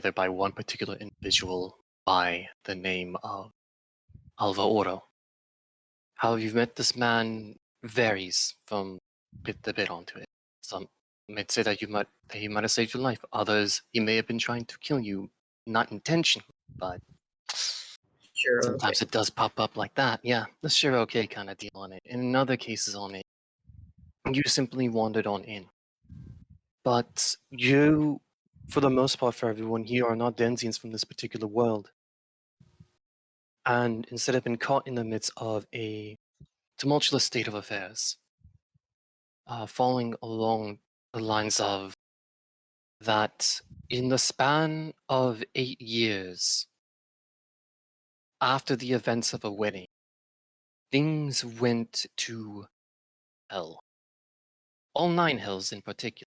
together by one particular individual by the name of Alva Oro. How you've met this man varies from bit to bit onto it. Some might say that he might have saved your life. Others, he may have been trying to kill you, not intentionally, but Sure, okay. sometimes it does pop up like that. Yeah, the sure okay kind of deal on it. In other cases on it, you simply wandered on in. But you, for the most part, for everyone here, are not Denzians from this particular world. And instead have been caught in the midst of a tumultuous state of affairs, falling along the lines of that in the span of 8 years after the events of a wedding, things went to hell. All 9 hills in particular.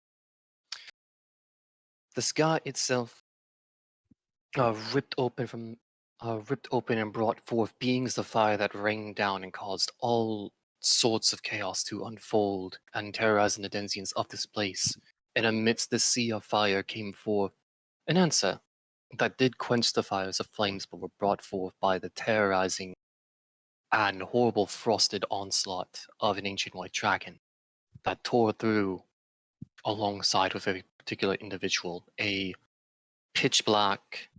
The sky itself uh, ripped open from ripped open and brought forth beings of fire that rained down and caused all sorts of chaos to unfold and terrorize the denizens of this place. And amidst the sea of fire came forth an answer that did quench the fires of flames, but were brought forth by the terrorizing and horrible frosted onslaught of an ancient white dragon that tore through alongside with a particular individual, a pitch black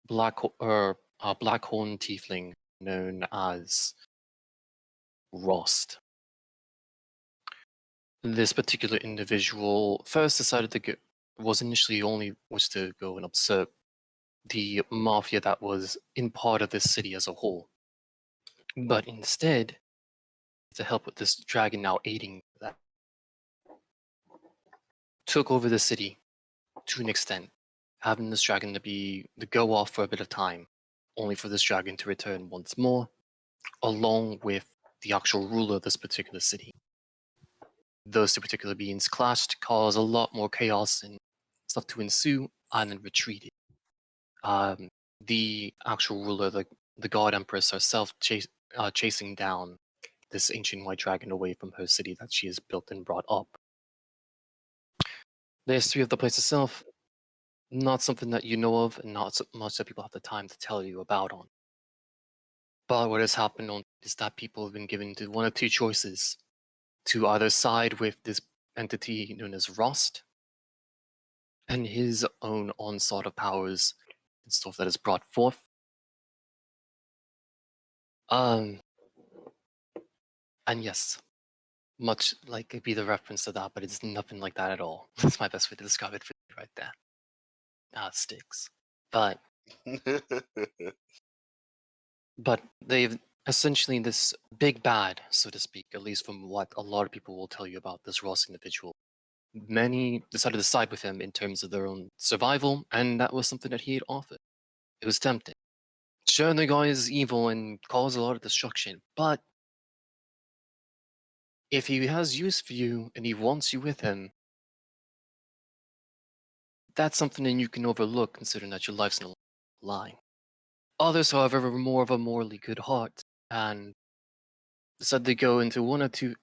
horn tiefling known as Rost. This particular individual first decided to go, was initially only was to go and observe the mafia that was in part of this city as a whole, but instead, to help with this dragon now aiding that, took over the city to an extent, having this dragon to go off for a bit of time, only for this dragon to return once more, along with the actual ruler of this particular city. Those two particular beings clashed, caused a lot more chaos and stuff to ensue, and then retreated. The actual ruler, the God Empress herself, chasing down this ancient white dragon away from her city that she has built and brought up. The history of the place itself, not something that you know of, and not so much that people have the time to tell you about on. But what has happened on is that people have been given to one of two choices: to either side with this entity known as Rost and his own onslaught of powers and stuff that is brought forth. Um, and yes, much like it'd be the reference to that, but it's nothing like that at all. That's my best way to describe it for you right there. Ah, it sticks. But they've essentially this big bad, so to speak, at least from what a lot of people will tell you about this Ross individual. Many decided to side with him in terms of their own survival, and that was something that he had offered. It was tempting. Sure, the guy is evil and causes a lot of destruction, but if he has use for you and he wants you with him, that's something that you can overlook considering that your life's on the line. Others, however, were more of a morally good heart and decided to go into one or two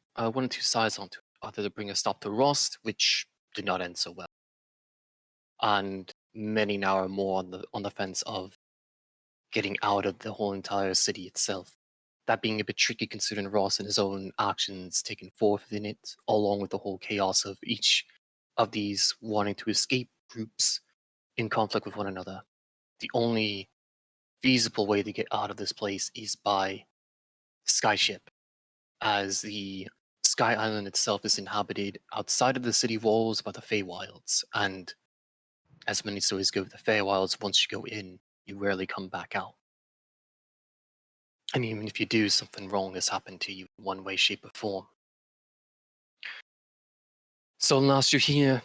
sides onto it. Either to bring a stop to Rust, which did not end so well, and many now are more on the fence of getting out of the whole entire city itself. That being a bit tricky considering Ross and his own actions taken forth in it, along with the whole chaos of each of these wanting to escape groups in conflict with one another. The only feasible way to get out of this place is by skyship, as the Sky Island itself is inhabited outside of the city walls by the Feywilds, and as many stories go, the Feywilds, once you go in, you rarely come back out. And even if you do, something wrong has happened to you in one way, shape, or form. So, last you're here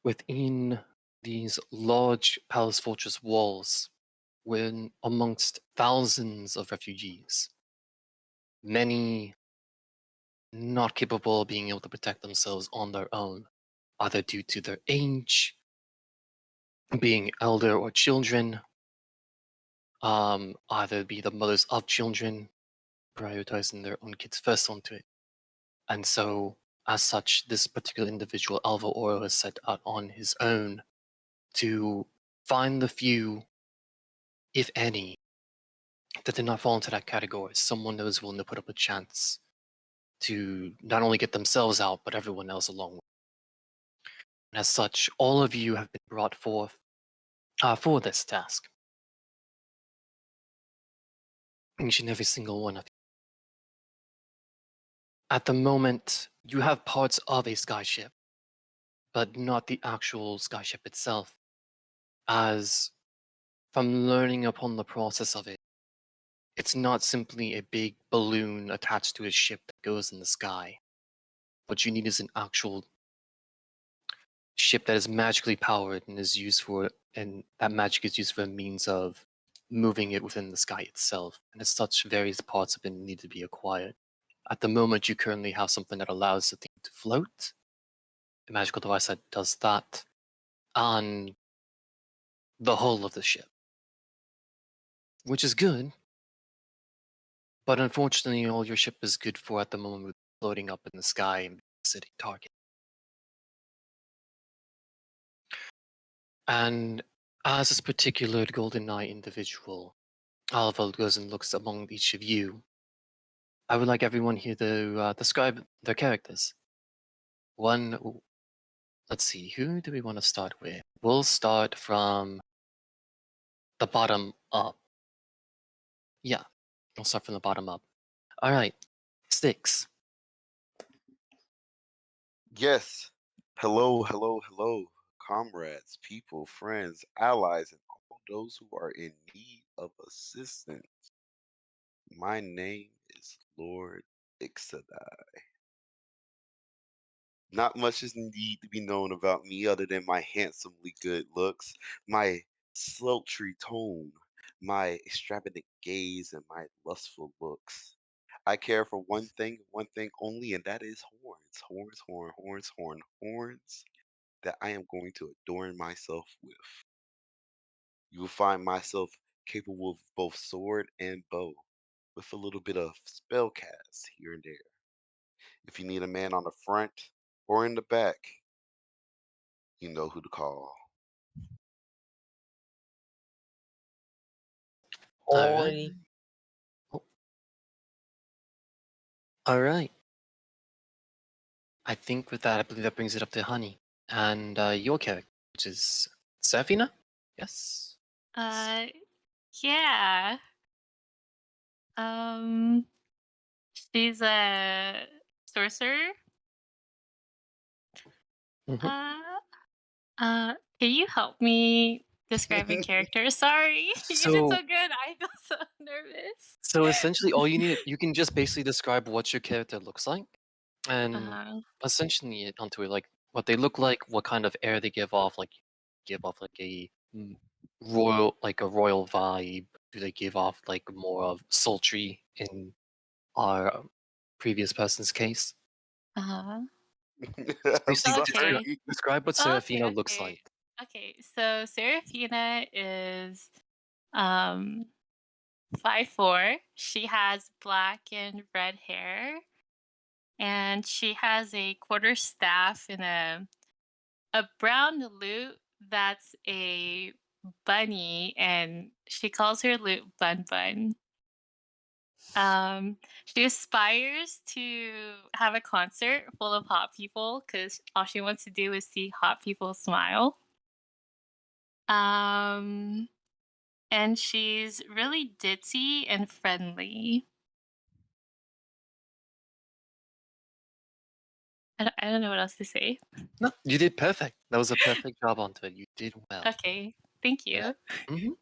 within these large palace fortress walls, when amongst thousands of refugees, many not capable of being able to protect themselves on their own, either due to their age, being elder or children, either be the mothers of children, prioritizing their own kids first onto it. And so, as such, this particular individual, Alva Oro, has set out on his own to find the few, if any, that did not fall into that category. Someone that was willing to put up a chance to not only get themselves out, but everyone else along with. And as such, all of you have been brought forth for this task. Each and every single one of you. At the moment, you have parts of a skyship, but not the actual skyship itself. As from learning upon the process of it, it's not simply a big balloon attached to a ship that goes in the sky. What you need is an actual ship that is magically powered and is used for, and that magic is used for a means of moving it within the sky itself. And as such, various parts of it need to be acquired. At the moment, you currently have something that allows the thing to float, a magical device that does that, on the hull of the ship, which is good. But unfortunately, all your ship is good for at the moment with floating up in the sky and being a sitting target. And as this particular Golden Knight individual, Alva goes and looks among each of you. I would like everyone here to describe their characters. Let's see, who do we want to start with? We'll start from the bottom up. Yeah, we'll start from the bottom up. All right, Sticks. Yes. Hello, hello, hello, comrades, people, friends, allies, and all those who are in need of assistance. My name is Lord Ixodai. Not much is need to be known about me other than my handsomely good looks, my sultry tone, my extravagant gaze, and my lustful looks. I care for one thing only, and that is horns. Horns, horns that I am going to adorn myself with. You will find myself capable of both sword and bow, with a little bit of spell cast here and there. If you need a man on the front or in the back, you know who to call. All right. Horny. Oh, all right. I think with that, I believe that brings it up to Honey and your character, which is Safina. Yes. Uh, yeah. Um, she's a sorcerer. Hmm. Uh, can you help me describing characters? Sorry, you did So, so good. I feel so nervous. so essentially, all you need, you can just basically describe what your character looks like, and Uh-huh. essentially onto it, like what they look like, what kind of air they give off like like a royal vibe. Do they give off like more of sultry in our previous person's case? Uh-huh. So I'm basically, Okay. sorry. describe what Okay. Serafina looks Okay. like. Okay. So Serafina is um 5'4". She has black and red hair, and she has a quarter staff and a brown lute that's a bunny, and she calls her lute Bun Bun. She aspires to have a concert full of hot people because all she wants to do is see hot people smile. Um, and she's really ditzy and friendly. I don't know what else to say. No, you did perfect. That was a perfect job onto it. You did well. Okay, thank Yeah. you.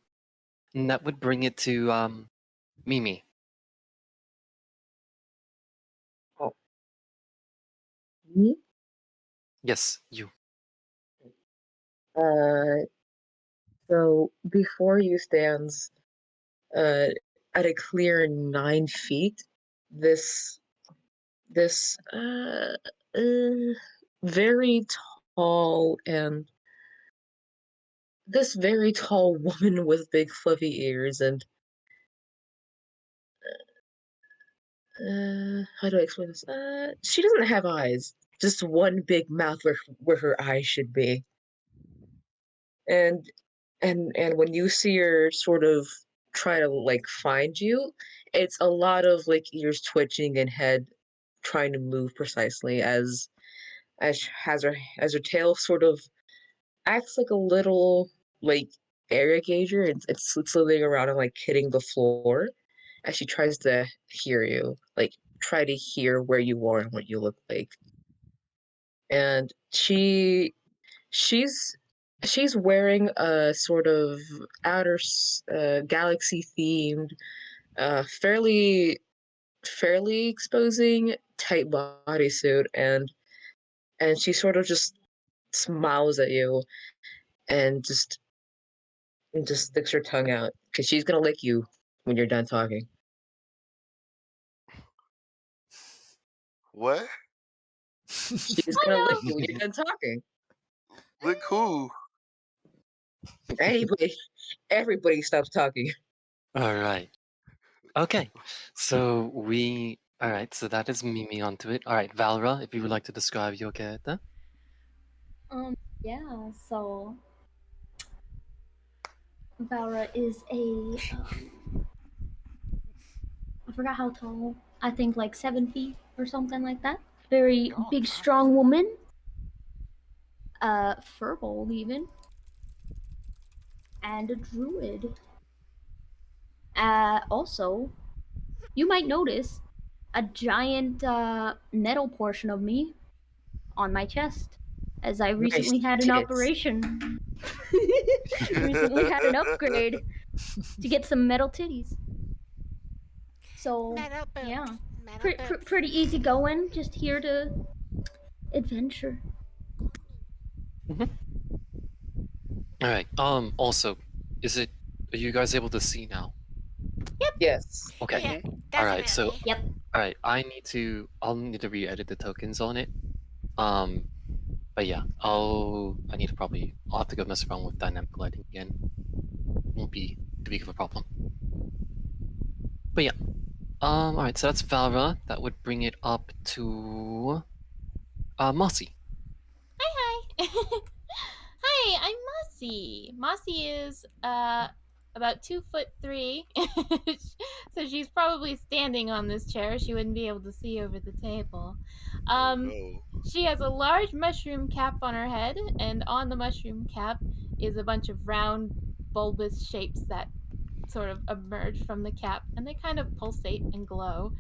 Hmm. And that would bring it to Mimi. Oh, me? Yes, you. Uh, so before you stands, uh, at a clear 9 feet, this this very tall and this very tall woman with big fluffy ears and how do I explain this? She doesn't have eyes, just one big mouth where her eyes should be, and and when you see her sort of try to like find you, it's a lot of like ears twitching and head trying to move precisely as her tail sort of acts like a little like area gauger. It's slithering around and like hitting the floor as she tries to hear you, like try to hear where you are and what you look like. And she's she's wearing a sort of galaxy themed, fairly exposing tight bodysuit, and she sort of just smiles at you and just sticks her tongue out because she's gonna lick you when you're done talking. What? She's gonna lick Oh you when you're done talking. Look who? Anybody, everybody stops talking. All right. Okay. All right. So that is Mimi onto it. All right, Valra, if you would like to describe your character. Yeah, so Valra is a I forgot how tall. I think like 7 feet or something like that. Very Y'all big, tiny. strong woman. Furbolg even, and a druid. Also, you might notice a giant metal portion of me on my chest, as I Nice recently had an tits. operation. Recently had an upgrade to get some metal titties. So Metal boobs. yeah, Metal boobs. pretty easy going. Just here to adventure. All right. Also, is it? Are you guys able to see now? Yes. Okay. Yeah, All right. So, definitely. Yep. all right. I'll need to re-edit the tokens on it. But yeah, I'll have to go mess around with dynamic lighting again. Won't be too big of a problem. But yeah. All right. So that's Valra. That would bring it up to Mossy. Hi, hi. Hi, I'm Mossy. Mossy is about 2'3", so she's probably standing on this chair. She wouldn't be able to see over the table. Oh Um, no. she has a large mushroom cap on her head, and on the mushroom cap is a bunch of round, bulbous shapes that sort of emerge from the cap, and they kind of pulsate and glow.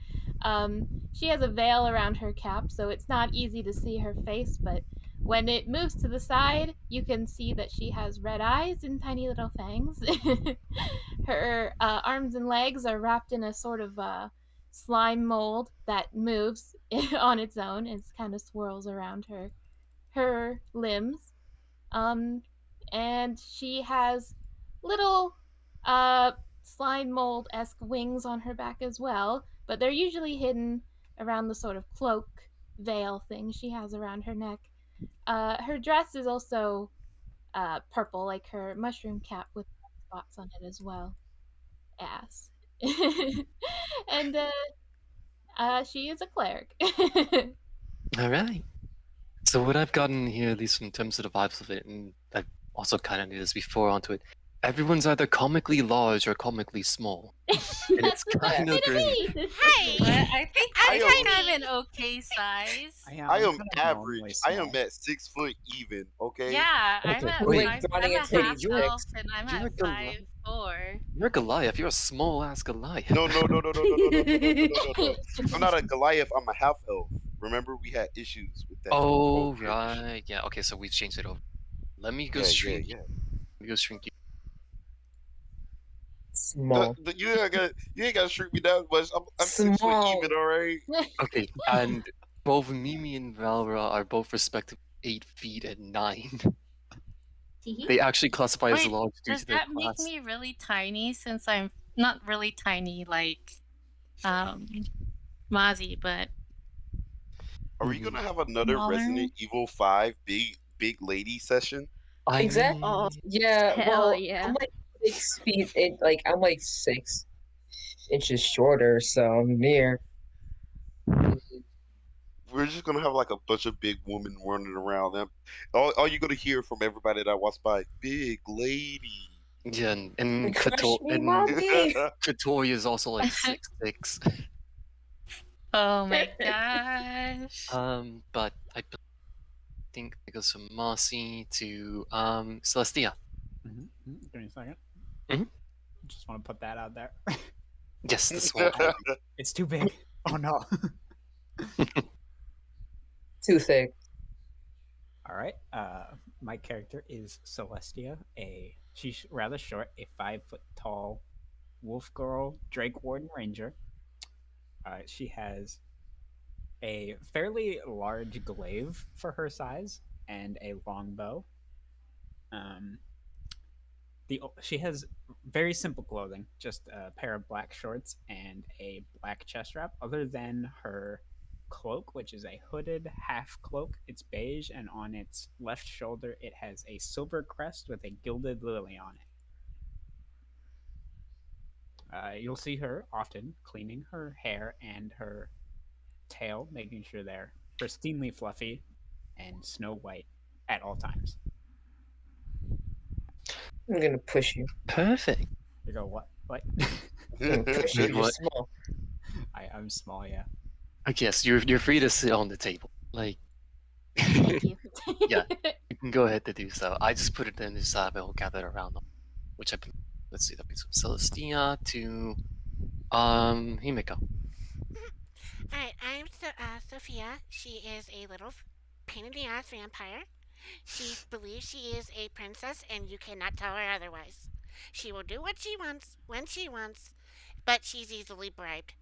She has a veil around her cap, so it's not easy to see her face, but when it moves to the side, you can see that she has red eyes and tiny little fangs. Her arms and legs are wrapped in a sort of slime mold that moves on its own and kind of swirls around her limbs. Um, and she has little slime mold esque wings on her back as well, but they're usually hidden around the sort of cloak veil thing she has around her neck. Her dress is also purple, like her mushroom cap with spots on it as well. Ass. And she is a cleric. All right. So what I've gotten here, at least in terms of the vibes of it, and I've also kind of knew this before onto it, everyone's either comically large or comically small. And it's That's the best kind way of to great. be. Hey! What? I think I I am think I'm tiny. an okay size. Yeah, I I'm am kind of normally average. I am small. at 6 foot even, okay? Yeah, Okay, Like wait. Johnny I'm and at Wait, half titties you're elf mixed. and I'm you're a at Goliath. 5'4". You're a Goliath. You're a small ass Goliath. No, no, no, no, no, no, no, no, no, no, no, no, no. I'm not a Goliath, I'm a half elf. Remember we had issues with that Oh whole bridge. right, yeah. Okay, so we've changed it over. Let me go Yeah, yeah, shrink you. yeah. Let me go shrink you. Small. You ain't gotta shrink me down much. I'm 6 foot Small. even, alright? Okay, and both Mimi and Valra are both respectively 8 feet and 9. They actually classify as Wait, large due does to their that make class. me really tiny since I'm not really tiny like um Mozzie, but Are we Mhm. gonna have another smaller? Resident Evil 5 big lady session? I Exactly. mean, Yeah. Hell Well, I'm yeah. like 6 feet. I'm like 6 inches shorter, so I'm near. mhm. we're just gonna have like a bunch of big women running around. All you're gonna hear from everybody that walks by, big lady. Yeah, and Crush me, And mommy. Katoya is also like 6'6". Oh my gosh. But I think it goes from Marcy to Celestia. Give me a second. Mhm. Just want to put that out there. Yes, the small candy. It's too big. Oh no. Too thick. All right. My character is Celestia. She's rather short, a 5 foot tall wolf girl, Drake Warden Ranger. She has a fairly large glaive for her size and a long bow. Um, she has very simple clothing, just a pair of black shorts and a black chest wrap. Other than her cloak, which is a hooded half cloak, it's beige, and on its left shoulder it has a silver crest with a gilded lily on it. You'll see her often cleaning her hair and her tail, making sure they're pristinely fluffy and snow white at all times. I'm gonna push you. Perfect. You go, what? What? I'm gonna push you. Wait, You're what? small. I'm small, yeah. Yes, you're free to sit on the table. Like, Thank you. yeah, you can go ahead to do so. I just put it in the side, but we'll gather around them. Which I've been. Let's see, that brings from Celestia to Himiko. Alright, I'm Sophia. She is a little pain in the ass vampire. She believes she is a princess, and you cannot tell her otherwise. She will do what she wants, when she wants, but she's easily bribed.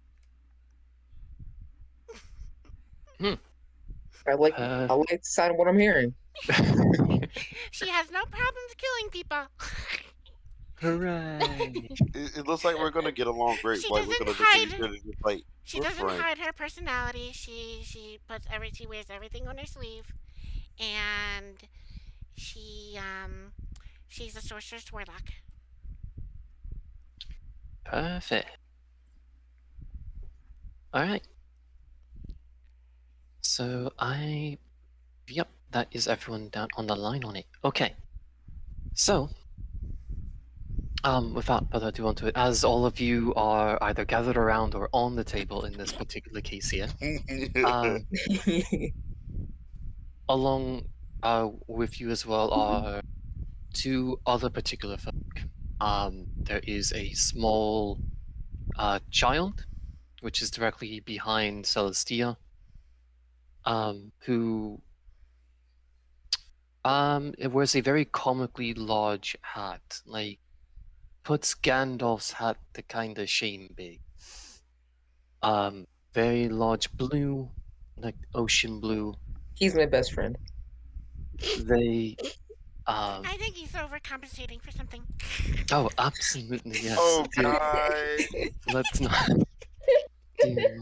I like Uh, the sound of what I'm hearing. She has no problems killing people. Hooray! It looks like we're gonna get along great. She Like we're doesn't gonna look at each hide. other just like She we're doesn't friends. hide her personality. She wears everything on her sleeve, and she's a sorceress warlock. Perfect. All right. So yep, that is everyone down on the line on it. Okay. So, without further ado onto it, as all of you are either gathered around or on the table in this particular case here, along with you as well are two other particular folk. There is a small child, which is directly behind Celestia, who it wears a very comically large hat, like puts Gandalf's hat to kind of shame big. Very large blue, like ocean blue. He's my best friend. They I think he's overcompensating for something. oh, absolutely yes. Oh Dear, God! let's not. Dear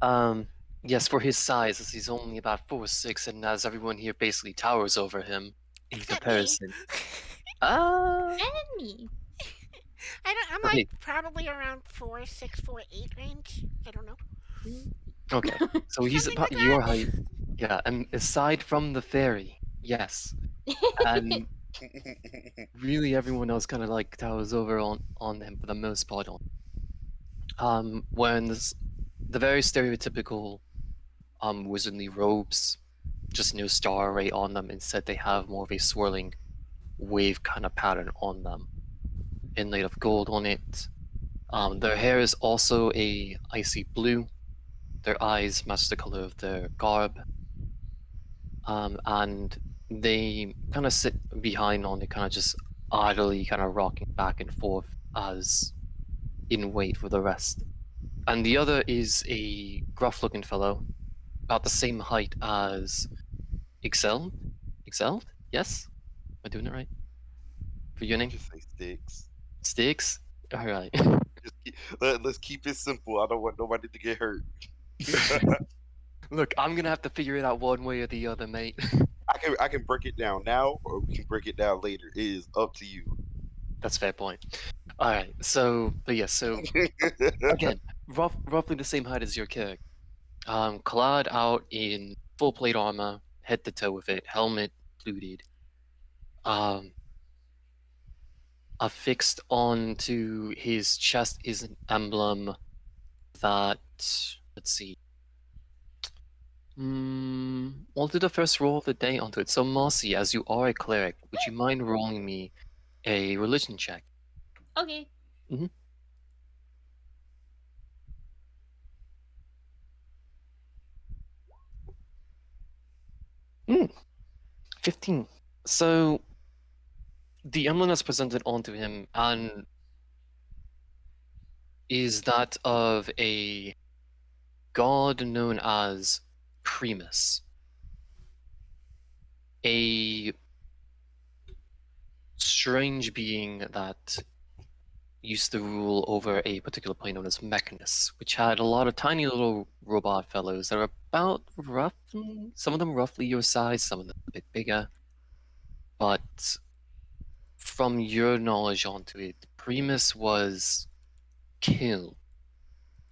Lord. Yes, for his size, as he's only about 4'6", and as everyone here basically towers over him in Except me. comparison. Ah, And me. I'm okay, like probably around 4'6", 4'8" range. I don't know. okay. So he's Something about like your that. height. Yeah, and aside from the fairy, yes, and really everyone else kind of like towers over on him for the most part. Wearing the very stereotypical wizardly robes, just no star array on them. Instead, they have more of a swirling wave kind of pattern on them, inlaid of gold on it. Their hair is also a icy blue. Their eyes match the color of their garb, and they kind of sit behind on it, kind of just idly kind of rocking back and forth as in wait for the rest. And the other is a gruff-looking fellow, about the same height as Excelled. Excelled? Yes? Am I doing it right? For your name? Just say sticks. Sticks? Alright. Let's keep it simple. I don't want nobody to get hurt. Look, I'm gonna have to figure it out one way or the other, mate. I can break it down now, or we can break it down later. It is up to you. That's a fair point. Alright, so again, roughly the same height as your character. clad out in full plate armor, head to toe with it, helmet included. Affixed onto his chest is an emblem that, let's see. We'll do the first roll of the day onto it. So, Marcy, as you are a cleric, would you mind rolling me a religion check? Okay. Mhm. 15. So, the emblem that's presented onto him and is that of a god known as Primus, a strange being that used to rule over a particular plane known as Mechanus, which had a lot of tiny little robot fellows that are about some of them roughly your size, some of them a bit bigger. But from your knowledge onto it, Primus was killed,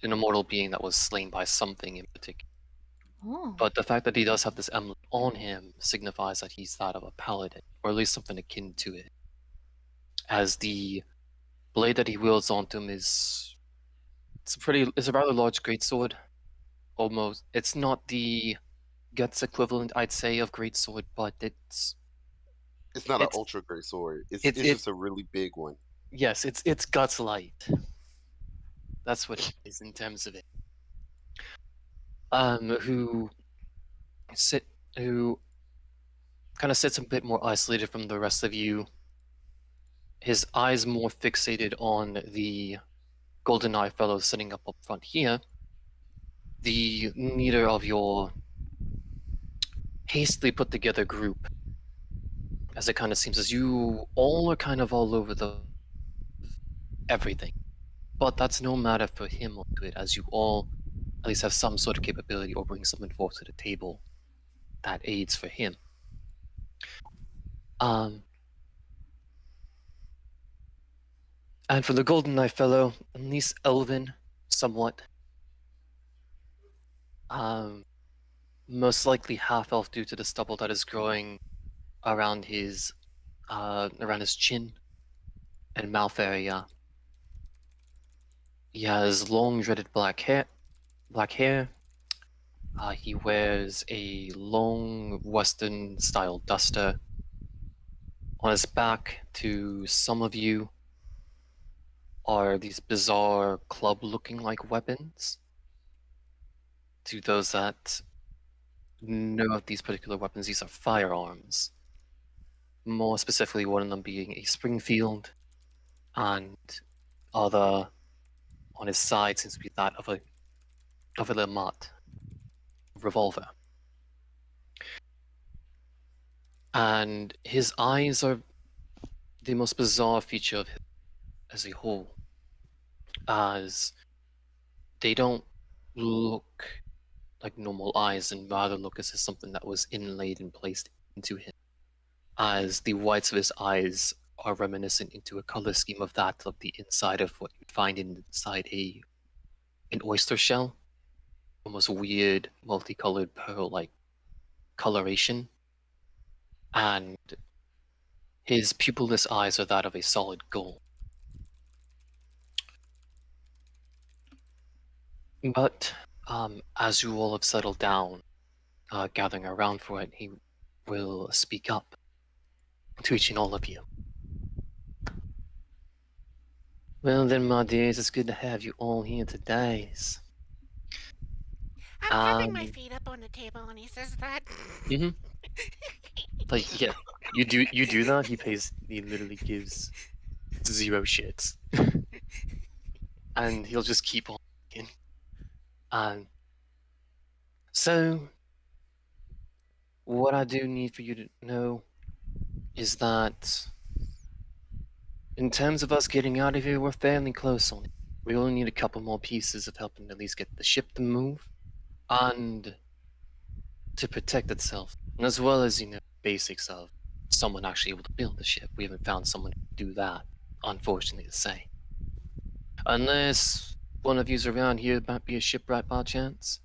an immortal being that was slain by something in particular. Oh. But the fact that he does have this emblem on him signifies that he's that of a paladin, or at least something akin to it. As the blade that he wields onto him it's a rather large greatsword. Almost, it's not the guts equivalent, I'd say, of greatsword, but It's not an it's ultra great sword. it's It's it just a really big one. yes, it's guts light. That's what it is in terms of it. Who sit who kind of sits a bit more isolated from the rest of you. His eyes more fixated on the golden eye fellow sitting up front here. The leader of your hastily put together group, as it kind of seems as you all are kind of all over the everything. But that's no matter for him or to it, as you all at least have some sort of capability or bring something forth to the table that aids for him. Um, and for the Golden Knife Fellow, at least Elvin, somewhat. Um, most likely half elf due to the stubble that is growing around his chin and mouth area. He has long dreaded black hair. He wears a long Western style duster. On his back, to some of you, are these bizarre club looking like weapons. To those that know of these particular weapons, these are firearms. More specifically, one of them being a Springfield, and other on his side seems to be that of a Lamont revolver. And his eyes are the most bizarre feature of him as a whole, as they don't look like normal eyes and rather look as if something that was inlaid and placed into him, as the whites of his eyes are reminiscent into a color scheme of that of the inside of what you'd find inside an oyster shell, almost weird multicolored pearl-like coloration, and his pupilless eyes are that of a solid gold. But as you all have settled down, gathering around for it, he will speak up to each and all of you. Well then, my dears, it's good to have you all here today. I'm propping my feet up on the table when he says that. Mhm. Like, yeah, you do that. He literally gives 0 shits, and he'll just keep on. Um, so what I do need for you to know is that in terms of us getting out of here, we're fairly close on it. We only need a couple more pieces of helping at least get the ship to move and to protect itself, and as well as basics of someone actually able to build the ship. We haven't found someone who can do that, unfortunately to say. Unless one of you's around here might be a shipwright by chance.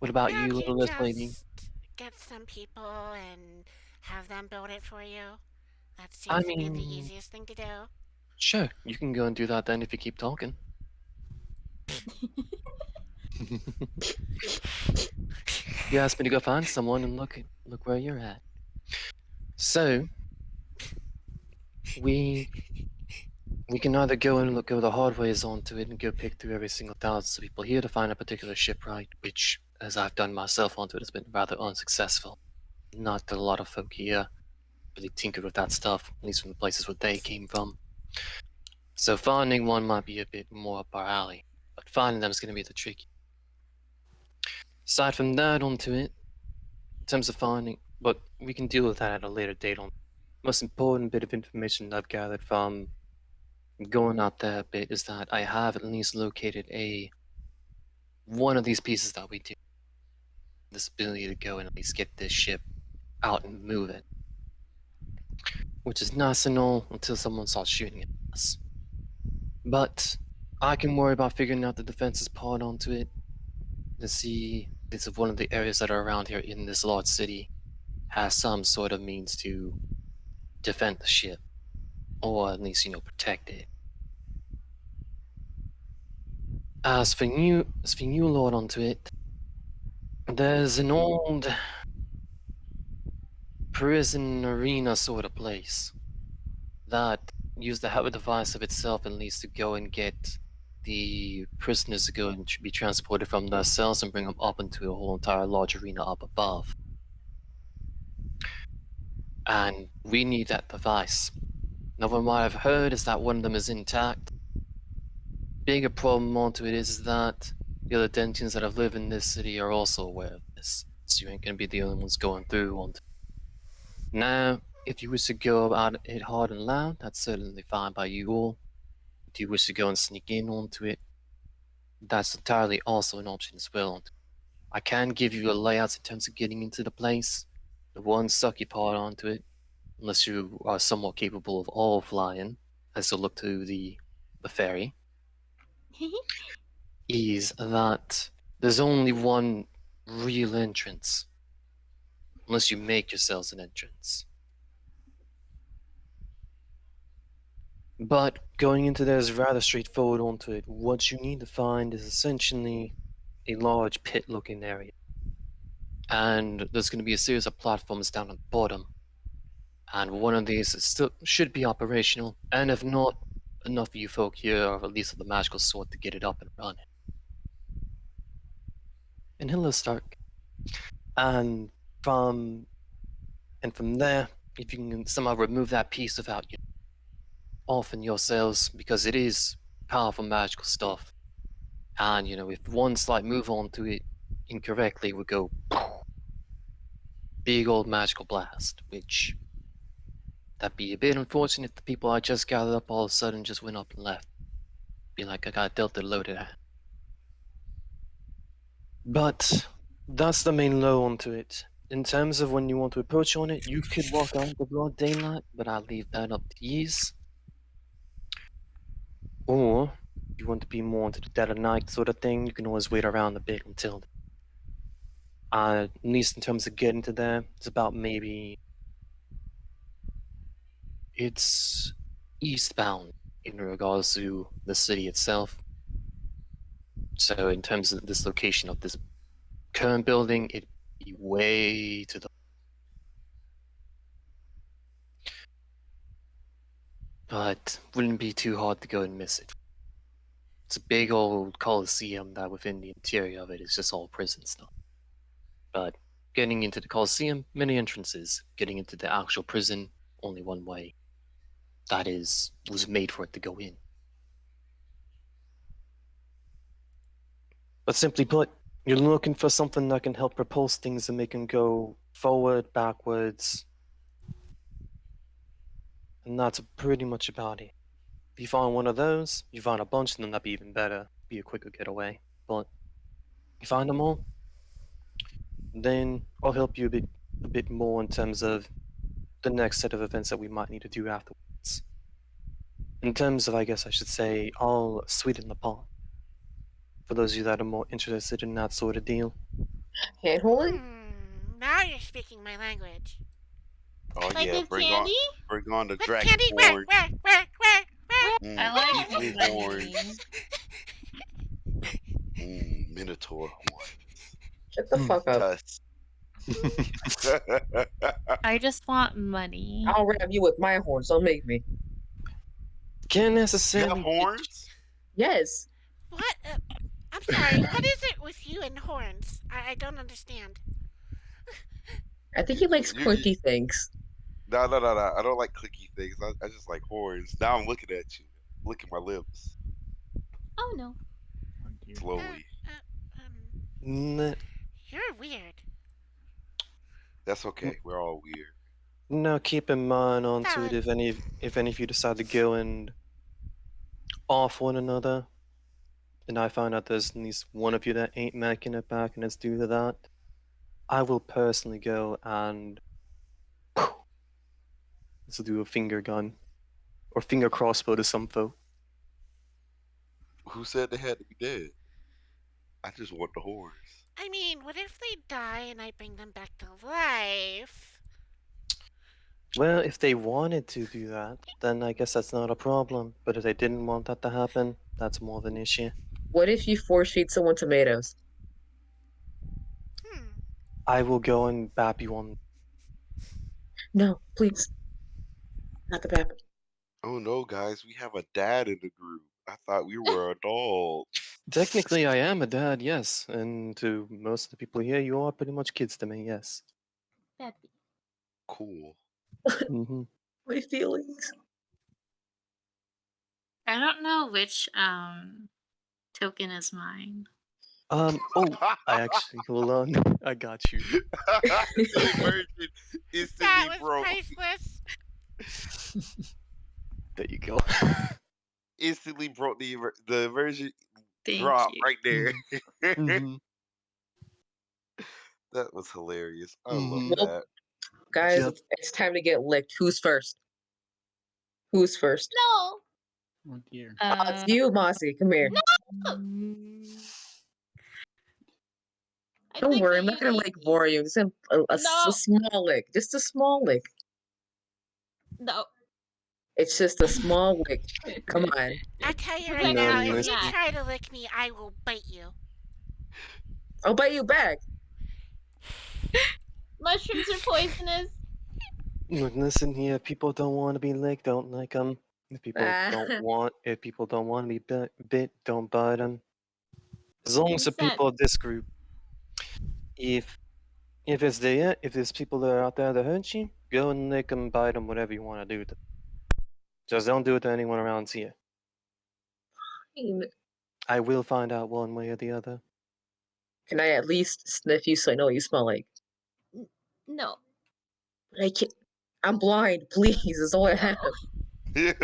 What Why about you, don't you little lady? just get some people and have them build it for you? That I seems to be the mean, easiest thing to do. sure, you can go and do that then if you keep talking. You asked me to go find someone, and look where you're at. So we we can either go the hard ways onto it and go pick through every single thousands of people here to find a particular shipwright, which, as I've done myself onto it, has been rather unsuccessful. Not that a lot of folk here really tinkered with that stuff, at least from the places where they came from. So finding one might be a bit more up our alley, but finding them is going to be the tricky. Aside from that, onto it, in terms of finding, but we can deal with that at a later date. On most important bit of information I've gathered from going out there a bit is that I have at least located a one of these pieces that we do. This ability to go and at least get this ship out and move it, which is nice and all until someone starts shooting at us. But I can worry about figuring out the defenses part onto it to see if one of the areas that are around here in this large city has some sort of means to defend the ship, or at least, protect it. As for you, Lord, onto it, there's an old prison arena sort of place that used to have a device of itself, at least, to go and get the prisoners to go and be transported from their cells and bring them up into a whole entire large arena up above. And we need that device. Now, from what I've heard is that one of them is intact. Bigger problem onto it is that the other Dentians that have lived in this city are also aware of this, so you ain't gonna be the only ones going through on. Now, if you wish to go about it hard and loud, that's certainly fine by you all. If you wish to go and sneak in onto it, that's entirely also an option as well. I can give you a layout in terms of getting into the place. The one sucky part onto it, unless you are somewhat capable of all flying, as to look to the ferry, is that there's only one real entrance, unless you make yourselves an entrance. But going into there is rather straightforward onto it. What you need to find is essentially a large pit-looking area. And there's going to be a series of platforms down at the bottom. And one of these still should be operational, and if not, enough of you folk here are at least of the magical sort to get it up and running. And he'll start. And from from there, if you can somehow remove that piece without you often yourselves, because it is powerful magical stuff. And if one slight move onto it incorrectly would go big old magical blast, which that'd be a bit unfortunate if the people I just gathered up all of a sudden just went up and left. Be like I got dealt a load of that. But that's the main low onto it. In terms of when you want to approach on it, you could walk out the broad daylight, but I'll leave that up to yous. Or if you want to be more into the dead of night sort of thing, you can always wait around a bit until then. At least in terms of getting to there, it's about maybe it's eastbound in regards to the city itself. So in terms of this location of this current building, it'd be way to the but wouldn't be too hard to go and miss it. It's a big old coliseum that within the interior of it is just all prison stuff. But getting into the coliseum, many entrances. Getting into the actual prison, only one way. That was made for it to go in. But simply put, you're looking for something that can help propulse things and make them go forward, backwards. And that's pretty much about it. If you find one of those, you find a bunch, then that'd be even better. Be a quicker getaway. But you find them all, then I'll help you a bit more in terms of the next set of events that we might need to do afterwards. In terms of, I guess I should say, I'll sweeten the pot. For those of you that are more interested in that sort of deal. Hand holding? Now you're speaking my language. Oh Like yeah, with candy? bring on the With dragon candy? horn. Where? I like People money. horns. Minotaur horn. Shut the fuck up. Tusk. I just want money. I'll ram you with my horns. Don't make me. Can't You have necessarily be horns? Yes. What? I'm sorry. What is it with you and horns? I don't understand. I think he likes You- pointy things. No. I don't like clicky things. I just like horns. Now I'm looking at you. Look at my lips. Oh no. Oh, dear. Slowly. N- You're weird. That's okay. We're all weird. Now keep in mind onto it Valid. if any of you decide to go and off one another, and I find out there's at least one of you that ain't making it back and it's due to that, I will personally go and let's do a finger gun or finger crossbow to some folk. Who said they had to be dead? I just want the horns. I mean, what if they die and I bring them back to life? Well, if they wanted to do that, then I guess that's not a problem. But if they didn't want that to happen, that's more of an issue. What if you force feed someone tomatoes? I will go and bap you on. No, please. Not the pepper. Oh no, guys, we have a dad in the group. I thought we were adults. Technically, I am a dad, yes, and to most of the people here, you are pretty much kids to me, yes. Peppy. Cool. hmm My feelings. I don't know which token is mine. Oh, I actually hold on. I got you. The version That instantly was broke. priceless. There you go. Instantly broke the version Thank drop you. right there. hmm That was hilarious. I love Mhm. Well, that. guys, Yep. it's time to get licked. Who's first? Who's first? No. Oh dear. It's you, Mossy. Come here. I Don't think worry, that I'm not you gonna need. like bore you. Just a No. small lick. Just a small lick. No. It's just a small lick. Come on. I'll tell you Because right I No, now, got if from you that. try to lick me, I will bite you. I'll bite you back. Mushrooms are poisonous. Look, listen here. People don't want to be licked. Don't like them. If people don't want to be bit, don't bite them. As long as the Consent. people of this group, if there's people that are out there that hurt you, go and lick them, bite them, whatever you want to do. Just don't do it to anyone around here. I will find out one way or the other. Can I at least sniff you so I know what you smell like? No. I can't. I'm blind. Please, is all I have. Then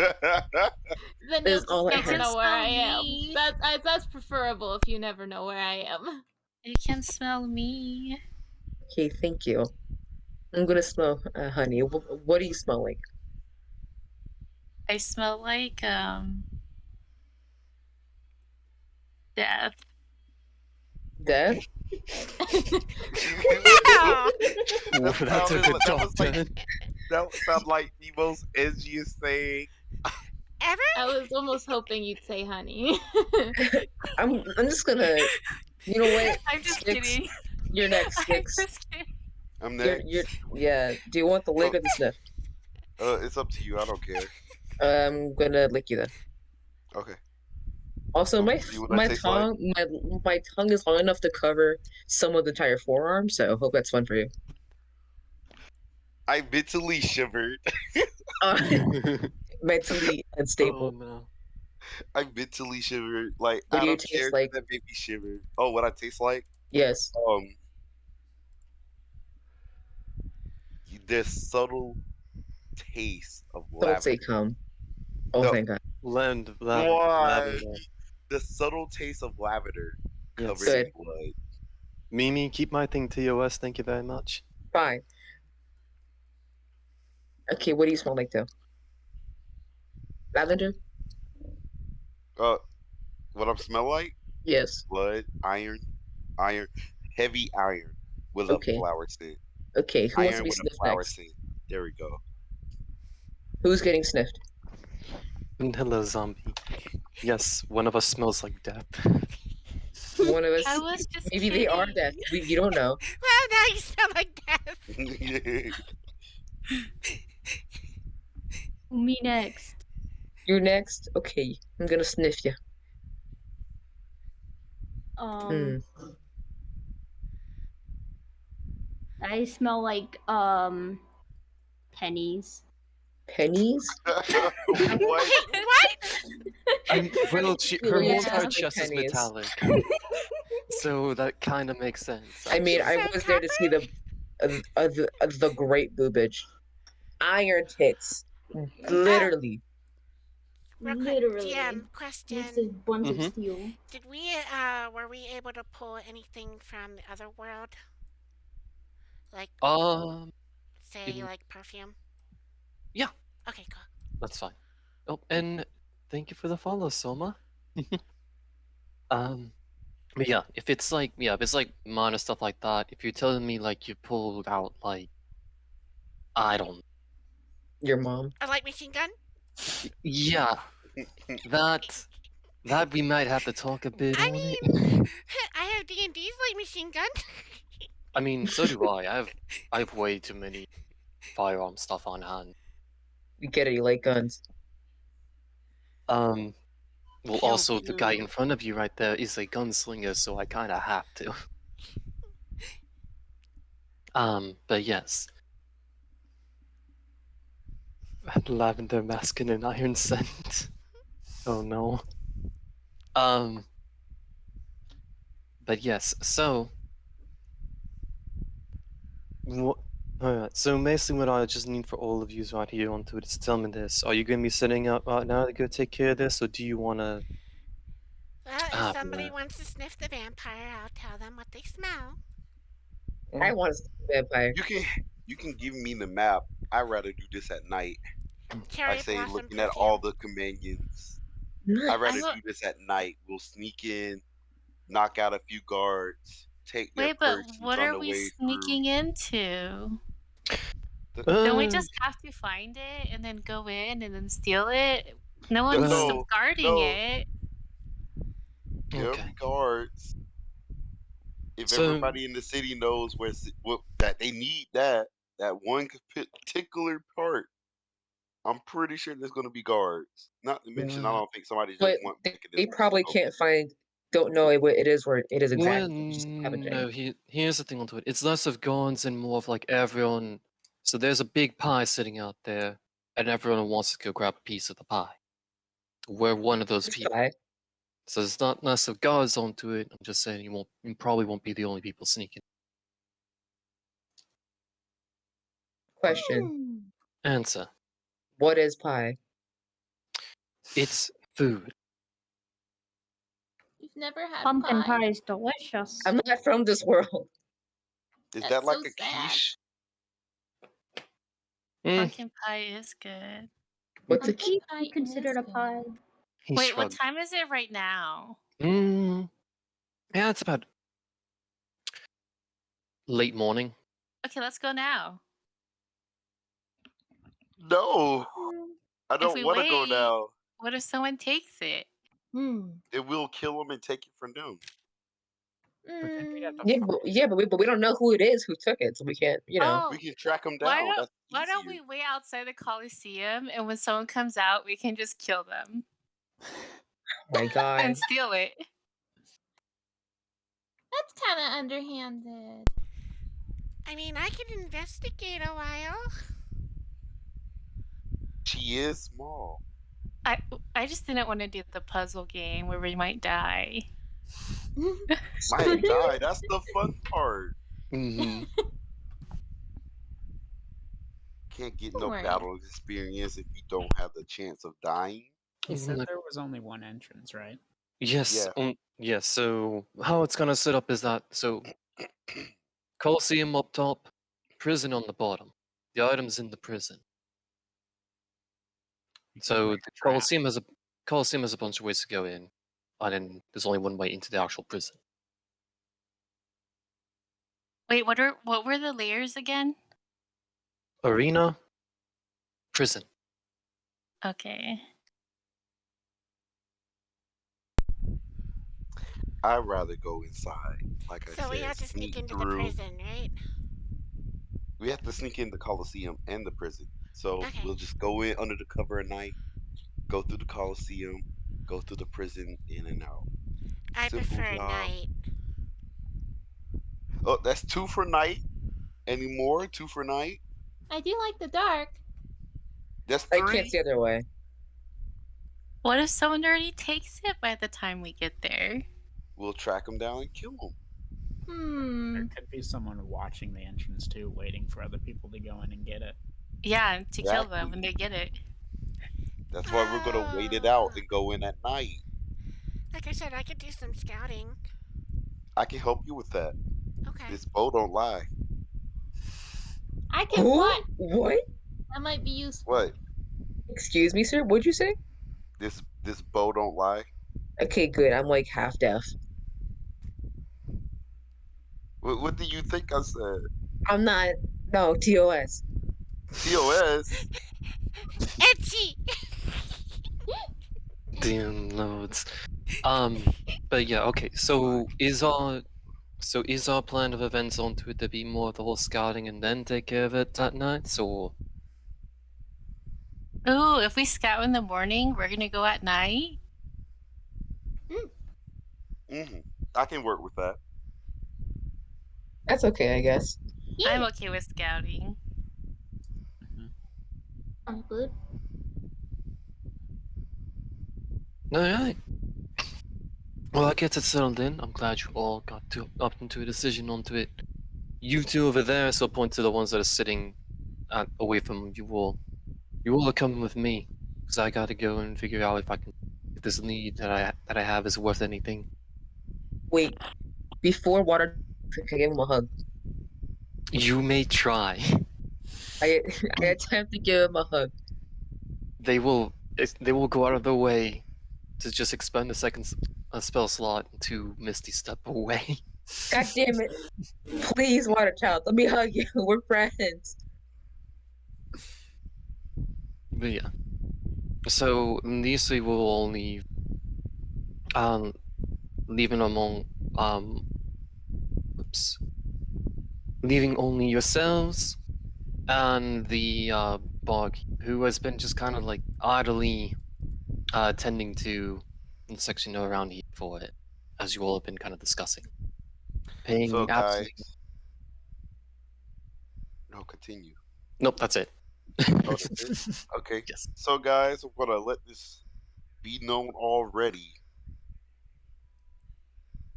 you'll Is all I just never have. know where I am. Me. That's preferable if you never know where I am. You can smell me. Okay, thank you. I'm gonna smell honey. What do you smell like? I smell like death. Death? Wow. That took a dark turn. That sounded like the most edgiest thing. Ever? I was almost hoping you'd say honey. I'm just gonna. You know what? I'm just Sticks, kidding. You're next, I'm Sticks. just kidding. I'm You're, next. yeah. Do you want the lick or the sniff? It's up to you. I don't care. I'm gonna lick you then. Okay. Also, We'll my see what my that tastes like. tongue my tongue is long enough to cover some of the entire forearm, so hope that's fun for you. I mentally shivered. Mentally Oh unstable. no. I mentally shivered. Like What do out you of taste character like? that made me shiver. Oh, what I taste like? Yes. This subtle taste of Don't say lavender. come. Oh, No, thank God. why? Lavender. The subtle taste of lavender Yes. covered Good. in blood. Mimi, keep my thing TOS. Thank you very much. Fine. Okay, what do you smell like though? Lavender? What I smell like? Yes. Blood, iron, Heavy iron with a Okay. flower scent. Okay, who wants to Iron be with a sniffed flower next? scent. There we go. Who's getting sniffed? Vanilla zombie. Yes, one of us smells like death. One of I us. was just Maybe they are kidding. deaf. You don't know. Well, now you smell like death. Me next. You're next. Okay, I'm gonna sniff you. Um, I smell like pennies. Pennies? What? Wait, what? Her whole It Yeah. entire smells like chest is pennies. metallic, so that kind of makes sense. I mean, You I found was there to see copper? the great boobage, iron tits, Oh, literally. real quick, Literally. TM Just question. a bunch of Mm-hmm. steel. Were we able to pull anything from the other world? Like, Um, say, in, like perfume? yeah, Okay, cool. that's fine. Oh, and thank you for the follow, Soma. um, but yeah, if it's like minor stuff like that, if you're telling me like you pulled out like I don't, Your mom. A light machine gun? yeah, that that we might have to talk a bit I on it. mean, I have D&D's light machine gun. I mean, so do I. I have way too many firearm stuff on hand. You get it. You like guns. Um, well, Pew also the guy in pew. front of you right there is a gunslinger, so I kind of have to. But yes, lavender masculine and iron scent. Oh no. Um, but yes, so what? Alright, so basically, what I just need for all of you right here onto it is tell me this: are you going to be setting up right now to go take care of this, or do you want to? Well, if Ah, somebody man. wants to sniff the vampire, I'll tell them what they smell. I want to see a vampire. You can give me the map. I'd rather do this at night. I Cherry say blossom looking at all perfume. the companions. I'd rather Nice. do this at night. We'll sneak in, knock out a few guards, take their Wait, but persons what on are the we way through. sneaking into? The, Don't we Uh, just have to find it and then go in and then steal it? No no, one's uh, no, guarding no, it. there'll okay. be guards. If So, everybody in the city knows that they need that one particular part, I'm pretty sure there's going to be guards. Not to mention, I uh, don't think somebody just But want making this they place probably smoke. can't find. Don't know what it is where it is well, exactly. Just scavenging. no. Here's the thing onto it. It's less of guns and more of like everyone. So there's a big pie sitting out there, and everyone wants to go grab a piece of the pie. We're one of those This people. guy. So it's not less of guards onto it. I'm just saying you probably won't be the only people sneaking. Question. Answer. What is pie? It's food. You've never had Pumpkin pie? pie is delicious. I'm not from this world. Is That's that like so a sad. quiche? Mm, Pumpkin pie is good. What's a Is Pumpkin key? pie is considered a good. pie? he Wait, what shrugged. time is it right now? Yeah, it's about late morning. Okay, let's go now. No, I If don't we want to go wait, now. what if someone takes it? It will kill them and take it from them. But then we'd have to But we don't know who it is who took it, so we can't. We Oh, can track them why down. don't That's why don't easier. we wait outside the Coliseum and when someone comes out, we can just kill them Oh my god. and steal it? That's kind of underhanded. I mean, I can investigate a while. She is small. I just didn't want to do the puzzle game where we might die. Might die. That's the fun part. Mm-hmm. Can't get Don't no worry. battle experience if you don't have the chance of dying. You said there was only one entrance, right? Yes. Yeah. Yes. So how it's gonna set up is that Colosseum up top, prison on the bottom. The items in the prison. You could So lay a the trap. Colosseum has a bunch of ways to go in, and then there's only one way into the actual prison. Wait, what were the layers again? Arena, prison. Okay. I'd rather go inside. Like I So we said, have to sneak sneak into the through. prison, right? We have to sneak in the Coliseum and the prison. So Okay. we'll just go in under the cover of night, go through the Coliseum, go through the prison, in and out. I Simple prefer job. night. Oh, that's 2 for night. Any more? 2 for night. I do like the dark. That's I can't 3. see other way. What if someone already takes it by the time we get there? We'll track them down and kill them. There Hmm. could be someone watching the entrance too, waiting for other people to go in and get it. Yeah, to kill them Exactly. when they get it. That's why we're gonna wait it out and go in at night. Like I said, I could do some scouting. I can help you with that. Okay. This bow don't lie. I can Who? fly. What? That might be useful. What? Excuse me, sir. What'd you say? This bow don't lie. Okay, good. I'm like half deaf. What do you think I said? I'm not. No, TOS. TOS. Etchy! Damn loads. But yeah, okay. So is our plan of events onto it to be more of the whole scouting and then take care of it at night? Or Ooh, if we scout in the morning, we're gonna go at night. I can work with that. That's okay, I guess. I'm okay with scouting. Sounds good. alright. Well, I guess it's settled in. I'm glad you all got up into a decision onto it. You two over there, so point to the ones that are sitting away from you all. You all are coming with me, because I gotta go and figure out if this lead that I have is worth anything. Wait, before water, can I give him a hug? You may try. I I attempt to give him a hug. They will go out of their way to just expend a spell slot to Misty Step away. God damn it! Please, water child, let me hug you. We're friends. But yeah. So these three will all leave. Leaving among oops. Leaving only yourselves and the bog, who has been just kind of like idly tending to the section around here for it, as you all have been kind of discussing. Paying So guys, absolutely. no, continue. Nope, that's it. Oh, that's it. Okay. Yes. So guys, I'm gonna let this be known already.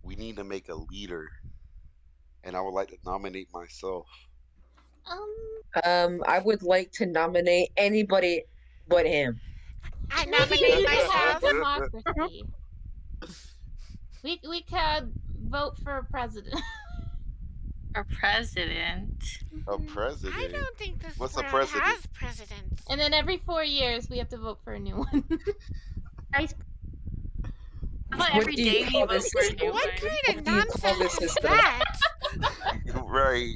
We need to make a leader, and I would like to nominate myself. I would like to nominate anybody but him. I We nominate need to have myself. democracy. We could vote for a president. Our president. A I president. don't think this What's a world president? has presidents. And then every 4 years we have to vote for a new one. Guys, How about What every do you day we call vote this for a system? new What one? kind What of do you call this nonsense is system? that? Right.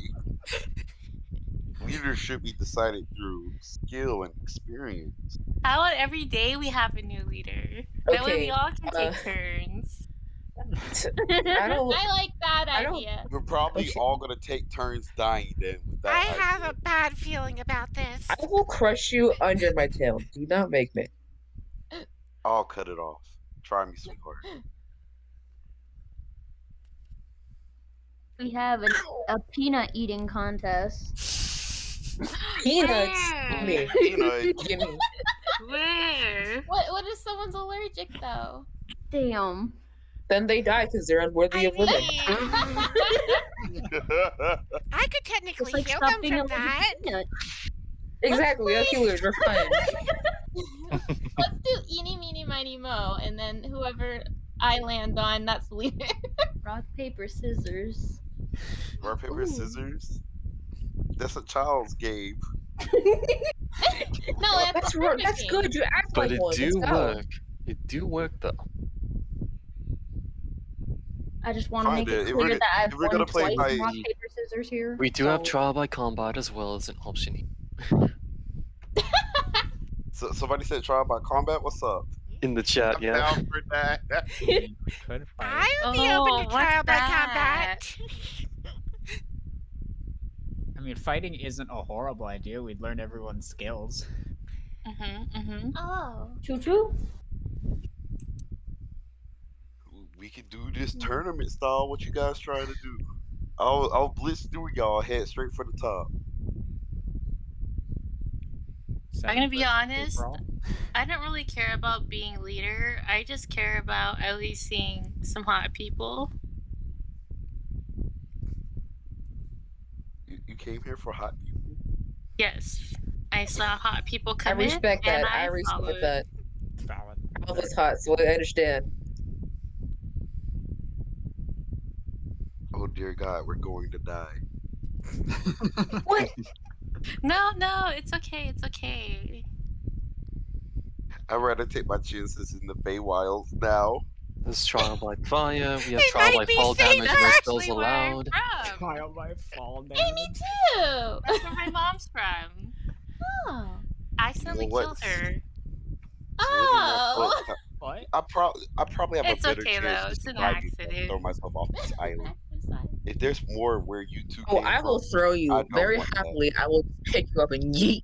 Leaders should be decided through skill and experience. How about every day we have a new leader? That way we Okay, all can take turns. I don't. I like that I don't- idea. We're probably Okay. all gonna take turns dying then with that I idea. have a bad feeling about this. I will crush you under my tail. Do not make me. I'll cut it off. Try me, sweetheart. we have a peanut eating contest. Peanuts. Where? Me. Peanut. Gimme. Where? What if someone's allergic though? Damn. Then they die because they're unworthy I of living. mean, I could technically It's like heal stop them being from allergic that. to peanuts. Exactly. That's healers. We're fine. Let's do eeny, meeny, miny, mo, and then whoever I land on, that's the leader. Rock, paper, scissors. Rock, paper, Ooh. scissors. That's a child's game. No, That's a right. perfect That's game. good. You act But like it one. Let's do go. work. It do work though. I just want to Find make it it. If clear we're- that I've if we're gonna won play twice in by- rock, paper, scissors here. We do have so- trial by combat as well as an option So somebody said trial by combat. What's up? in the chat. I'm Yeah. down for that. I mean, we could fight. I would be open Oh, to what's trial by that? combat. I mean, fighting isn't a horrible idea. We'd learn everyone's skills. Oh. Choo choo. We can do this tournament style. What you guys trying to do? I'll blitz through y'all. Head straight for the top. I'm gonna be 7 versus honest. free-for-all. I don't really care about being leader. I just care about at least seeing some hot people. You came here for hot people. Yes, I saw hot people I come in, respect and that. I I respect followed. that. It's valid. I was hot, so I understand. Oh dear God, we're going to die. What? No, it's okay. It's okay. I'd rather take my chances in the Feywilds now. There's trial by fire. We have It trial might by be fall damage. safer. No That's spells actually where I'm allowed. from. Trial by fall Hey, me damage. too. That's where my mom's from. Oh. I You accidentally know what? killed her. Living my Oh. foot. What? I probably have It's a better okay chance though. of It's an surviving than throw accident. myself off this island. If there's more where you two Oh, came I will from, throw I you don't very want that. happily. I will pick you up and yeet.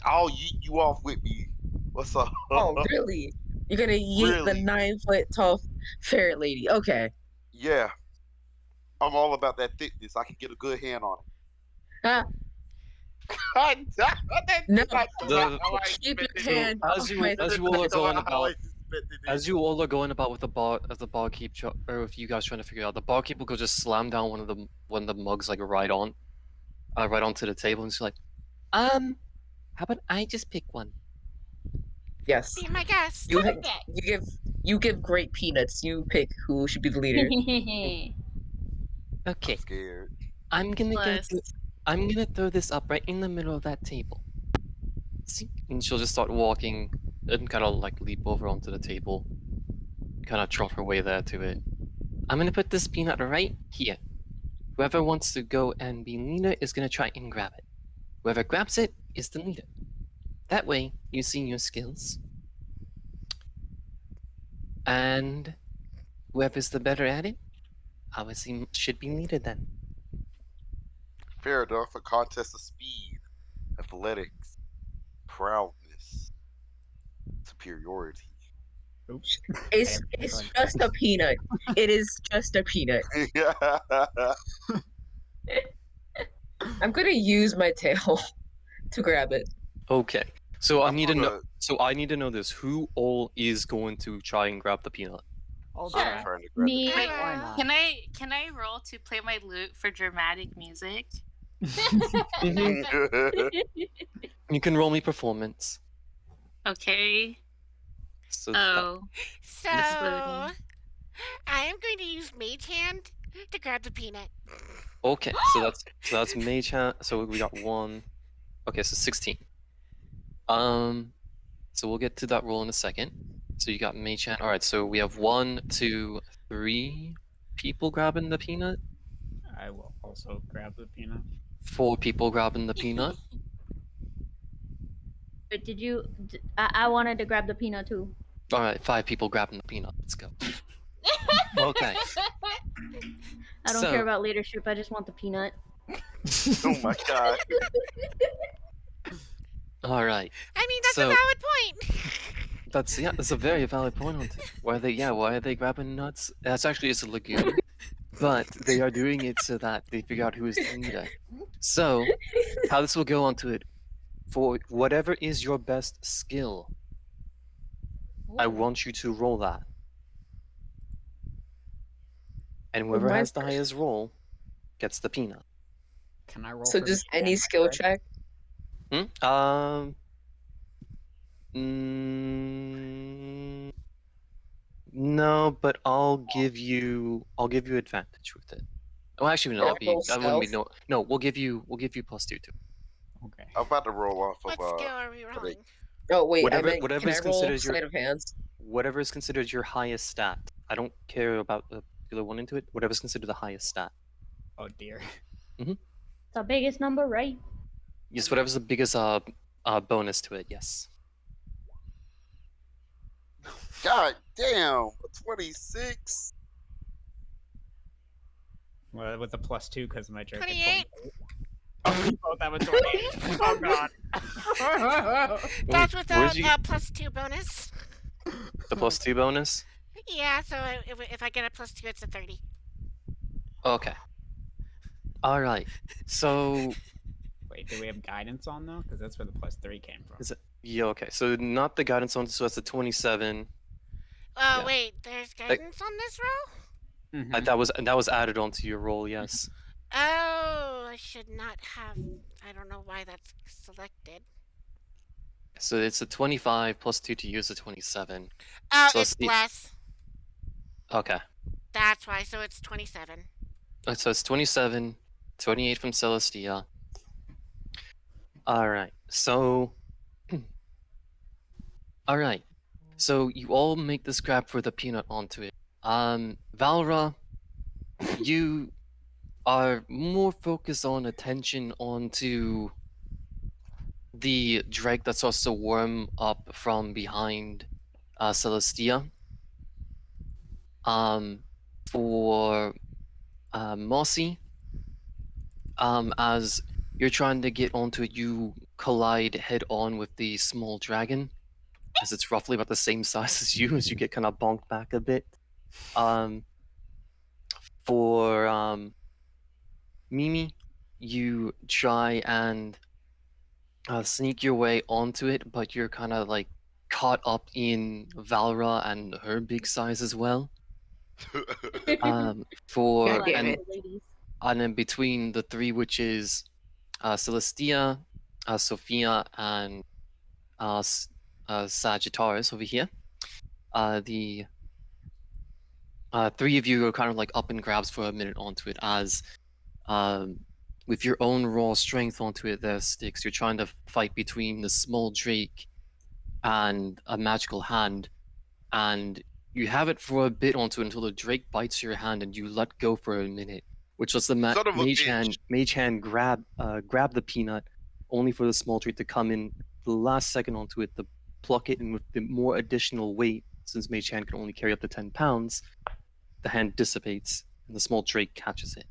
I'll yeet you off with me. What's up? Oh, really? You're gonna yeet the Really? 9-foot tall ferret lady? Okay. Yeah. I'm all about that thickness. I can get a good hand on it. Ah, That no. did not come out how I Keep your expected it. hand as off you my as you all are Come going out how I about expected it. as you all are going about with the bar as the barkeep or if you guys trying to figure out the barkeep will go just slam down one of the mugs like right onto the table and she's like, how about I just pick one? Yes. Be my guest. You give great peanuts. You pick who should be the leader. Okay, I'm scared. I'm gonna Plus, I'm gonna throw this up right in the middle of that table. See? And she'll just start walking and kind of like leap over onto the table, kind of trot her way there to it. I'm gonna put this peanut right here. Whoever wants to go and be leader is gonna try and grab it. Whoever grabs it is the leader. That way, you see your skills. And whoever's the better at it, obviously should be leader then. Fair enough. A contest of speed, athletics, proudness, superiority. Oops. It's just a peanut. It is just a peanut. I'm gonna use my tail to grab it. Okay. So I I'm need to know. gonna- So I need to know this: who all is going to try and grab the peanut? I'll Sure. try. trying to grab Me. the wait, Why not? can I roll to play my lute for dramatic music? You can roll me performance. Okay. So Oh, So, Miss Loden. I am going to use Mage Hand to grab the peanut. okay. So that's mage hand. So we got one. Okay, so 16. So we'll get to that roll in a second. So you got mage hand. All right. So we have 1, 2, 3 people grabbing the peanut. I will also grab the peanut. 4 people grabbing the peanut. But did you? I wanted to grab the peanut too. All right. 5 people grabbing the peanut. Let's go. Okay. I don't care about leadership. I just want the peanut. Oh my God. All right. I mean, that's So- a valid point. That's a very valid point on it. Why are they grabbing nuts? That's actually it's a lagoon, but they are doing it so that they figure out who is the leader. So how this will go onto it, for whatever is your best skill, I want you to roll that, and whoever my has the highest roll gets the peanut. Can I roll So for just mage any hand, skill right? check. No, but I'll give you advantage with it. Oh, actually, no, Roll that wouldn't be stealth? no. We'll give you +2 to it. Okay. I'm about to roll off What of skill are we rolling? Oh wait, Whatever- I meant whatever can is I roll considered your- sleight of hands? Whatever is considered your highest stat. I don't care about the particular one into it. Whatever's considered the highest stat. Oh dear. It's the biggest number, right? Yes, whatever's the biggest bonus to it. Yes. God damn, a 26. Well, with a +2 because of my Drake. 28. Oh, we both have a 28. Oh god. That's Where'd without you +2 bonus. the +2 bonus? Yeah, so if I get a +2, it's a 30. Okay. All right. So Wait, do we have guidance on though? Because that's where the +3 came from. is it? Yeah. Okay. So not the guidance on. So that's a 27. Oh, Yeah. wait, there's guidance on this roll? Mhm. That was added onto your roll. Yes. Oh, I should not have. I don't know why that's selected. So it's a 25 +2 to use a 27. Oh, So it's the less. okay. That's why, so it's 27. So it's 27, 28 from Celestia. All right. So, all right. So you all make this grab for the peanut onto it. Valra, you are more focused on attention onto the drake that's also worm up from behind Celestia. For Mossy, as you're trying to get onto it, you collide head on with the small dragon, as it's roughly about the same size as you, as you get kind of bonked back a bit. For Mimi, you try and sneak your way onto it, but you're kind of like caught up in Valra and her big size as well. For God damn and it. Ladies. and then between the three, which is Celestia, Sophia, and Sagittarius over here, the three of you are kind of like up in grabs for a minute onto it, as with your own raw strength onto it, there sticks. You're trying to fight between the small drake and a magical hand, and you have it for a bit onto it until the drake bites your hand and you let go for a minute, which was the Son of a bitch. mage hand grab the peanut, only for the small drake to come in the last second onto it to pluck it, and with the more additional weight, since mage hand can only carry up to 10 pounds, the hand dissipates and the small drake catches it.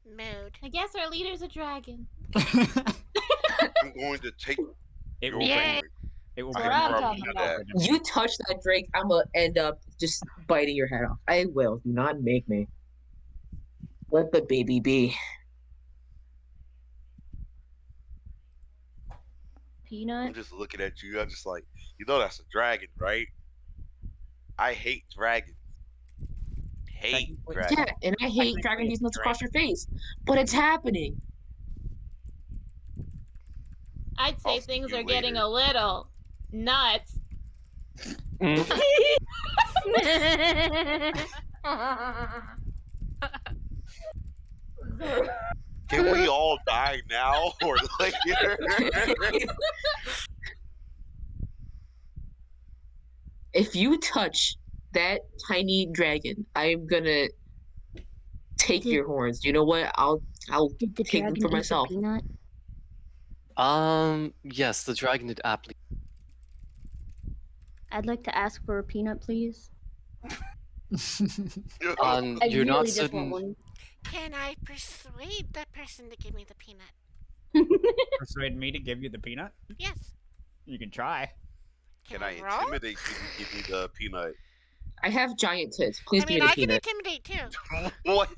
Mood. I guess our leader's a dragon. I'm going to take It your will Yay. bring. point. It will I bring. what I'm the talking peanut about. over to You me. touch that Drake, I'm gonna end up just biting your head off. I will. Do not make me. Let the baby be. I'm Peanut. just looking at you. I'm just like, you know that's a dragon, right? I hate dragons. Hate Technically- dragons. Yeah, and I hate dragging Technically, these nuts it's across your face. But it's happening. I'd say I'll see things you are getting later. a little nuts. Can we all die now or later? If you touch that tiny dragon, I'm gonna take Did- your horns. You know what? I'll Did the take them dragon for eat the myself. peanut? Yes, the dragon did aptly. I'd like to ask for a peanut, please. I You're really not just certain. want one. Can I persuade that person to give me the peanut? Persuade me to give you the peanut. Yes. You can try. Can I I roll? intimidate you to give me the peanut? I have giant tits. Please I give mean, me the I can peanut. intimidate too. What?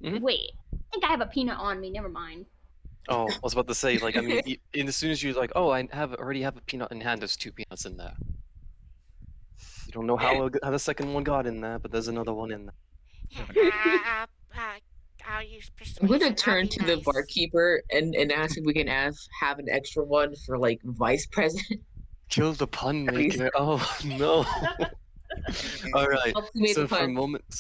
Wait, I think I have a peanut on me. Never mind. Oh, I was about to say, like, I mean, as soon as you're like, oh, I already have a peanut in hand, there's two peanuts in there. You don't know how the second one got in there, but there's another one in there. Yeah, I'll use I'm persuasion. gonna I'll turn be to the nice. barkeeper and ask if we can have an extra one for like vice president. Kill the pun Please. maker. Oh no. All right. Help me make So the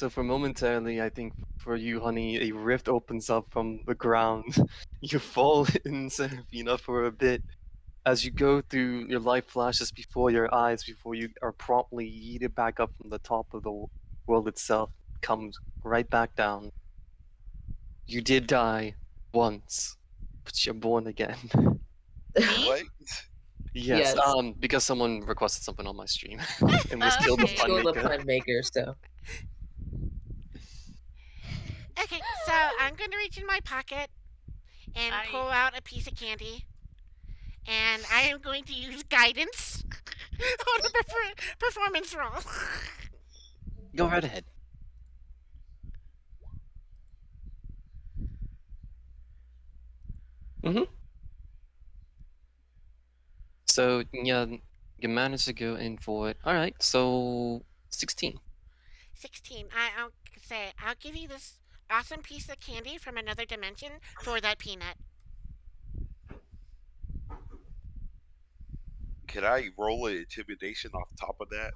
for pun. momentarily, I think for you, honey, a rift opens up from the ground. You fall in Serafina for a bit, as you go through, your life flashes before your eyes before you are promptly yeeted back up from the top of the world itself, comes right back down. You did die once, but you're born again. Me? What? Yes, Yes. because someone requested something on my stream and was Oh, killed the okay. fun Kill the maker. pun maker, so. Okay, so I'm going to reach in my pocket and I pull out a piece of candy. And I am going to use guidance on a performance roll. Go right ahead. Mm-hmm. So yeah, you managed to go in for it. All right, so 16. 16. I'll say, I'll give you this awesome piece of candy from another dimension for that peanut. Can I roll an intimidation off top of that?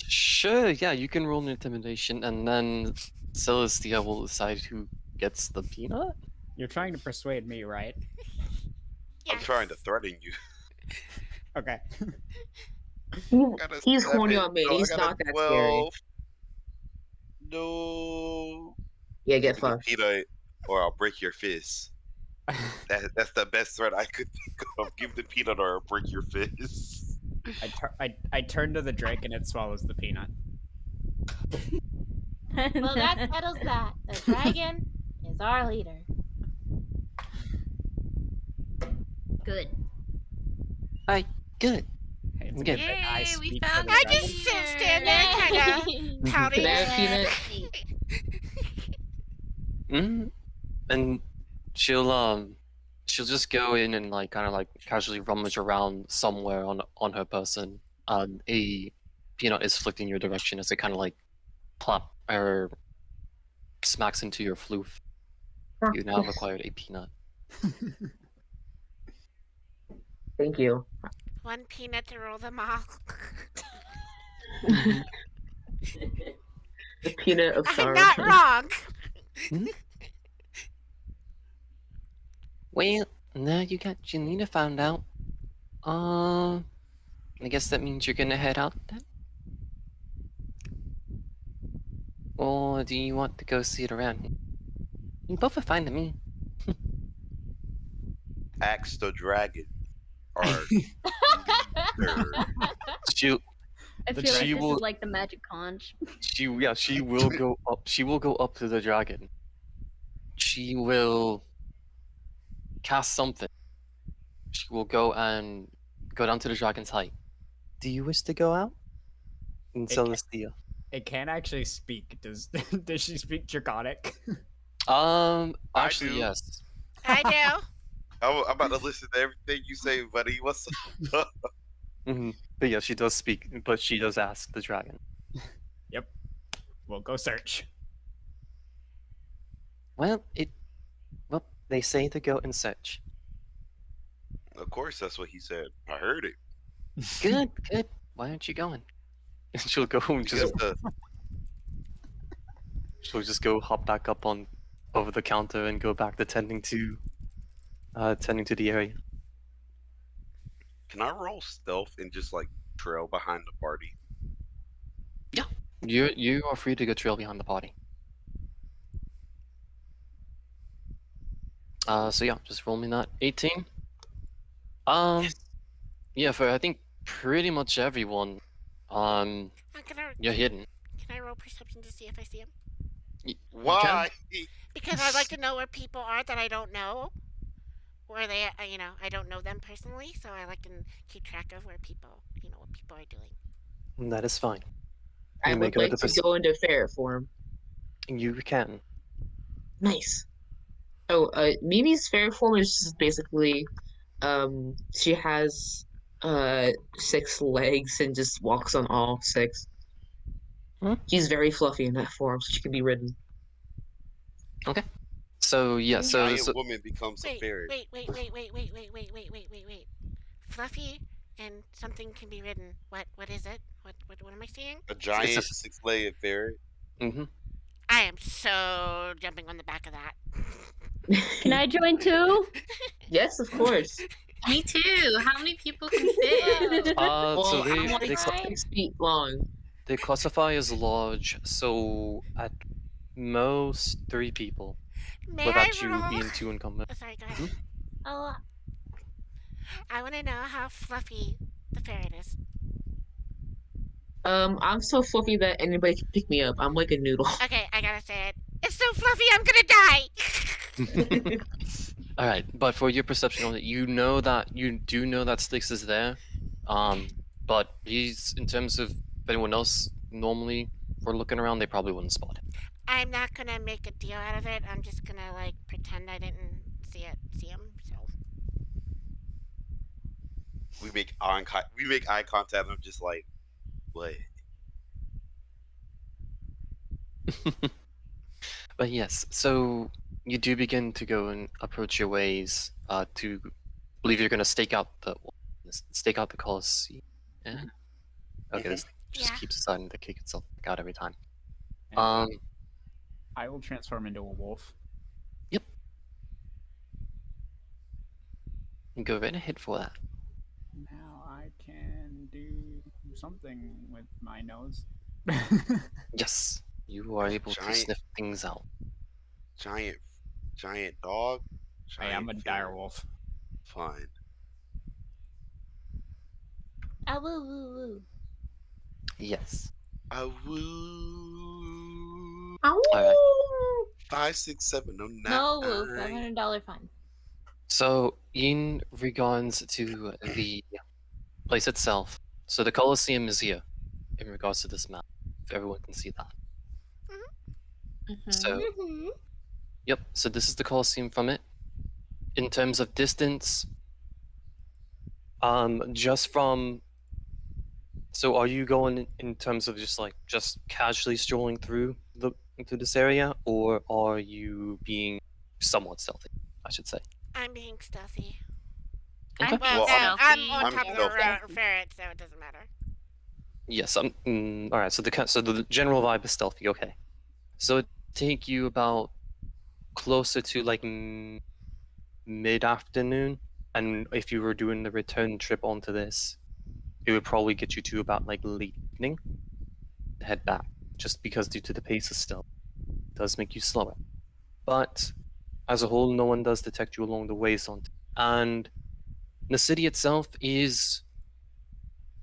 Sure, yeah, you can roll an intimidation, and then Celestia will decide who gets the peanut. You're trying to persuade me, right? I'm Yes. trying to threaten you. Okay. I got a He's horny 7. on me. No, I He's got a not that scary. 12. No. Yeah, Give get me the fucked. peanut, or I'll break your fist. That's the best threat I could think of. Give the peanut, or I'll break your fist. I turn to the drake and it swallows the peanut. Well, that settles that. The dragon is our leader. Good. Hi, good. It's Good. good that I Yay, we speak for found the I a dragon. just stand there kind of Yay! pouting. Can I have a peanut? Mm, and she'll just go in and like kind of like casually rummage around somewhere on her person. A peanut is flicked in your direction as it kind of like plop or smacks into your floof. You now have acquired a peanut. Thank you. One peanut to rule them all. The peanut of I'm sorrow. not wrong. Well, now you got Janina found out. I guess that means you're gonna head out then? Or do you want to go see it around? You both are fine to me. Axe the dragon, our leader. She I The feel like she this will is like the magic conch. she will go up. She will go up to the dragon. She will cast something. She will go and go down to the dragon's height. Do you wish to go out? And It ca- Celestia. It can actually speak. Does does she speak Draconic? Actually, do. yes. I do. I'm about to listen to everything you say, buddy. What's up? But yeah, she does speak, but she does ask the dragon. Yep. We'll go search. Well, they say to go and search. Of course, that's what he said. I heard it. Good, good. Why aren't you going? She'll go and Because just she'll just go hop back up on over the counter and go back to tending to the area. can I roll stealth and just like trail behind the party? You are free to go trail behind the party. So yeah, just roll me that 18. Yeah, for I think pretty much everyone, you're hidden. Can I roll perception to see if I see him? You can. Why? Because I'd like to know where people are that I don't know. Where they, I don't know them personally, so I like to keep track of where people, what people are doing. That is fine. I You would make like another to go into ferret form. You can. Nice. Oh, Mimi's ferret form is just basically, she has 6 legs and just walks on all 6. Hmm? She's very fluffy in that form, so she can be ridden. So yeah, Giant so woman becomes a ferret. Wait. Fluffy and something can be ridden. What is it? What am I seeing? A giant 6-legged ferret. I am so jumping on the back of that. Can I join too? Yes, of course. Me too. How many people can fit? So Well, I'm they like they cla- Right? 6 feet long. they classify as large. So at most 3 people, May I without you roll? being too incumbent. Oh, sorry, go Mhm. ahead. Oh, I want to know how fluffy the ferret is. I'm so fluffy that anybody can pick me up. I'm like a noodle. Okay, I gotta say it. It's so fluffy, I'm gonna die. All right, but for your perception on it, you do know that Styx is there. But he's in terms of if anyone else normally, if we're looking around, they probably wouldn't spot him. I'm not gonna make a deal out of it. I'm just gonna like pretend I didn't see him. So We make eye contact. And I'm just like, what? But yes, so you do begin to go and approach your ways. To believe you're gonna stake out the Colosseum. Yeah. Okay, Hmm. this just yeah, keeps deciding to kick itself back out every time. And Um. I will transform into a wolf. Yep. Go right ahead for that. Now I can do something with my nose. Yes, you are able to Giant, sniff things out. giant, giant dog, I am giant a dire ferret. wolf. Fine. ah, woo, woo, woo. Yes. I woo. All right. Ow! 56709. No, woo, $500 fine. So, in regards to the place itself, so the Colosseum is here. In regards to this map, if everyone can see that. So, Mm-hmm. yep. So this is the Colosseum from it. In terms of distance, just from. So, are you going in terms of just casually strolling through this area, or are you being somewhat stealthy? I should say. I'm being stealthy. Okay. I'm being Well, I'm stealthy. on I'm top of stealthy. the ferret, so it doesn't matter. Yes. All right. So the general vibe is stealthy. Okay. So it take you about closer to like mid-afternoon, and if you were doing the return trip onto this, it would probably get you to about like late evening to head back, just because due to the pace of stealth, it does make you slower. But as a whole, no one does detect you along the way, and the city itself is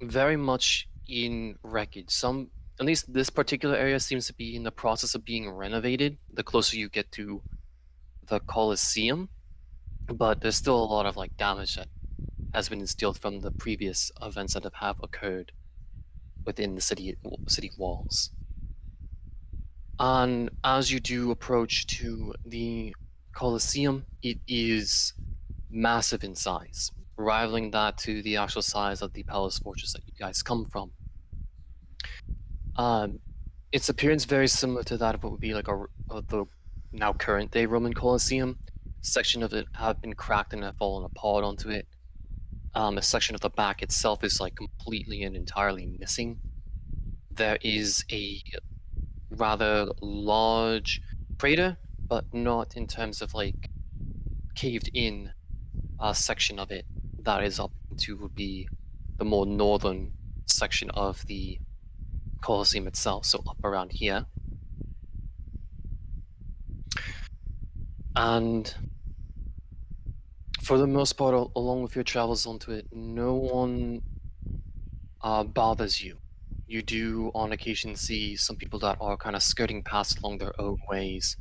very much in wreckage. At least this particular area seems to be in the process of being renovated the closer you get to the Colosseum, but there's still a lot of like damage that has been instilled from the previous events that have occurred within the city walls. And as you do approach to the Colosseum, it is massive in size, rivaling that to the actual size of the palace fortress that you guys come from. Um, its appearance very similar to that of what would be like the now current day Roman Colosseum. Section of it have been cracked and have fallen apart onto it. A section of the back itself is like completely and entirely missing. There is a rather large crater, but not in terms of like caved in section of it that is up into would be the more northern section of the Colosseum itself, so up around here. And for the most part, along with your travels onto it, no one bothers you. You do on occasion see some people that are kind of skirting past along their own ways.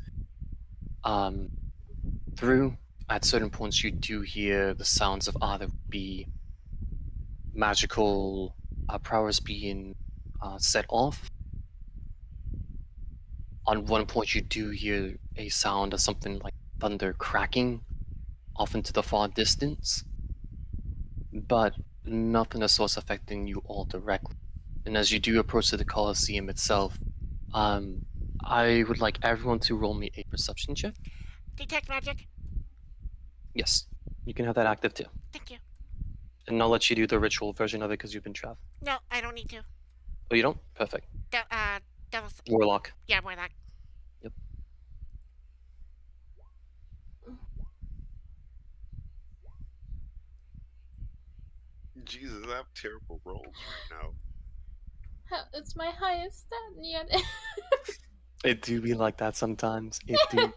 Through, at certain points, you do hear the sounds of either be magical prowess being set off. On one point, you do hear a sound of something like thunder cracking off into the far distance, but nothing of sorts affecting you all directly. And as you do approach the Colosseum itself, I would like everyone to roll me a perception check. Detect magic. Yes, you can have that active too. Thank you. And I'll let you do the ritual version of it because you've been traveling. No, I don't need to. Oh, you don't? Perfect. Devil's. Warlock. Yeah, warlock. Yep. Jesus, I have terrible rolls right now. It's my highest stat yet. It do be like that sometimes. It do.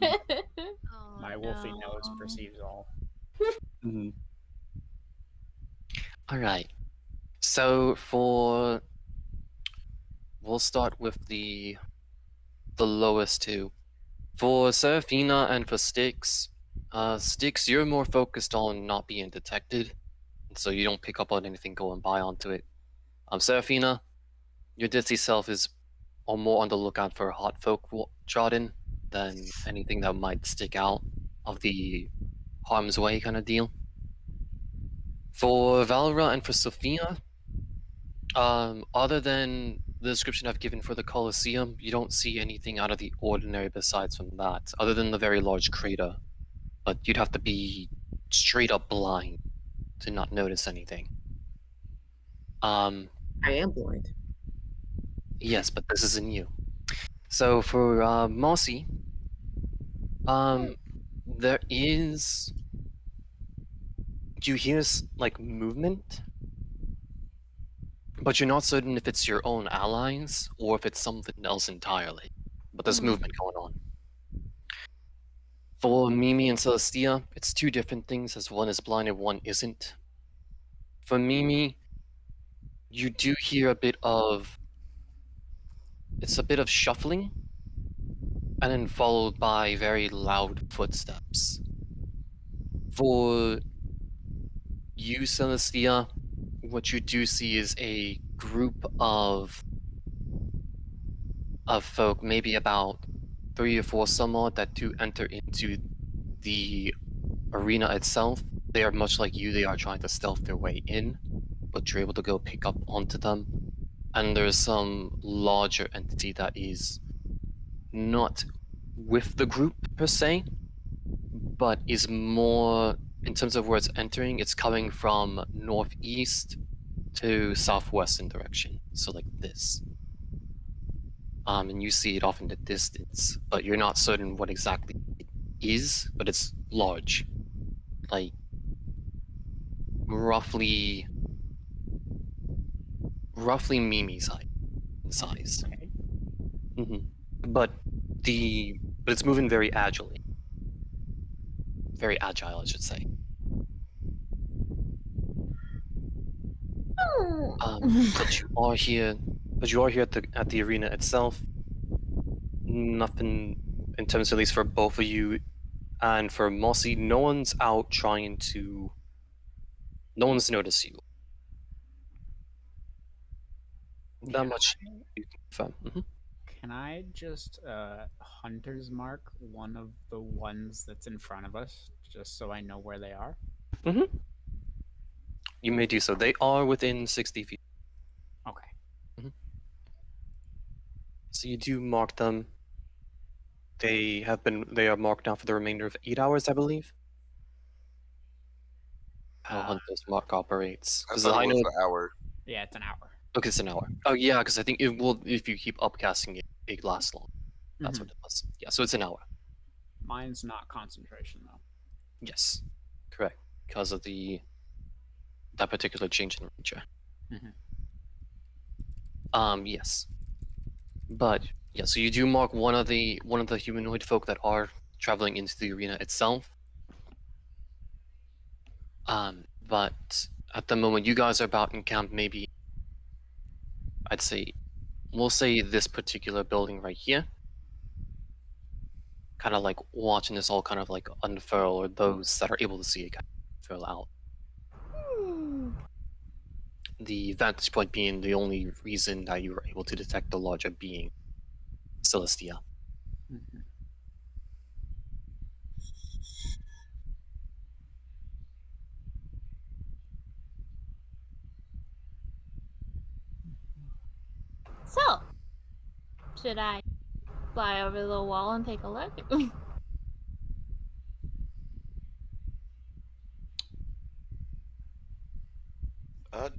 Oh My wolfy nose no. perceives all. Mhm. All right. So we'll start with the lowest two. For Serafina and for Styx, Styx, you're more focused on not being detected, so you don't pick up on anything going by onto it. Serafina, your ditzy self is more on the lookout for hot folk trodden than anything that might stick out of the harm's way kind of deal. For Valra and for Sophia, other than the description I've given for the Colosseum, you don't see anything out of the ordinary besides from that, other than the very large crater. But you'd have to be straight up blind to not notice anything. I am blind. Yes, but this isn't you. So for Mossy, there is you hear like movement, but you're not certain if it's your own allies or if it's something else entirely. But there's movement going on. For Mimi and Celestia, it's two different things, as one is blind and one isn't. For Mimi, you do hear a bit of shuffling, and then followed by very loud footsteps. For you, Celestia, what you do see is a group of folk, maybe about 3 or 4 some odd, that do enter into the arena itself. They are much like you, they are trying to stealth their way in, but you're able to go pick up onto them. And there's some larger entity that is not with the group per se, but is more, in terms of where it's entering, it's coming from northeast to southwestern direction. So like this. And you see it off in the distance, but you're not certain what exactly it is, but it's large. Like roughly Mimi's height in size. Okay. But it's moving very agilely. Very agile, I should say. But you are here at the arena itself. Nothing in terms, at least for both of you, and for Mossy, no one's out trying to. No one's noticed you. That much you can confirm. Can I just hunter's mark one of the ones that's in front of us, just so I know where they are? You may do so. They are within 60 feet. Okay. So you do mark them. They are marked now for the remainder of 8 hours, I believe. How Hunter's Mark operates. I Because thought it I was know. an hour. Yeah, it's an hour. Okay, it's an hour. Oh yeah, because I think it will. If you keep upcasting it, it lasts long. That's what it was. Yeah, so it's an hour. Mine's not concentration though. Yes, correct. Because of that particular change in nature. Yes. But yeah, so you do mark one of the humanoid folk that are traveling into the arena itself. But at the moment, you guys are about in camp. Maybe I'd say, we'll say this particular building right here. Kind of like watching this all kind of like unfurl, or those that are able to see it kind of unfurl out. The vantage point being the only reason that you were able to detect the larger being, Celestia. So, should I fly over the wall and take a look?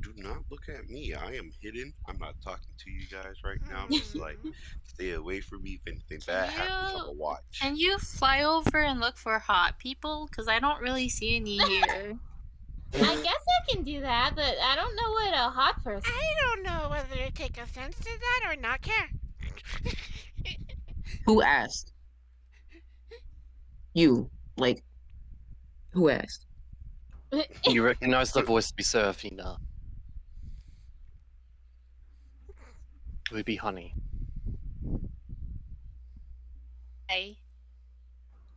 Do not look at me. I am hidden. I'm not talking to you guys right now. I'm just like, stay away from me. If anything bad happens, I'm gonna watch. Can you fly over and look for hot people? Because I don't really see any here. I guess I can do that, but I don't know what a hot person. I don't know whether to take offense to that or not care. Who asked? You. Like, who asked? You recognize the voice to be Serafina. It would be Honey. Hey.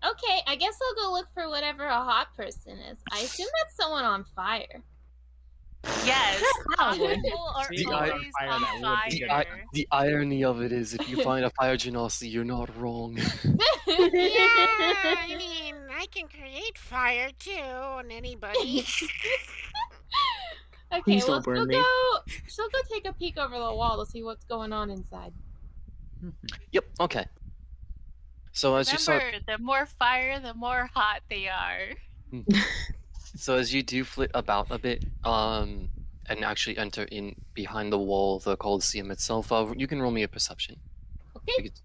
Okay, I guess I'll go look for whatever a hot person is. I assume that's someone on fire. Yes, hot Probably. people are See, The on always fire, on that would be good. fire. The irony of it is, if you find a fire genasi, you're not wrong. Yeah, I mean, I can create fire too on anybody. Okay, Please well, don't burn me. she'll go take a peek over the wall to see what's going on inside. Yep. Okay. So as you start, Remember, the more fire, the more hot they are. so as you do flit about a bit, and actually enter in behind the wall of the Colosseum itself, you can roll me a perception. Okay, You could-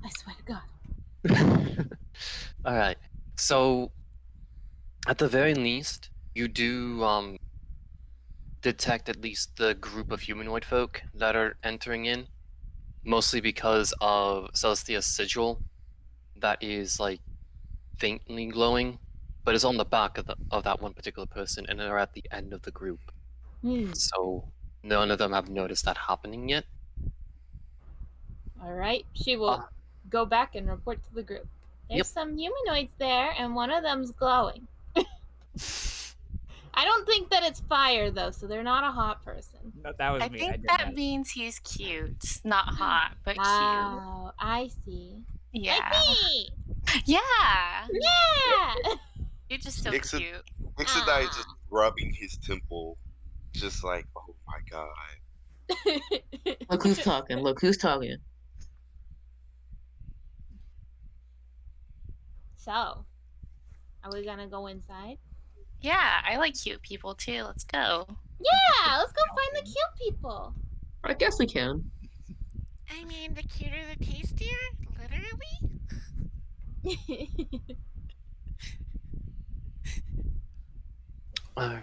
I swear to God. All right. So at the very least, you do detect at least the group of humanoid folk that are entering in, mostly because of Celestia's sigil that is like faintly glowing, but is on the back of that one particular person, and they're at the end of the group. So none of them have noticed that happening yet. All right, she will Uh, go back and report to the group. There's Yep. some humanoids there, and one of them's glowing. I don't think that it's fire though, so they're not a hot person. No, that was I me. I think did that that. means he's cute. Not hot, but cute. Oh, I see. Yeah. Like me. Yeah. Yeah. You're just so Ixod- cute. Ixodai is just rubbing his temple, just like, oh my god. Look who's talking. Look who's talking. So, are we gonna go inside? Yeah, I like cute people too. Let's go. Yeah, let's go find the cute people. I guess we can. I mean, the cuter the tastier, literally. Uh,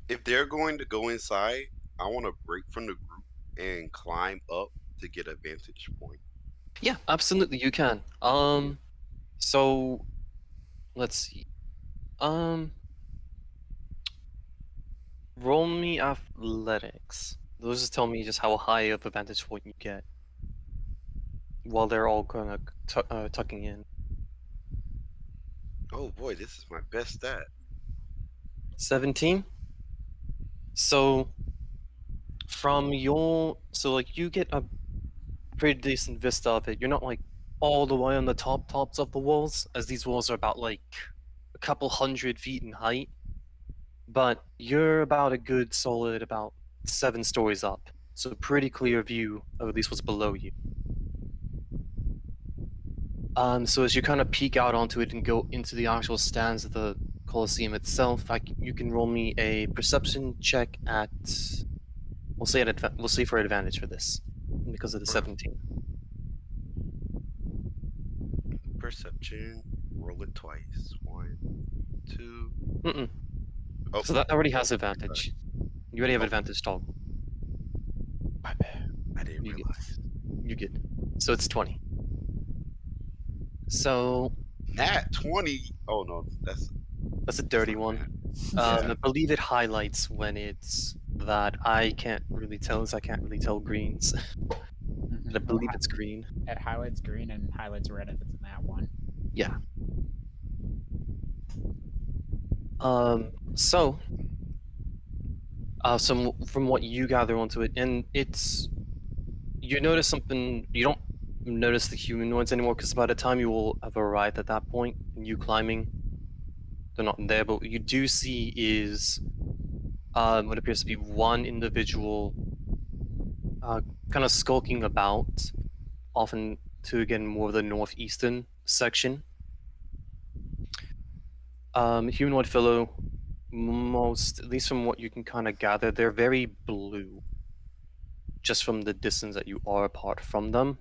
If they're going to go inside, I want to break from the group and climb up to get a vantage point. yeah, absolutely, you can. So let's see. Roll me athletics. Those just tell me just how high of a vantage point you get while they're all kind of tucking in. Oh boy, this is my best stat. 17. So like you get a pretty decent vista of it. You're not like all the way on the tops of the walls, as these walls are about like a couple 100 feet in height. But you're about a good solid about 7 stories up. So pretty clear view of at least what's below you. So as you kind of peek out onto it and go into the actual stands of the Colosseum itself, you can roll me a perception check at. We'll see for advantage for this because of the 17. Perception. Roll it twice. 1, 2. Mm-mm. Oh, So that already has advantage. You already have Oh. advantage toggle. my bad. I didn't You get- realize. You're good. So it's 20. So Nat 20. Oh no, that's that's a dirty one. I believe it highlights when it's that I can't really tell, as I can't really tell greens. I believe it's green. It highlights green and highlights red if it's in that one. Yeah. So, from what you gather onto it, and you notice something. You don't notice the humanoids anymore because by the time you will have arrived at that point, and you climbing, they're not there. But what you do see is what appears to be one individual, kind of skulking about, often to again more of the northeastern section. Humanoid fellow, at least from what you can kind of gather, they're very blue. Just from the distance that you are apart from them,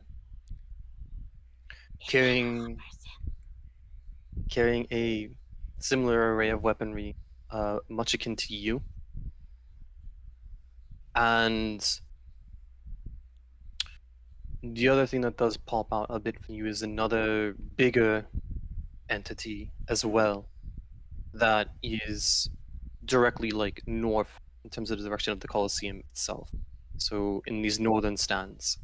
carrying a similar array of weaponry, much akin to you. And the other thing that does pop out a bit for you is another bigger entity as well that is directly like north in terms of the direction of the Colosseum itself. So in these northern stands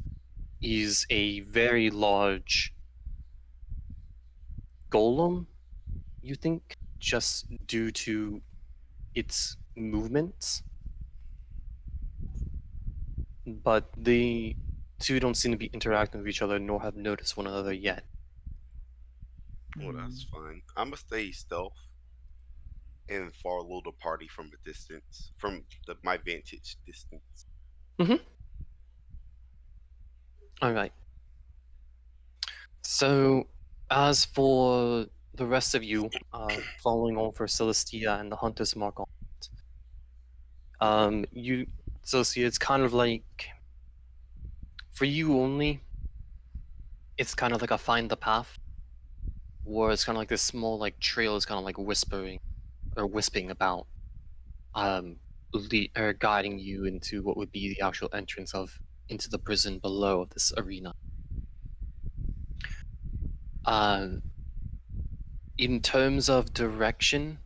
is a very large golem, you think, just due to its movements. But the two don't seem to be interacting with each other nor have noticed one another yet. Well, that's fine. I'ma stay stealth and follow the party from a distance, from my vantage distance. Alright. So, as for the rest of you, following on for Celestia and the Hunter's Mark on it, Celestia, it's kind of like, for you only, it's kind of like a find the path, where it's kind of like this small like trail is kind of like whispering or wisping about, guiding you into what would be the actual entrance into the prison below of this arena. Um, in terms of direction,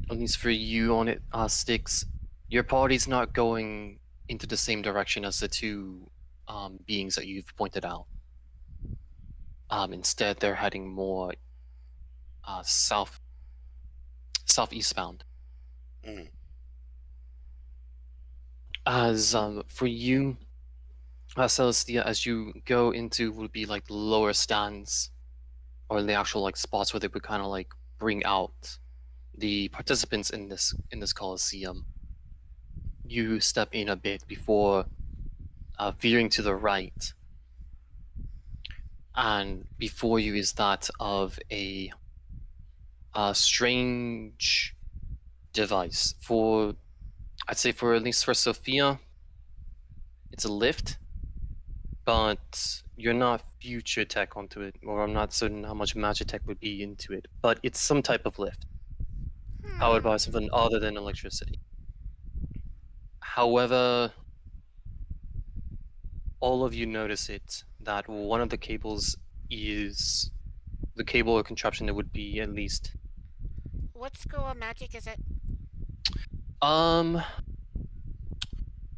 at least for you on it, Styx, your party's not going into the same direction as the two beings that you've pointed out. Instead, they're heading more southeast bound. Mm. As for you, Celestia, as you go into would be like the lower stands or the actual like spots where they would kind of like bring out the participants in this Coliseum. You step in a bit before veering to the right, and before you is that of a strange device. I'd say for at least for Sophia, it's a lift, but you're not future tech onto it, or I'm not certain how much magic tech would be into it, but it's some type of lift powered by something other than electricity. However, all of you notice that one of the cables is the cable or contraption that would be at least What school of magic is it? um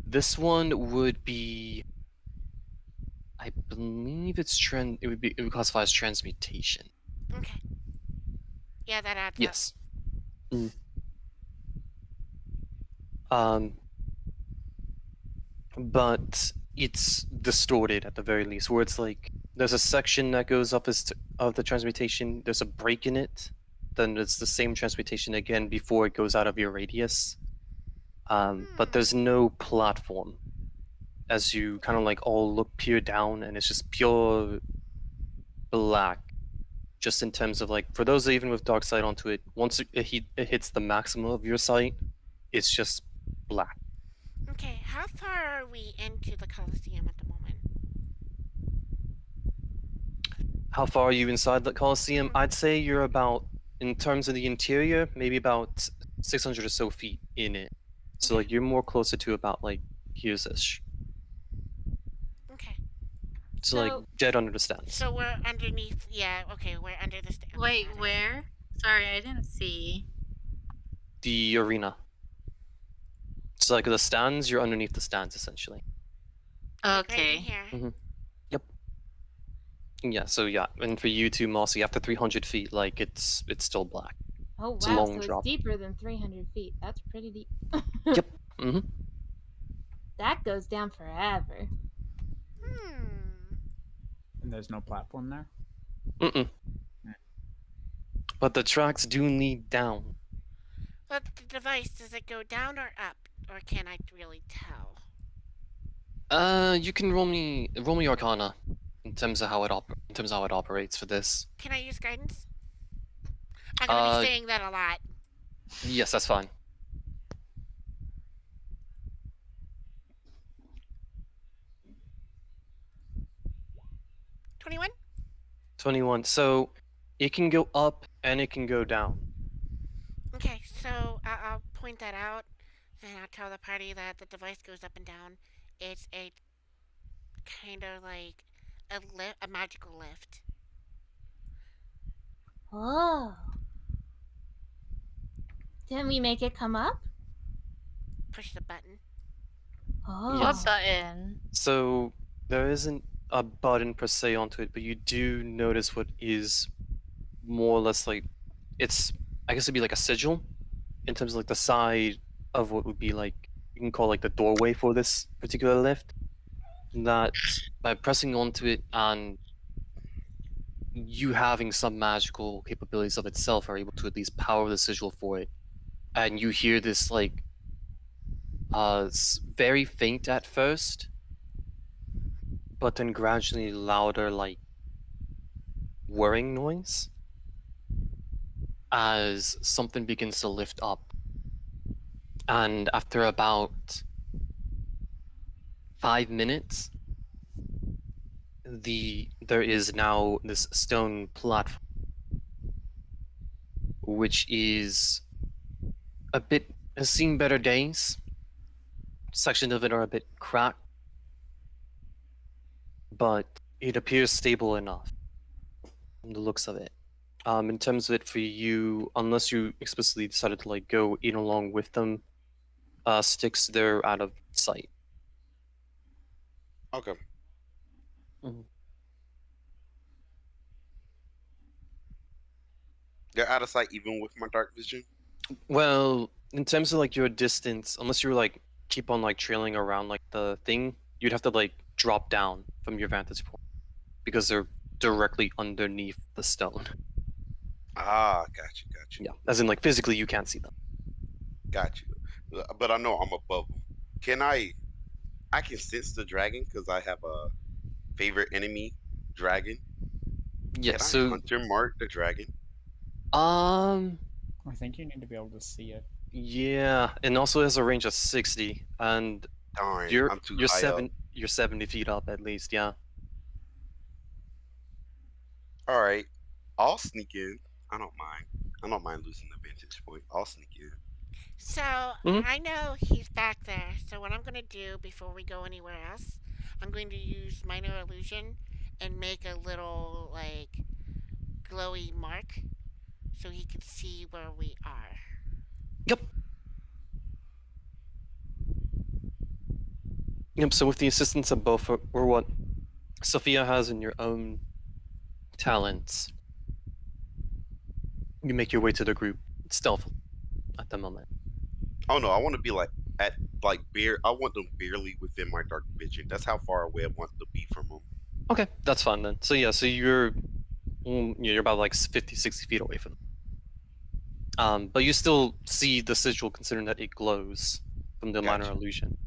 this one would be, I believe it would classify as transmutation. Okay. Yeah, that adds up. Yes. Mm. Um but it's distorted at the very least, where it's like there's a section that goes up of the transmutation, there's a break in it, then it's the same transmutation again before it goes out of your radius. But there's no platform as you kind of like all peer down, and it's just pure black. Just in terms of like, for those even with dark sight onto it, once it hits the maximum of your sight, it's just black. Okay, how far are we into the Coliseum at the moment? How far are you inside the Coliseum? I'd say you're about, in terms of the interior, maybe about 600 or so feet in it. So like you're more closer to about like here's-ish. Okay. So like dead under the stands. So we're underneath. Yeah. Okay, we're under the. Wait, where? Sorry, I didn't see. The arena. So like the stands, you're underneath the stands essentially. Okay. Right in here. Yep. Yeah. So yeah, and for you too, Mossy, after 300 feet, like it's still black. Oh It's a wow, long so it's drop. deeper than 300 feet. That's pretty deep. Yep. Mm-hmm. That goes down forever. And there's no platform there? Mm-mm. But the tracks do lead down. But the device, does it go down or up, or can I really tell? You can roll me Arcana in terms of how it operates for this. Can I use guidance? I'm gonna be saying that a lot. Yes, that's fine. 21. 21. So it can go up and it can go down. point that out, and I'll tell the party that the device goes up and down. It's a kind of like a magical lift. Oh. Didn't we make it come up? Push the button. Oh. What Yes. button? So there isn't a button per se onto it, but you do notice what is more or less like it's I guess it'd be like a sigil in terms of like the side of what would be like you can call like the doorway for this particular lift. That by pressing onto it and you having some magical capabilities of itself are able to at least power the sigil for it. And you hear this like very faint at first, but then gradually louder like whirring noise as something begins to lift up. And after about 5 minutes, there is now this stone platform, which is a bit has seen better days. Sections of it are a bit cracked, but it appears stable enough from the looks of it. In terms of it for you, unless you explicitly decided to like go in along with them, sticks they're out of sight. Okay. Mhm. They're out of sight even with my dark vision. Well, in terms of like your distance, unless you were like keep on like trailing around like the thing, you'd have to like drop down from your vantage point because they're directly underneath the stone. Ah, got you, got you, Yeah, as in like physically you can't see them. got you. But I know I'm above them. Can I can sense the dragon because I have a favorite enemy, dragon. Yeah, Can I so hunter mark the dragon? um I think you need to be able to see it. yeah, and also has a range of 60 and Darn, you're I'm too you're high up. you're 70 feet up at least, yeah. All right, I'll sneak in. I don't mind. I don't mind losing the vantage point. I'll sneak in. So Mhm. I know he's back there. So what I'm gonna do before we go anywhere else, I'm going to use minor illusion and make a little like glowy mark so he can see where we are. Yep. Yep, so with the assistance of both or what Sophia has in your own talents, you make your way to the group stealthily at the moment. Oh no, I want to be like at like bare. I want them barely within my dark vision. That's how far away I want to be from them. Okay, that's fine then. So yeah, so you're about like 50, 60 feet away from them. But you still see the sigil considering that it glows from the minor Gotcha. illusion.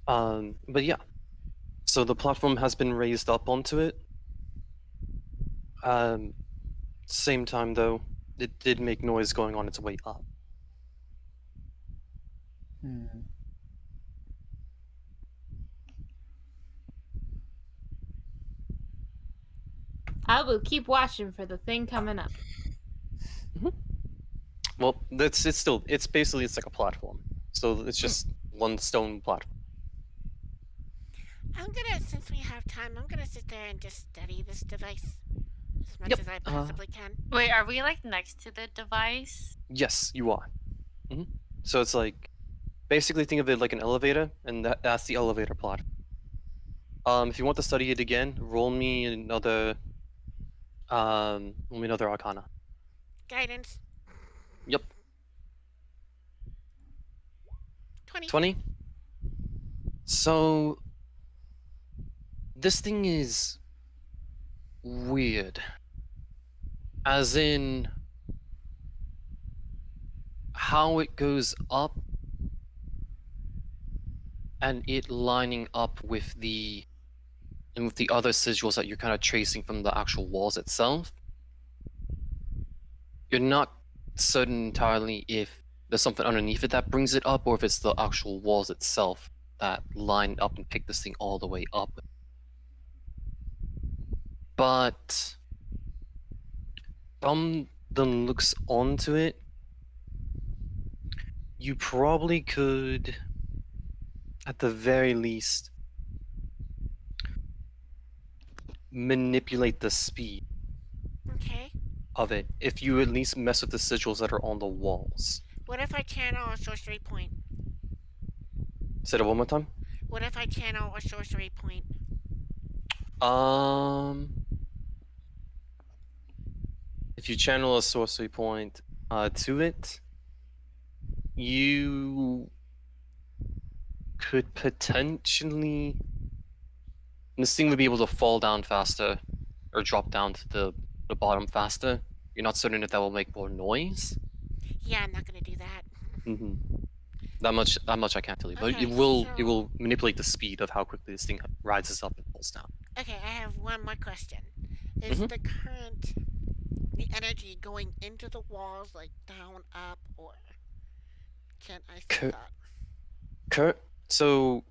But yeah, so the platform has been raised up onto it. Same time though, it did make noise going on its way up. Hmm. I will keep watching for the thing coming up. Well, it's basically it's like a platform. So it's just one stone platform. I'm gonna, since we have time, I'm gonna sit there and just study this device as much Yep. as I possibly can. Wait, are we like next to the device? Yes, you are. So it's like basically think of it like an elevator, and that's the elevator platform. If you want to study it again, roll me another Arcana. Guidance Yep, 20. 20. So this thing is weird, as in how it goes up and it lining up with the other sigils that you're kind of tracing from the actual walls itself. You're not certain entirely if there's something underneath it that brings it up, or if it's the actual walls itself that line up and pick this thing all the way up. But from then looks onto it, you probably could, at the very least, manipulate the speed Okay. of it if you at least mess with the sigils that are on the walls. What if I channel a sorcery point? Say that one more time. What if I channel a sorcery point? If you channel a sorcery point to it, you could potentially. This thing would be able to fall down faster or drop down to the bottom faster. You're not certain if that will make more noise. Yeah, I'm not gonna do that. Mm-hmm. That much I can't tell you, but Okay, it will manipulate the speed of how quickly this thing rises up and falls down. Okay, I have one more question. Is the current, the energy going into the walls, like down, up, or can I see that? So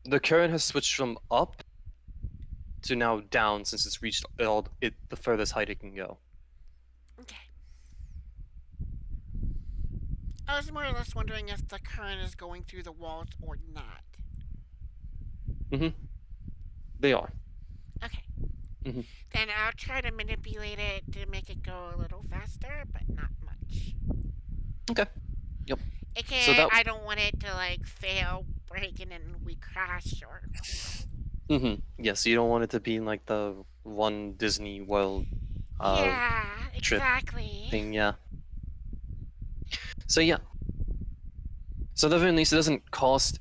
the current has switched from up to now down since it's reached the furthest height it can go. Okay. I was more or less wondering if the current is going through the walls or not. They are. Okay. Then I'll try to manipulate it to make it go a little faster, but not much. Okay. Yep. I don't want it to like fail, break, and then we crash or. Yeah, so you don't want it to be like the one Disney World yeah, trip exactly. thing, yeah. So yeah. So at the very least it doesn't cost.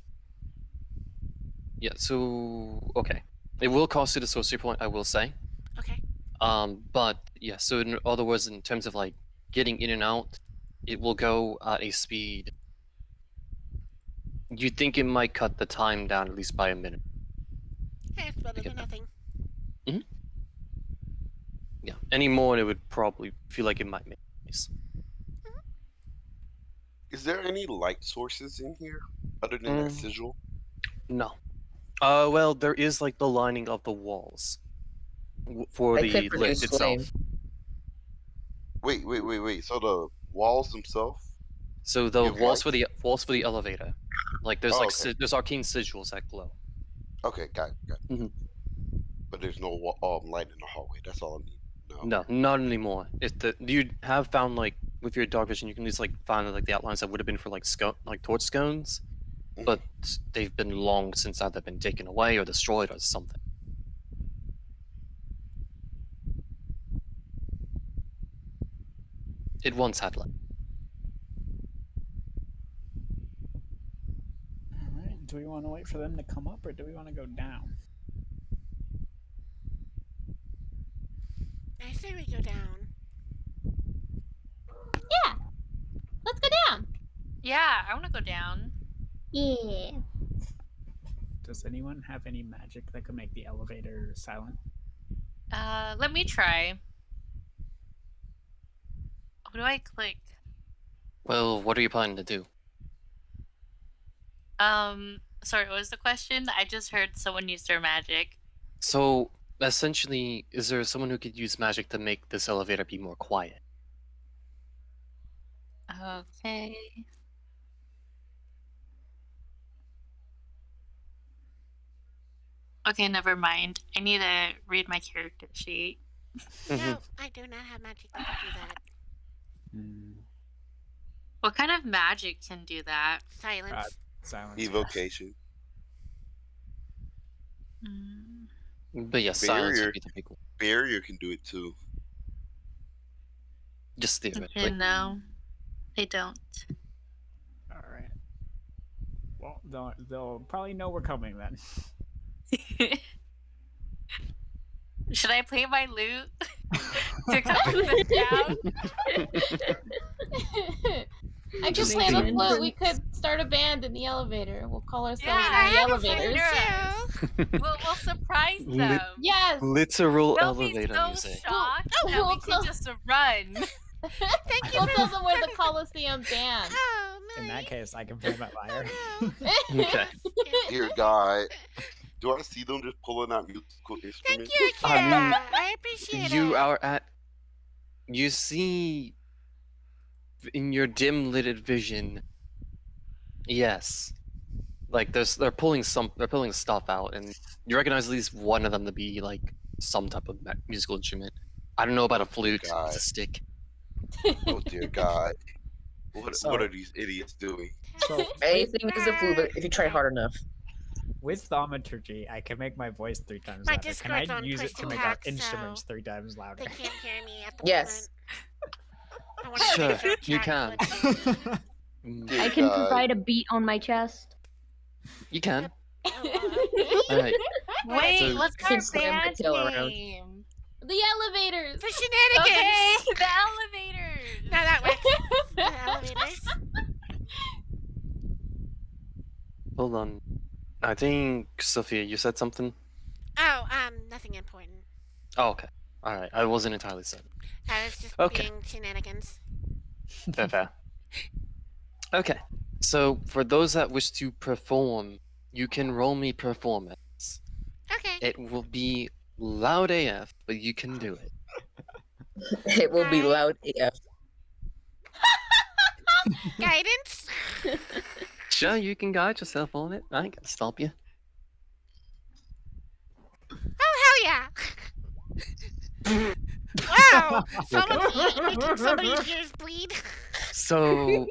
Yeah, so okay. It will cost you the sorcery point, I will say. Okay. But yeah, so in other words, in terms of like getting in and out, it will go at a speed. You think it might cut the time down at least by a minute. Hey, it's better than nothing. Yeah. Any more, it would probably feel like it might make noise. Is there any light sources in here other than that sigil? No. Well, there is like the lining of the walls for the lift itself. Wait. So the walls themselves? So the walls for the elevator, like there's there's arcane sigils that glow. Okay, got it. But there's no light in the hallway. That's all I need. No, not anymore. You have found like with your dark vision, you can just like find like the outlines that would have been for like torch scones, but they've been long since either been taken away or destroyed or something. It once had light. All right. Do we want to wait for them to come up, or do we want to go down? I say we go down. Yeah. Let's go down. Yeah, I want to go down. Yeah. Does anyone have any magic that could make the elevator silent? Let me try. What do I click? Well, what are you planning to do? Sorry, what was the question? I just heard someone use their magic. So, essentially, is there someone who could use magic to make this elevator be more quiet? Okay. Okay, never mind. I need to read my character sheet. No, I do not have magic that can do that. What kind of magic can do that? Silence. Silence. Evocation. But yes, silence would be the big one. Barrier can do it too. Just theoretically. Okay, no, they don't. All right. Well, they'll probably know we're coming then. Should I play my lute to cover them down? I could play the flute. We could start a band in the elevator. We'll call ourselves the Elevators. We'll surprise them. Yes. Literal They'll elevator be so music. shocked that we can just run. Thank you. We'll tell them we're the Coliseum band. Oh, nice. In that case, I can play my lyre. Okay. Dear God. Do I see them just pulling out musical instruments? Thank you, Kira. I appreciate it. You are at. You see in your dim lidded vision, yes, like they're pulling stuff out, and you recognize at least one of them to be like some type of musical instrument. I don't know about a Oh dear flute. It's God. a stick. Oh dear God. What are So, these idiots doing? so with Anything is a flute, but if you try Okay. hard enough. with thaumaturgy, I can make my voice 3 times My louder. Can I Discord's on use push it to to make our talk, instruments so 3 times louder? they can't hear me at the Yes. moment. I want to make Sure, sure you chat can. includes it. Mm, Dear I can God. provide a beat on my chest. You can. Yep. Oh, All right. Wait, So- what's You can our slam my band tail around. name? The elevators. the shenanigans. Okay, the elevators. No, that works. The elevators. Hold on. I think Sophia, you said something. Oh, nothing important. Oh, okay. All right. I wasn't entirely certain. I was just Okay. being shenanigans. Fair, fair. Okay. So for those that wish to perform, you can roll me performance. Okay. It will be loud AF, but you can do it. It will be Alright. loud AF. Guidance. Sure, you can guide yourself on it. I ain't gonna stop you. Oh hell yeah! Wow! Someone's making somebody's ears bleed. So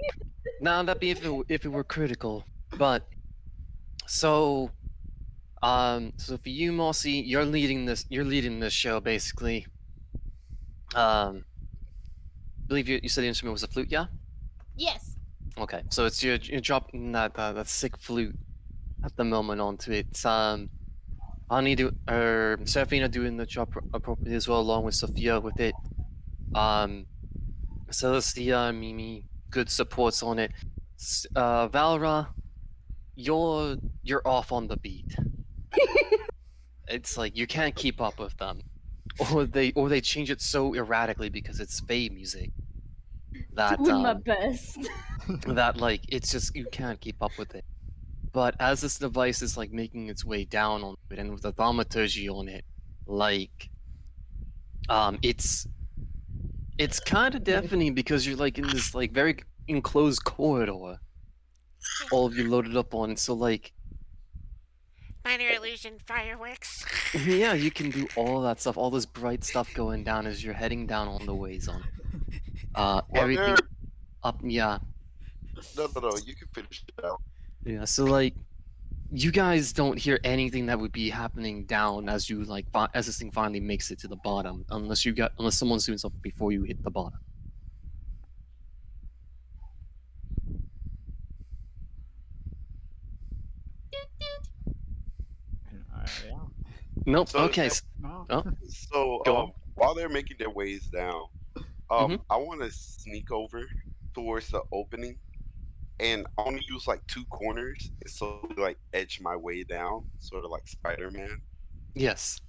now that'd be if it were critical, but so so for you, Mossy, you're leading this. You're leading this show basically. I believe you said the instrument was a flute, yeah? Yes. Okay, so it's you're dropping that sick flute at the moment onto it. Ani Serafina doing the job appropriately as well, along with Sophia with it. Celestia, Mimi, good supports on it. Valra, you're off on the beat. It's like you can't keep up with them, or they change it so erratically because it's Fae music that Doing my best. that like it's just you can't keep up with it. But as this device is like making its way down on it, and with the thaumaturgy on it, like it's kind of deafening because you're like in this like very enclosed corridor, all of you loaded up on. So like, Minor illusion fireworks. yeah, you can do all that stuff, all this bright stuff going down as you're heading down on the ways on. Everything up, yeah, No. You can finish it out. yeah. So like, you guys don't hear anything that would be happening down as you like as this thing finally makes it to the bottom, unless someone's doing something before you hit the bottom. Yeah. Nope. So Okay. No. Oh, So go on. while they're making their ways down, Mhm. I want to sneak over towards the opening, and I want to use like 2 corners and slowly like edge my way down, sort of like Spider-Man. Yes.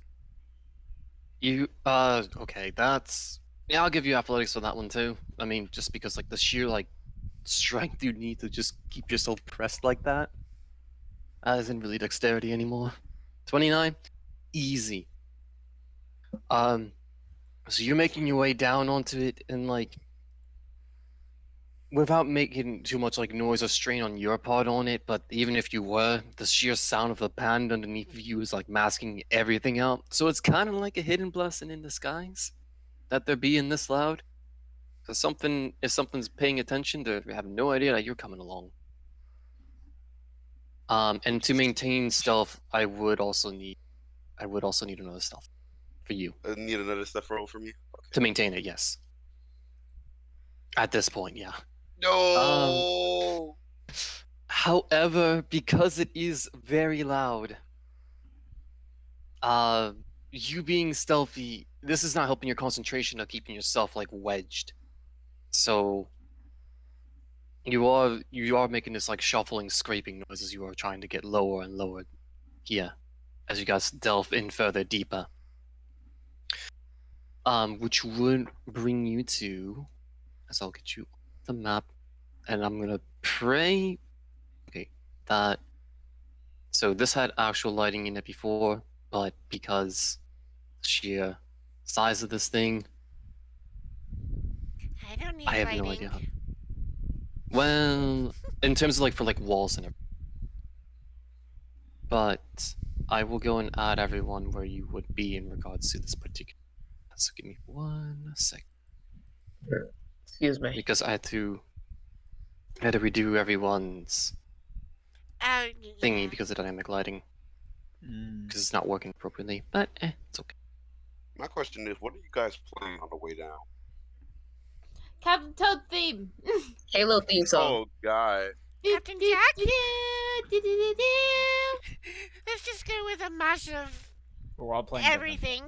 You okay, that's yeah, I'll give you athletics for that one too. I mean, just because like the sheer like strength you need to just keep yourself pressed like that isn't really dexterity anymore. 29? Easy. Um so you're making your way down onto it and like without making too much like noise or strain on your part on it, but even if you were, the sheer sound of the band underneath you is like masking everything out. So it's kind of like a hidden blessing in disguise that they're being this loud. Because if something's paying attention, they have no idea that you're coming along. And to maintain stealth, I would also need another stealth for you Need another step roll for me. to maintain it. Yes. At this point, yeah. No. However, because it is very loud, uh, you being stealthy, this is not helping your concentration of keeping yourself like wedged. So you are making this like shuffling, scraping noise as you are trying to get lower and lower here as you guys delve in further deeper. Which would bring you to, as I'll get you the map, and I'm gonna pray. Okay, that. So this had actual lighting in it before, but because sheer size of this thing, I don't need I have lighting. no idea. Well, in terms of like for like walls and everything. But I will go and add everyone where you would be in regards to this particular. So give me 1 sec. Excuse me. Because I had to redo everyone's thingy Yeah. because of dynamic lighting. Mm. Because it's not working appropriately. But it's okay. My question is, what are you guys playing on the way down? Captain Toad theme. Halo theme song. Oh God. Captain Jack? Let's just go with a mash of We're all playing everything.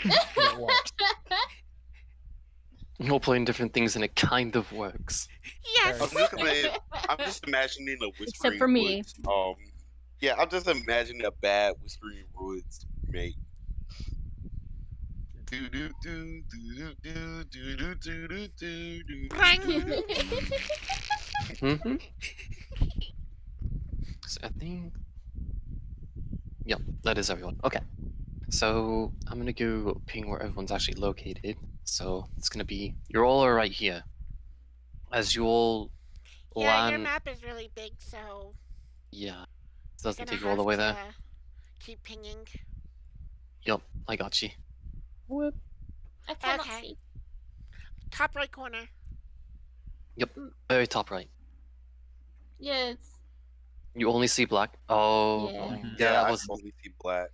It works. We're playing different things and it kind of works. Yes. I'm just imagining a Whispering Except for me. Woods. Yeah, I'm just imagining a bad Whispering Woods remake. Do do do do do do do do do do do. Mm-hmm. So I think. Yep, that is everyone. Okay. So I'm gonna go ping where everyone's actually located. So it's gonna be you're all right here. As you all Yeah, your land. map is really big, so Yeah. It you're doesn't gonna take you all the way there. have to keep pinging. Yep, I got you. What? I cannot Okay. see. Top right corner. Yep, very top right. Yes. You only see black. Oh, Yeah. yeah, Yeah, that I was. only see black.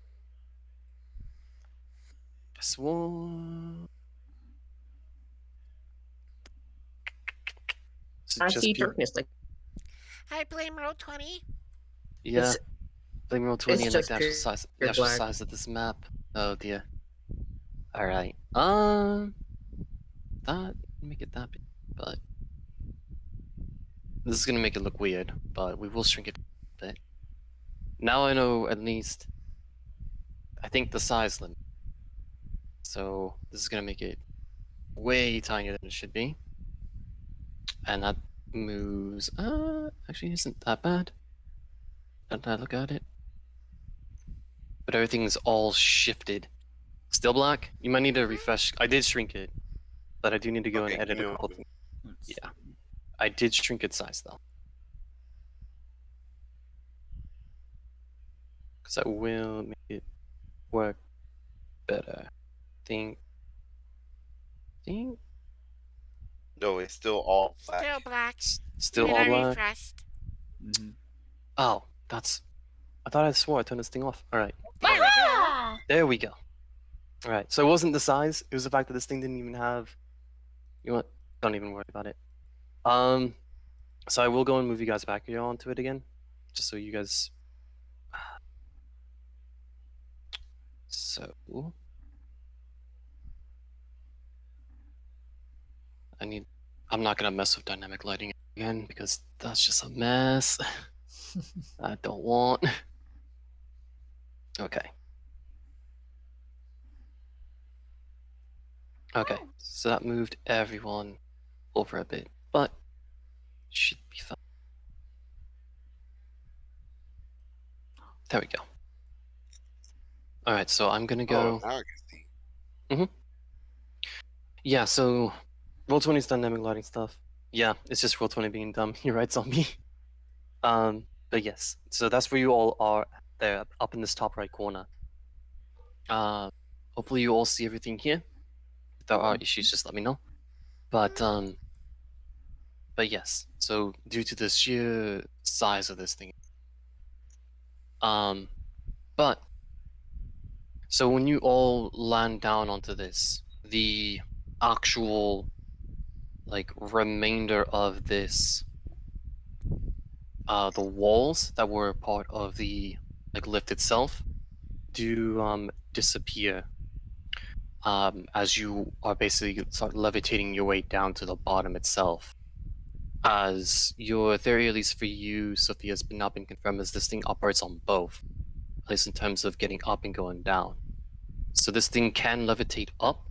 Swan. I see darkness. Like I blame roll 20. Yeah. Blame roll 20 and like just the actual size, black. size of this map. Oh dear. All right. That make it that big, but this is gonna make it look weird. But we will shrink it a bit. Now I know at least. I think the size limit. So this is gonna make it way tinier than it should be, and that moves. Actually, isn't that bad. Don't I look at it? But everything's all shifted. Still black? You might need to refresh. I did shrink it, but I do need to go and Okay, edit give a me a couple moment. things. Yeah, I did shrink its size though, because that will make it work better. Think. No, it's still all black. Still black. Still And all I black. refreshed. Mm-hmm. Oh, that's. I thought I swore I turned this thing off. All right. There we go. Ah! There we go. All right. So it wasn't the size; it was the fact that this thing didn't even have. You know what? Don't even worry about it. So I will go and move you guys back here onto it again, just so you guys. So I'm not gonna mess with dynamic lighting again because that's just a mess. I don't want. Okay. Okay. So that moved everyone over a bit, but should be fine. There we go. All right. So I'm gonna Oh, go. now I can see. Yeah. So Roll20's dynamic lighting stuff. Yeah, it's just Roll20 being dumb. You're right, zombie. But yes, so that's where you all are there, up in this top right corner. Hopefully you all see everything here. If there are issues, just let me know. But yes, so due to the sheer size of this thing, but so when you all land down onto this, the actual like remainder of this, the walls that were part of the like lift itself do disappear as you are basically start levitating your way down to the bottom itself. As your theory, at least for you, Sophia, has not been confirmed, as this thing operates on both, at least in terms of getting up and going down. So this thing can levitate up,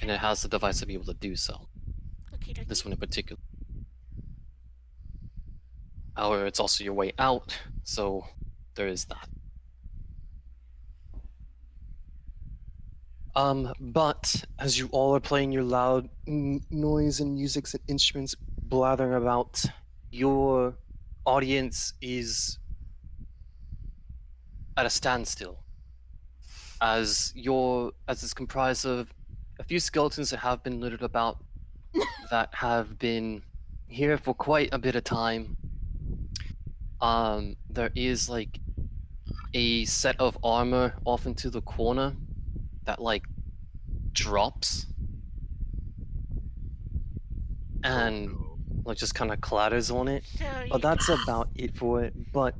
and it has the device to be able to do so. Okay, This one in particular. However, it's also your way out, so there is that. But as you all are playing your loud noise and music and instruments blathering about, your audience is at a standstill, as it's comprised of a few skeletons that have been littered about that have been here for quite a bit of time. There is like a set of armor off into the corner that like drops Oh and no. like just kind of clatters on it. So But you, that's about it for it. But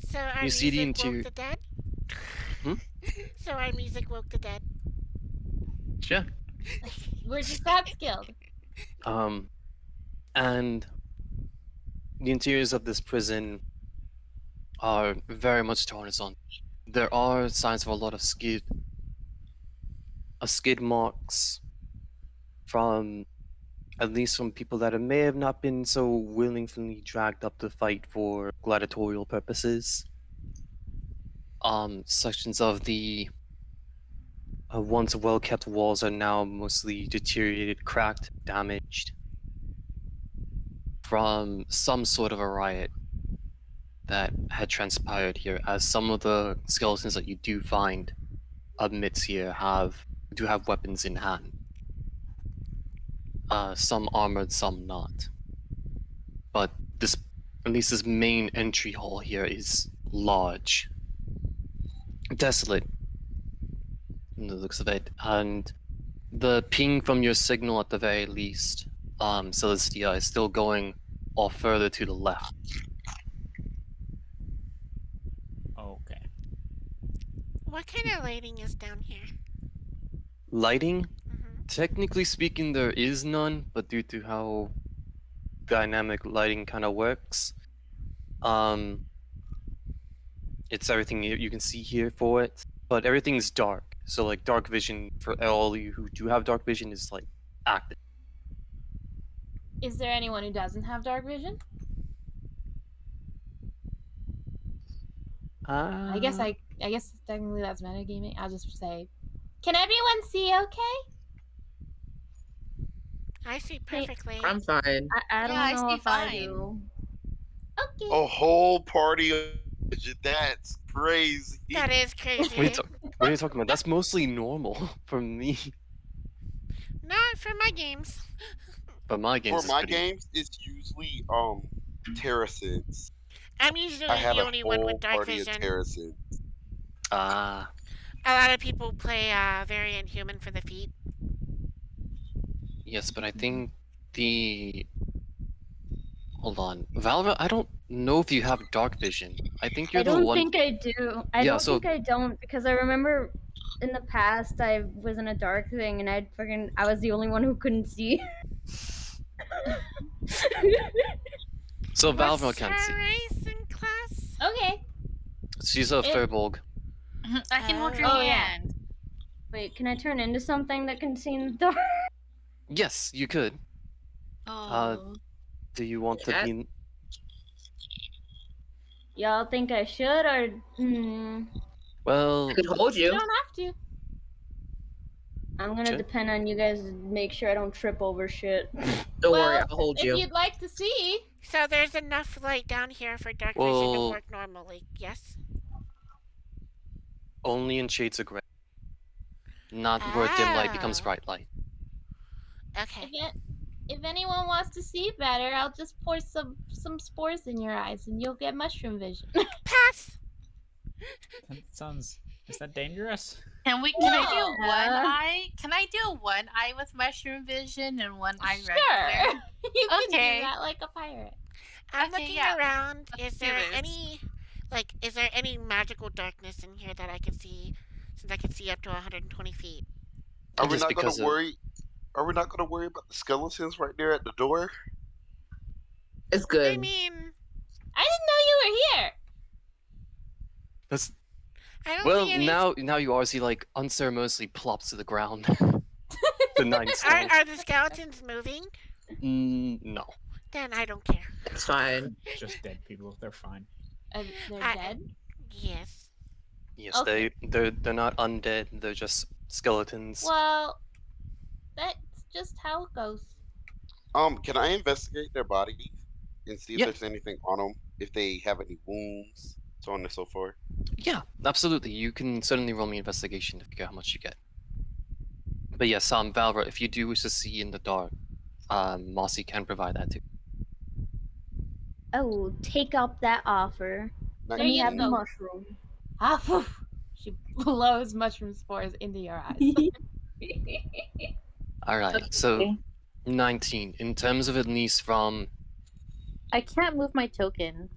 so our you see the music woke interior. the dead. Hmm? So our music woke the dead. Sure. We're just that skilled. And the interiors of this prison are very much torn on. There are signs of a lot of skid marks from at least from people that may have not been so willingly dragged up to fight for gladiatorial purposes. Sections of the once well-kept walls are now mostly deteriorated, cracked, damaged from some sort of a riot that had transpired here, as some of the skeletons that you do find amidst here do have weapons in hand. Some armored, some not. But this, at least this main entry hall here, is large, desolate in the looks of it, and the ping from your signal at the very least, Celestia, is still going off further to the left. Okay. What kind of lighting is down here? Lighting, Hmm. technically speaking, there is none, but due to how dynamic lighting kind of works, it's everything you can see here for it, but everything is dark. So like dark vision for all you who do have dark vision is like active. Is there anyone who doesn't have dark vision? I guess technically that's metagaming. I'll just say, can everyone see okay? I see Hey, perfectly. I'm fine. I Yeah, don't I know see if I fine. do. Okay. A whole party of that's crazy. That is What are crazy. what are you talking about? That's mostly normal for me, Not for my games. but my For games is my pretty. games, it's usually terracins. I'm I usually have the a only one with whole dark party of vision. terracins. Ah, A lot of people play variant human for the feet. yes, but I think the hold on, Valva. I don't know if you have dark vision. I think you're I the don't one. think I do. I Yeah, don't so think I don't because I remember in the past I was in a dark thing and I was the only one who couldn't see. Valva What's can't her see. race in class? Okay. She's a It- Firbolg. I can hold your Oh, yeah. hand. Wait, can I turn into something that can see in the dark? Yes, you could. Oh. Do you want to Yeah. be? Y'all think I should or Well, I could hold You you. don't have to. I'm gonna Sure. depend on you guys to make sure I don't trip over shit. Don't worry, Well, I'll hold if you. you'd like to see, So there's enough light down here for dark vision to well, work normally. Yes. only in shades of gray, not where dim light becomes Oh. bright light. Okay. if anyone wants to see better, I'll just pour some spores in your eyes and you'll get mushroom vision. Pass. That sounds. Is that dangerous? Can I do No. one eye? Can I do one eye with mushroom vision and one eye Sure. regular? You can Okay. do that like a pirate. I'm Okay, looking yeah. around. Let's Is do there this. any magical darkness in here that I can see? Since I can see up to 120 feet. Are we Just not gonna because of worry? Are we not gonna worry about the skeletons right there at the door? It's I good. mean, I didn't know you were here. that's I don't well see any. now you are see like unceremoniously plops to the ground. The 9 Are, stone. are the skeletons moving? No. Then I don't care. It's fine. Just dead people. They're fine. They're I- dead. Yes. Yes, Okay. they're not undead. They're just skeletons. Well, that's just how it goes. Can I investigate their bodies and see if Yeah, there's anything on them, if they have any wounds, so on and so forth? yeah, absolutely. You can certainly roll me investigation to figure out how much you get. But yes, Valra, if you do wish to see in the dark, Mossy can provide that too. Oh, take up that offer. Let There me you have the 19. go. mushroom. Ah, phew. She blows mushroom spores into your eyes. All right, so Okay. 19. In terms of at least from, I can't move my token.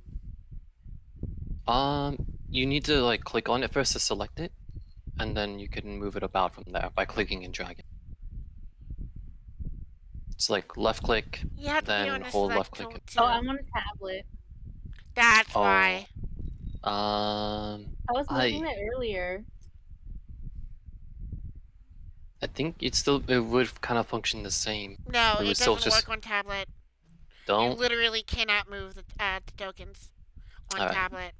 you need to like click on it first to select it, and then you can move it about from there by clicking and dragging. It's like left click, You have to be then on the hold left select click. tool Oh, too. I'm on a tablet. That's Oh, why. I was moving I it earlier. I think it would kind of function the same. No, It it would still doesn't just work on tablet. You don't. literally cannot move the tokens on All right. tablet.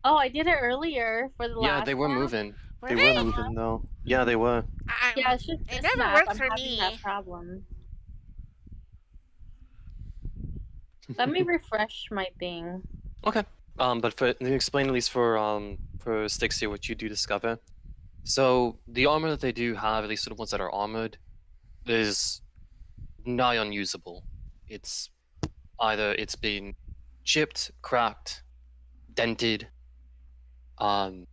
Oh, I did it earlier for the Yeah, last they were map. moving. Were They were they? moving though. Yeah, they were. Yeah, it's just It this never map. worked I'm for having that me. problem. Let me refresh my thing. Okay. But for to explain at least for Sticks here what you do discover. So the armor that they do have, at least the ones that are armored, is nigh unusable. It's either it's been chipped, cracked, dented. Um,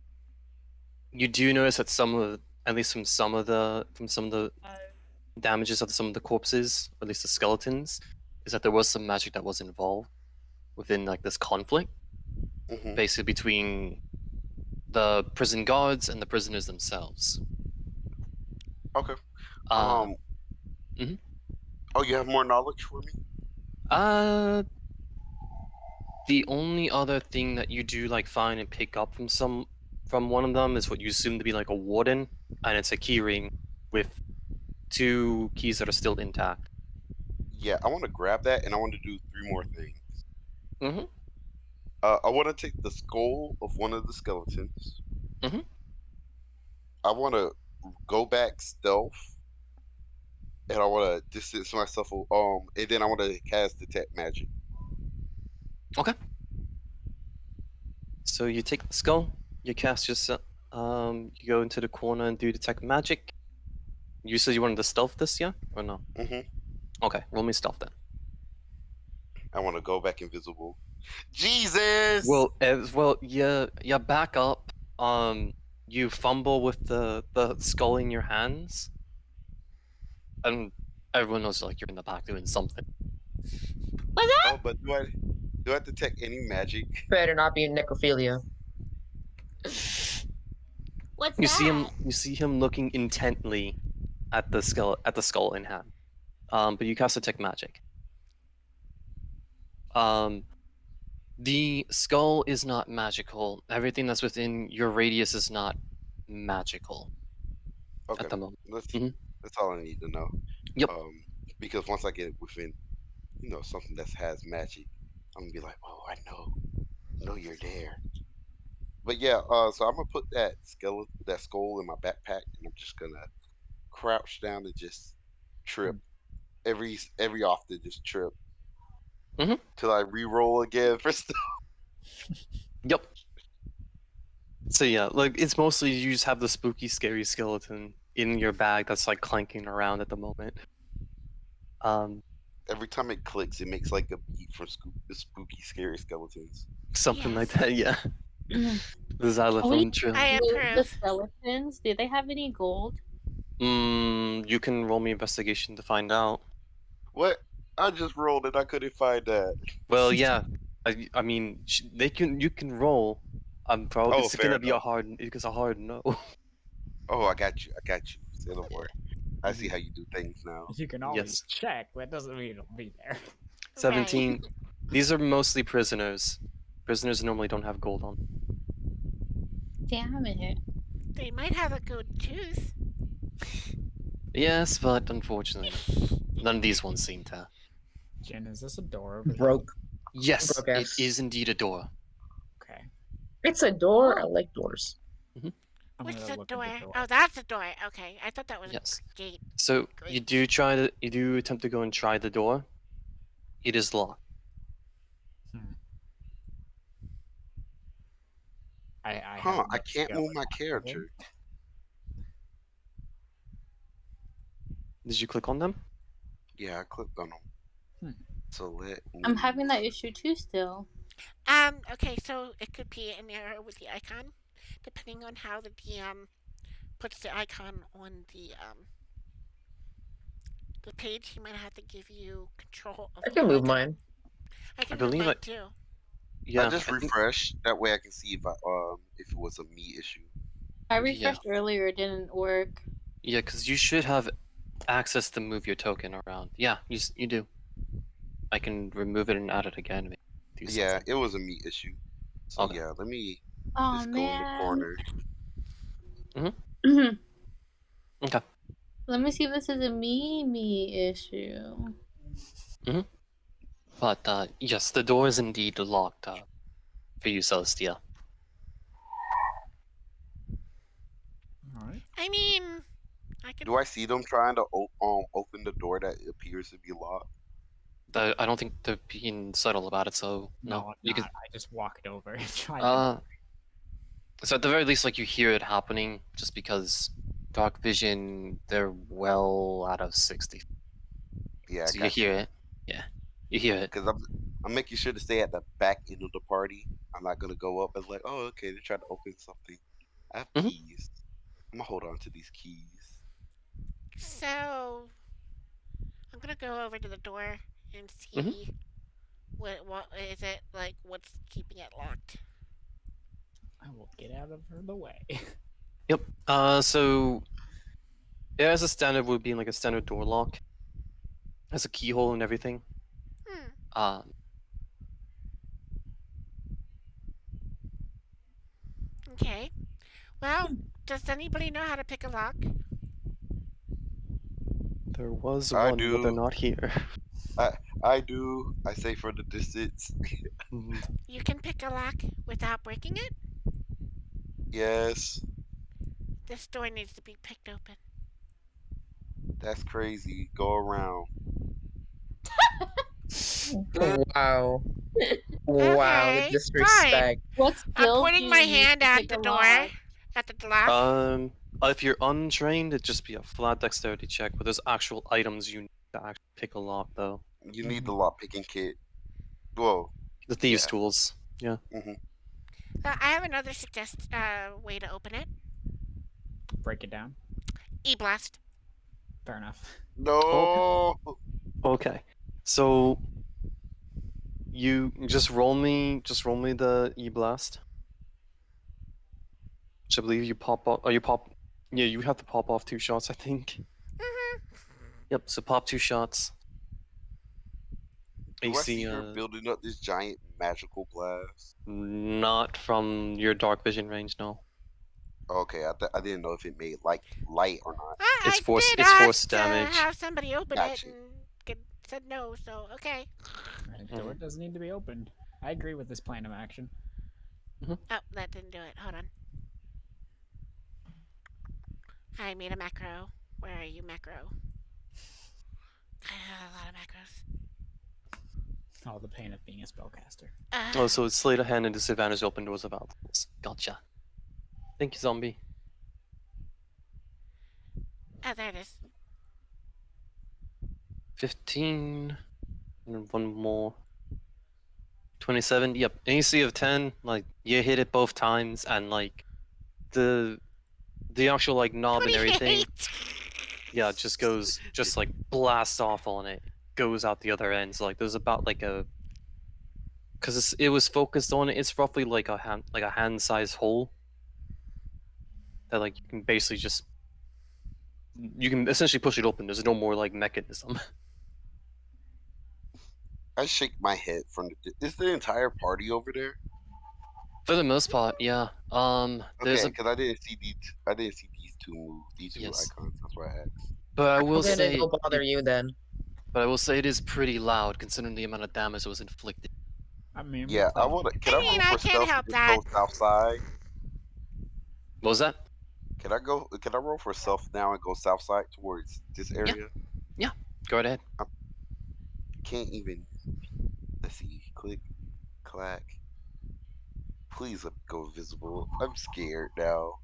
you do notice that some of, at least from some of the damages of some of the corpses, or at least the skeletons, is that there was some magic that was involved within like this conflict, Hmm. basically between the prison guards and the prisoners themselves. Okay. Uh, Um. mhm. Oh, you have more knowledge for me? uh, the only other thing that you do like find and pick up from one of them is what you assume to be like a warden, and it's a key ring with two keys that are still intact. Yeah, I want to grab that, and I want to do three more things. Mm-hmm. I want to take the skull of one of the skeletons. Mm-hmm. I want to go back stealth, and I want to distance myself. And then I want to cast detect magic. Okay. So you take the skull, you cast yourself, you go into the corner and do detect magic. You said you wanted to stealth this, yeah, or no? Hmm. Okay, roll me stealth then. I want to go back invisible. Jesus! Well, yeah, back up. You fumble with the skull in your hands, and everyone knows like you're in the back doing something. What's that? Oh, but do I detect any magic? Better not be necrophilia. What's You see that? him looking intently at the skull in hand. But you cast detect magic. Um, the skull is not magical. Everything that's within your radius is not magical Okay, at the moment. that's Hmm. that's all I need to know. Yep. Um, because once I get within, something that has magic, I'm gonna be like, oh, I know you're there. But yeah, so I'm gonna put that skull in my backpack, and I'm just gonna crouch down and just trip every often, just trip Hmm. till I re-roll again for stuff. Yep. So yeah, like it's mostly you just have the spooky, scary skeleton in your bag that's like clanking around at the moment. Um, Every time it clicks, it makes like a beat from spooky, scary skeletons. something like Yes. that. Yeah, the Can we xylophone I trill. move the approve. skeletons? Do they have any gold? You can roll me investigation to find out. What? I just rolled and I couldn't find that. Well, yeah, I mean you can roll. Probably Oh, it's fair gonna be enough. a hard no. Oh, I got you. I got you. Say no more. I see Mhm. how you do things now. You can always Yes, check, but it doesn't mean it'll be there. Right. 17. These are mostly prisoners. Prisoners normally don't have gold on. Damn it. They might have a good tooth. Yes, but unfortunately, none of these ones seem to. Jen, is this a door over here? Broke. Yes, Broke it ass. is indeed a door. Okay. It's a door. I Oh. like doors. I'm What's gonna the look at door? the door. Oh, that's the door. Okay, I thought that was Yes. a gate. So Great. you do attempt to go and try the door. It is locked. Hmm. I have Huh, I no can't skill move in my lock picking. character. Did you click on them? Yeah, I clicked on them. Hmm. So let I'm having move. that issue too still. Okay, so it could be an error with the icon, depending on how the DM puts the icon on the page. He might have to give you control of I the can move icon. mine. I I can move believe mine too. I yeah, just I think refresh. That way I can see if it was a me issue. I yeah, refreshed earlier, it didn't work. yeah, because you should have access to move your token around. Yeah, you do. I can remove it and add it again. Maybe do Yeah, something. it was a me issue. So Okay. yeah, let me Oh just go in the man. corner. Okay. Let me see if this is a me issue. But yes, the door is indeed locked for you, Celestia. All right. I mean, I could. Do I see them trying to open the door that appears to be locked? I don't think they're being subtle about it, so No, no. I'm You not. can. I just walked over and tried to. Uh, so at the very least, like you hear it happening, just because dark vision, they're well out of 60. Yeah, I So you got hear you. it. Yeah, you hear it. Because I'm making sure to stay at the back end of the party. I'm not gonna go up as like, oh, okay, they're trying to open something. I have Mhm. keys. I'm gonna hold on to these keys. So I'm gonna go over to the door and Mhm. see what is it like. What's keeping it locked? I will get out of the way. Yep. So yeah, as a standard would be like a standard door lock, has a keyhole and everything. Hmm. Um, Okay. Well, does anybody know how to pick a lock? there was I one, but they're do. not here. I I do. I say for the distance. Mhm. You can pick a lock without breaking it. Yes, This door needs to be picked open. that's crazy. Go around. Wow. Wow, the Okay, fine. disrespect. What I'm skills do pointing my you use hand to at pick the a door, lock? at the lock. If you're untrained, it'd just be a flat dexterity check, but there's actual items you need to actually pick a lock, though. You need the lock picking kit. Well, The thieves' yeah. tools. Yeah. hmm I have another way to open it. Break it down. E-blast. Fair enough. Okay. No. Okay. So you just roll me the e-blast. Which I believe you pop off. Oh, you pop. Yeah, you have to pop off 2 shots, I think. Mhm. Yep. So pop 2 shots. Do I see AC. her building up this giant magical blast? Not from your dark vision range. No. Okay, I didn't know if it made like light or not. I did It's force ask to damage. have somebody open it Gotcha. and said no, so okay. Door Mhm. does need to be opened. I agree with this plan of action. Oh, that didn't do it. Hold on. I made a macro. Where are you, macro? I have a lot of macros. All the pain of being a spellcaster. Oh, so it's sleight of hand and disadvantage open doors of obstacles. Gotcha. Thank you, zombie. Oh, there it is. 15. And one more. 27. Yep. AC of 10. Like, you hit it both times, and, like, the actual, like, knob and everything, 28! yeah, just, like, blasts off on it. Goes out the other end. So, like, there's about, like, because it was focused on it, it's roughly like a hand-sized hole that, like, you can essentially push it open. There's no more, like, mechanism. I shake my head from the. Is the entire party over there? For the most part, yeah. There's Okay, a because I didn't see these. I didn't see these two move. These two yes, icons. That's why I asked. but I I'm will gonna say go bother you then. it is pretty loud considering the amount of damage that was inflicted. I mean, we're Yeah, I playing. want to. Can I I mean, roll I for can't stealth and help just that. go south side? What was that? Can I go? Can I roll for stealth now and go south side towards this Yeah, area? yeah. Go right ahead. I can't even. Let's see. Click, clack. Please let me go invisible. I'm scared now.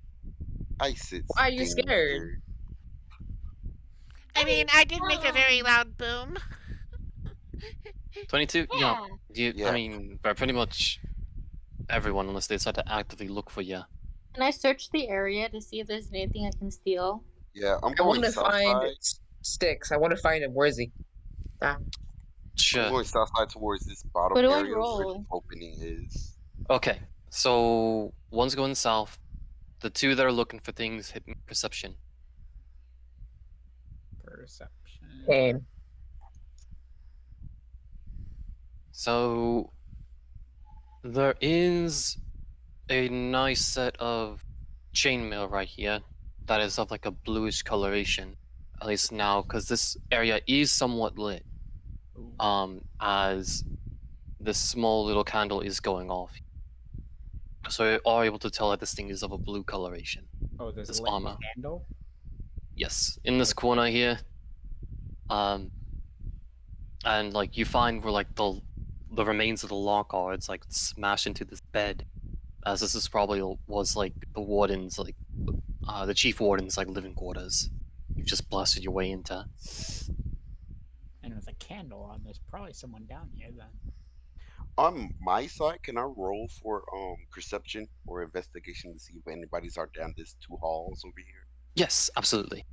I sense Why are you scared? danger. I mean, I did make a very loud boom. 22? Yeah. Yeah. I Yeah, mean, by pretty much everyone, unless they decide to actively look for you. Can I search the area to see if there's anything I can steal? yeah. I'm I going want to south find side. sticks. I want to find him. Where is he? Ah, I'm Sure. going south side towards this bottom What do I area where the roll? opening is. Okay. So one's going south. The two that are looking for things hit me perception. Perception. damn. So there is a nice set of chainmail right here that is of like a bluish coloration, at least now, because this area is somewhat lit. Ooh. As this small little candle is going off, so you are able to tell that this thing is of a blue coloration. Oh, there's a This lit armor, candle. yes, in this Okay. corner here, um, and like you find where like the remains of the lock are, it's like smashed into this bed, as this is probably was like the warden's like the chief warden's like living quarters. You've just blasted your way into. And with a candle on, there's probably someone down here then. On my side, can I roll for perception or investigation to see if anybody's are down this two halls over here? Yes, absolutely.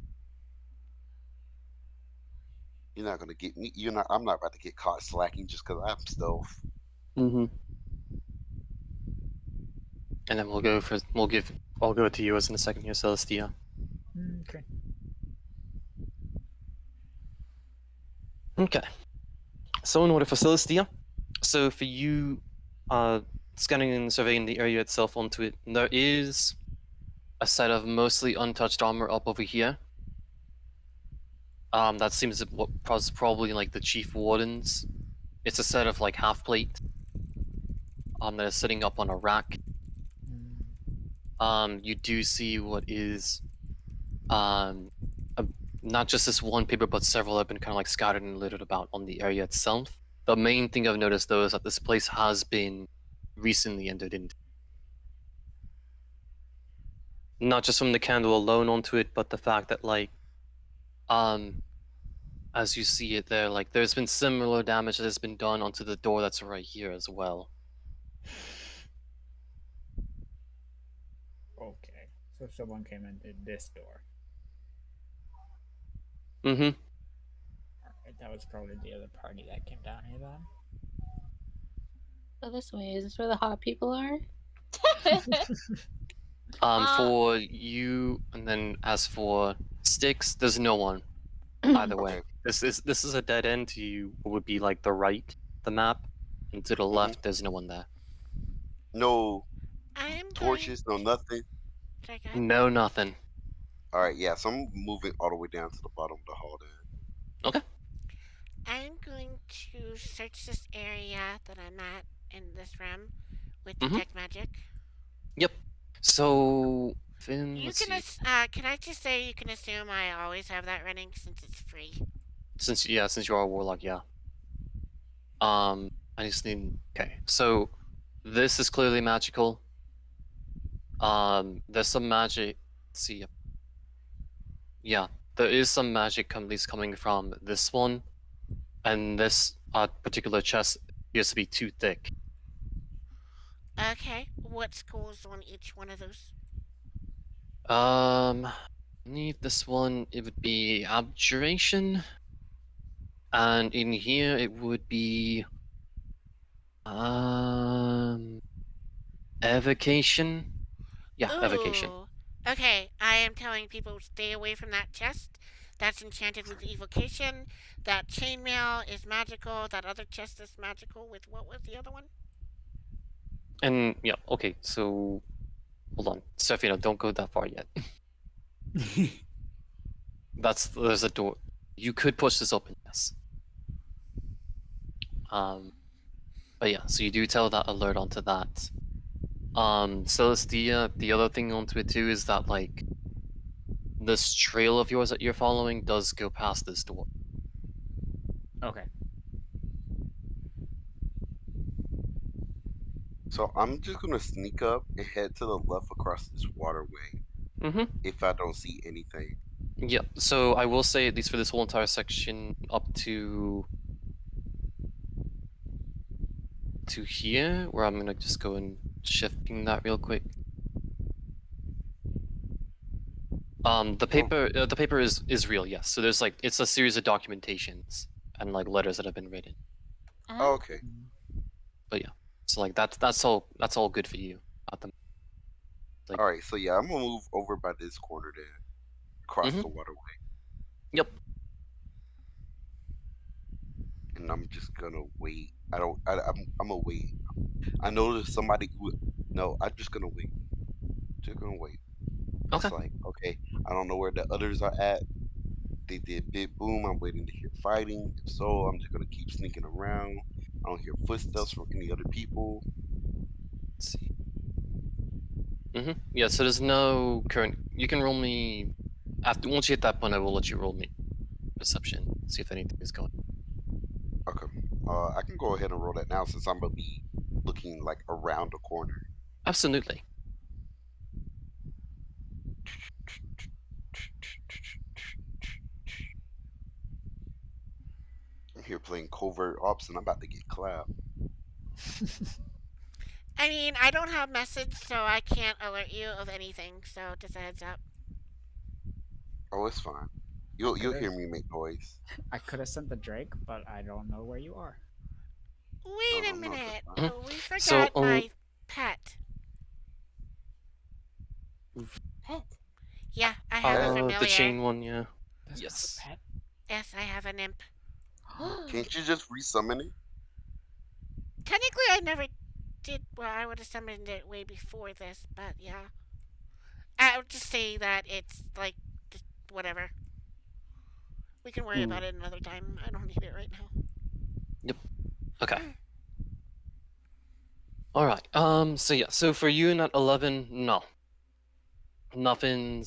You're not gonna get me. You're not. I'm not about to get caught slacking just because I'm stealth. Mm-hmm. And then I'll go to you as in a second here, Celestia. Okay. Okay. So in order for Celestia, so for you, scanning and surveying the area itself onto it, there is a set of mostly untouched armor up over here. That seems to what probably like the chief warden's. It's a set of like half plate. That is sitting up on a rack. You do see what is, um, a, not just this one paper, but several have been kind of like scattered and littered about on the area itself. The main thing I've noticed though is that this place has been recently entered into. Not just from the candle alone onto it, but the fact that like, as you see it there, like there's been similar damage that has been done onto the door that's right here as well. Okay. So someone came into this door. Mm-hmm. Alright, that was probably the other party that came down here then. Go this way. Is this where the hot people are? For you, and then as for Sticks, there's no one. Either way, Okay. this is a dead end to you. What would be like the right, the map, and to the left, there's no one there. No I'm going. torches, no nothing. Sorry, go ahead. No, nothing. All right, yeah. So I'm moving all the way down to the bottom of the hall. Then. Okay. I'm going to search this area that I'm at in this room with Mhm. detect magic. Yep. So, Finn, You let's can see. can I just say you can assume I always have that running since it's free. Since you are a warlock, yeah. I just need. Okay, so this is clearly magical. There's some magic. Let's see. Yeah, there is some magic at least coming from this one, and this particular chest appears to be too thick. Okay, what scores on each one of those? Need this one. It would be abjuration, and in here it would be evocation. Yeah, evocation. Ooh. Okay, I am telling people stay away from that chest. That's enchanted with evocation. That chainmail is magical. That other chest is magical with what was the other one? And yeah, okay. So hold on, Sefina, don't go that far yet. There's a door. You could push this open, yes. But yeah, so you do tell that alert onto that. Celestia, the other thing onto it too is that like this trail of yours that you're following does go past this door. Okay. So I'm just gonna sneak up and head to the left across this waterway Mm-hmm. if I don't see anything. Yep. So I will say, at least for this whole entire section, up to here, where I'm gonna just go and shifting that real quick. The paper is real, yes. So there's like it's a series of documentations and like letters that have been written. Oh, okay. But yeah, so like that's all good for you at the like. All right. So yeah, I'm gonna move over by this corner then, across Mhm. the waterway, Yep. and I'm just gonna wait. I don't. I'm gonna wait. I know there's somebody who. No, I'm just gonna wait. Just gonna wait. Okay. It's like okay. I don't know where the others are at. They did big boom. I'm waiting to hear fighting. If so, I'm just gonna keep sneaking around. I don't hear footsteps from any other people. Let's see. Yeah. So there's no current. You can roll me after once you hit that point. I will let you roll me perception. See if anything is going. Okay. I can go ahead and roll that now since I'm gonna be looking like around the corner. Absolutely. I'm here playing covert ops and I'm about to get clapped. I mean, I don't have message, so I can't alert you of anything. So just a heads up. Oh, it's fine. You'll hear me make noise. I could have sent the Drake, but I don't know where you are. Wait a No, that's minute. fine. Mhm. We So forgot my pet. Pet. Yeah, I have a familiar. the chain one, yeah. That's not Yes. a pet. Yes, I have an imp. Can't you just resummon it? Technically, I never did. Well, I would have summoned it way before this, but yeah. I would just say that it's like, just whatever. We can worry about it another time. I don't need it right now. Yep. Okay. All right. So yeah. So for you in at 11, no. Nothing.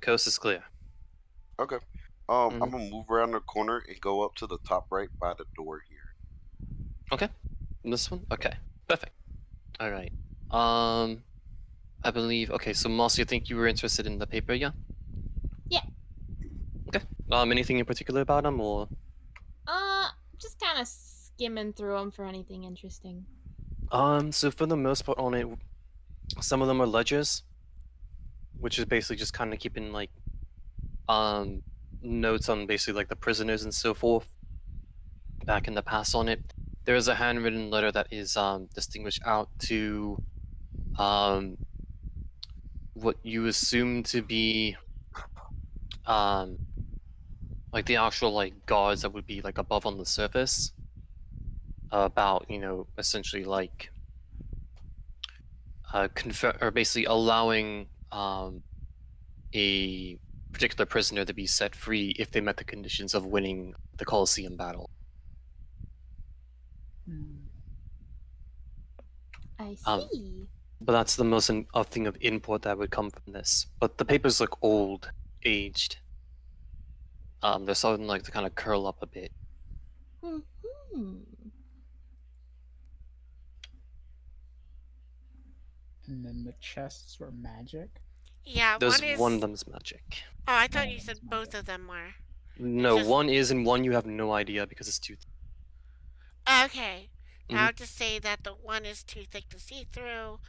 Coast is clear. Okay. I'm gonna move around the corner and go up to the top right by the door here. Okay. This one. Okay. Perfect. All right. I believe. Okay. So Moss, you think you were interested in the paper, yeah? Yeah. Okay. Anything in particular about them, or? Just kind of skimming through them for anything interesting. So for the most part on it, some of them are ledgers, which is basically just kind of keeping like, notes on basically like the prisoners and so forth back in the past on it. There is a handwritten letter that is distinguished out to what you assume to be like the actual like guards that would be like above on the surface, about essentially like confer or basically allowing a particular prisoner to be set free if they met the conditions of winning the Colosseum battle. I Um, see. But that's the most thing of import that would come from this. But the papers look old, aged. They're starting like to kind of curl up a bit. Hmm. And then the chests were magic. Yeah, There's one is. one of them's magic. Oh, I thought One you of said them's both magic. of them were. No, just- one is, and one you have no idea because it's too. Okay. I'll just say that the one is too thick to see through.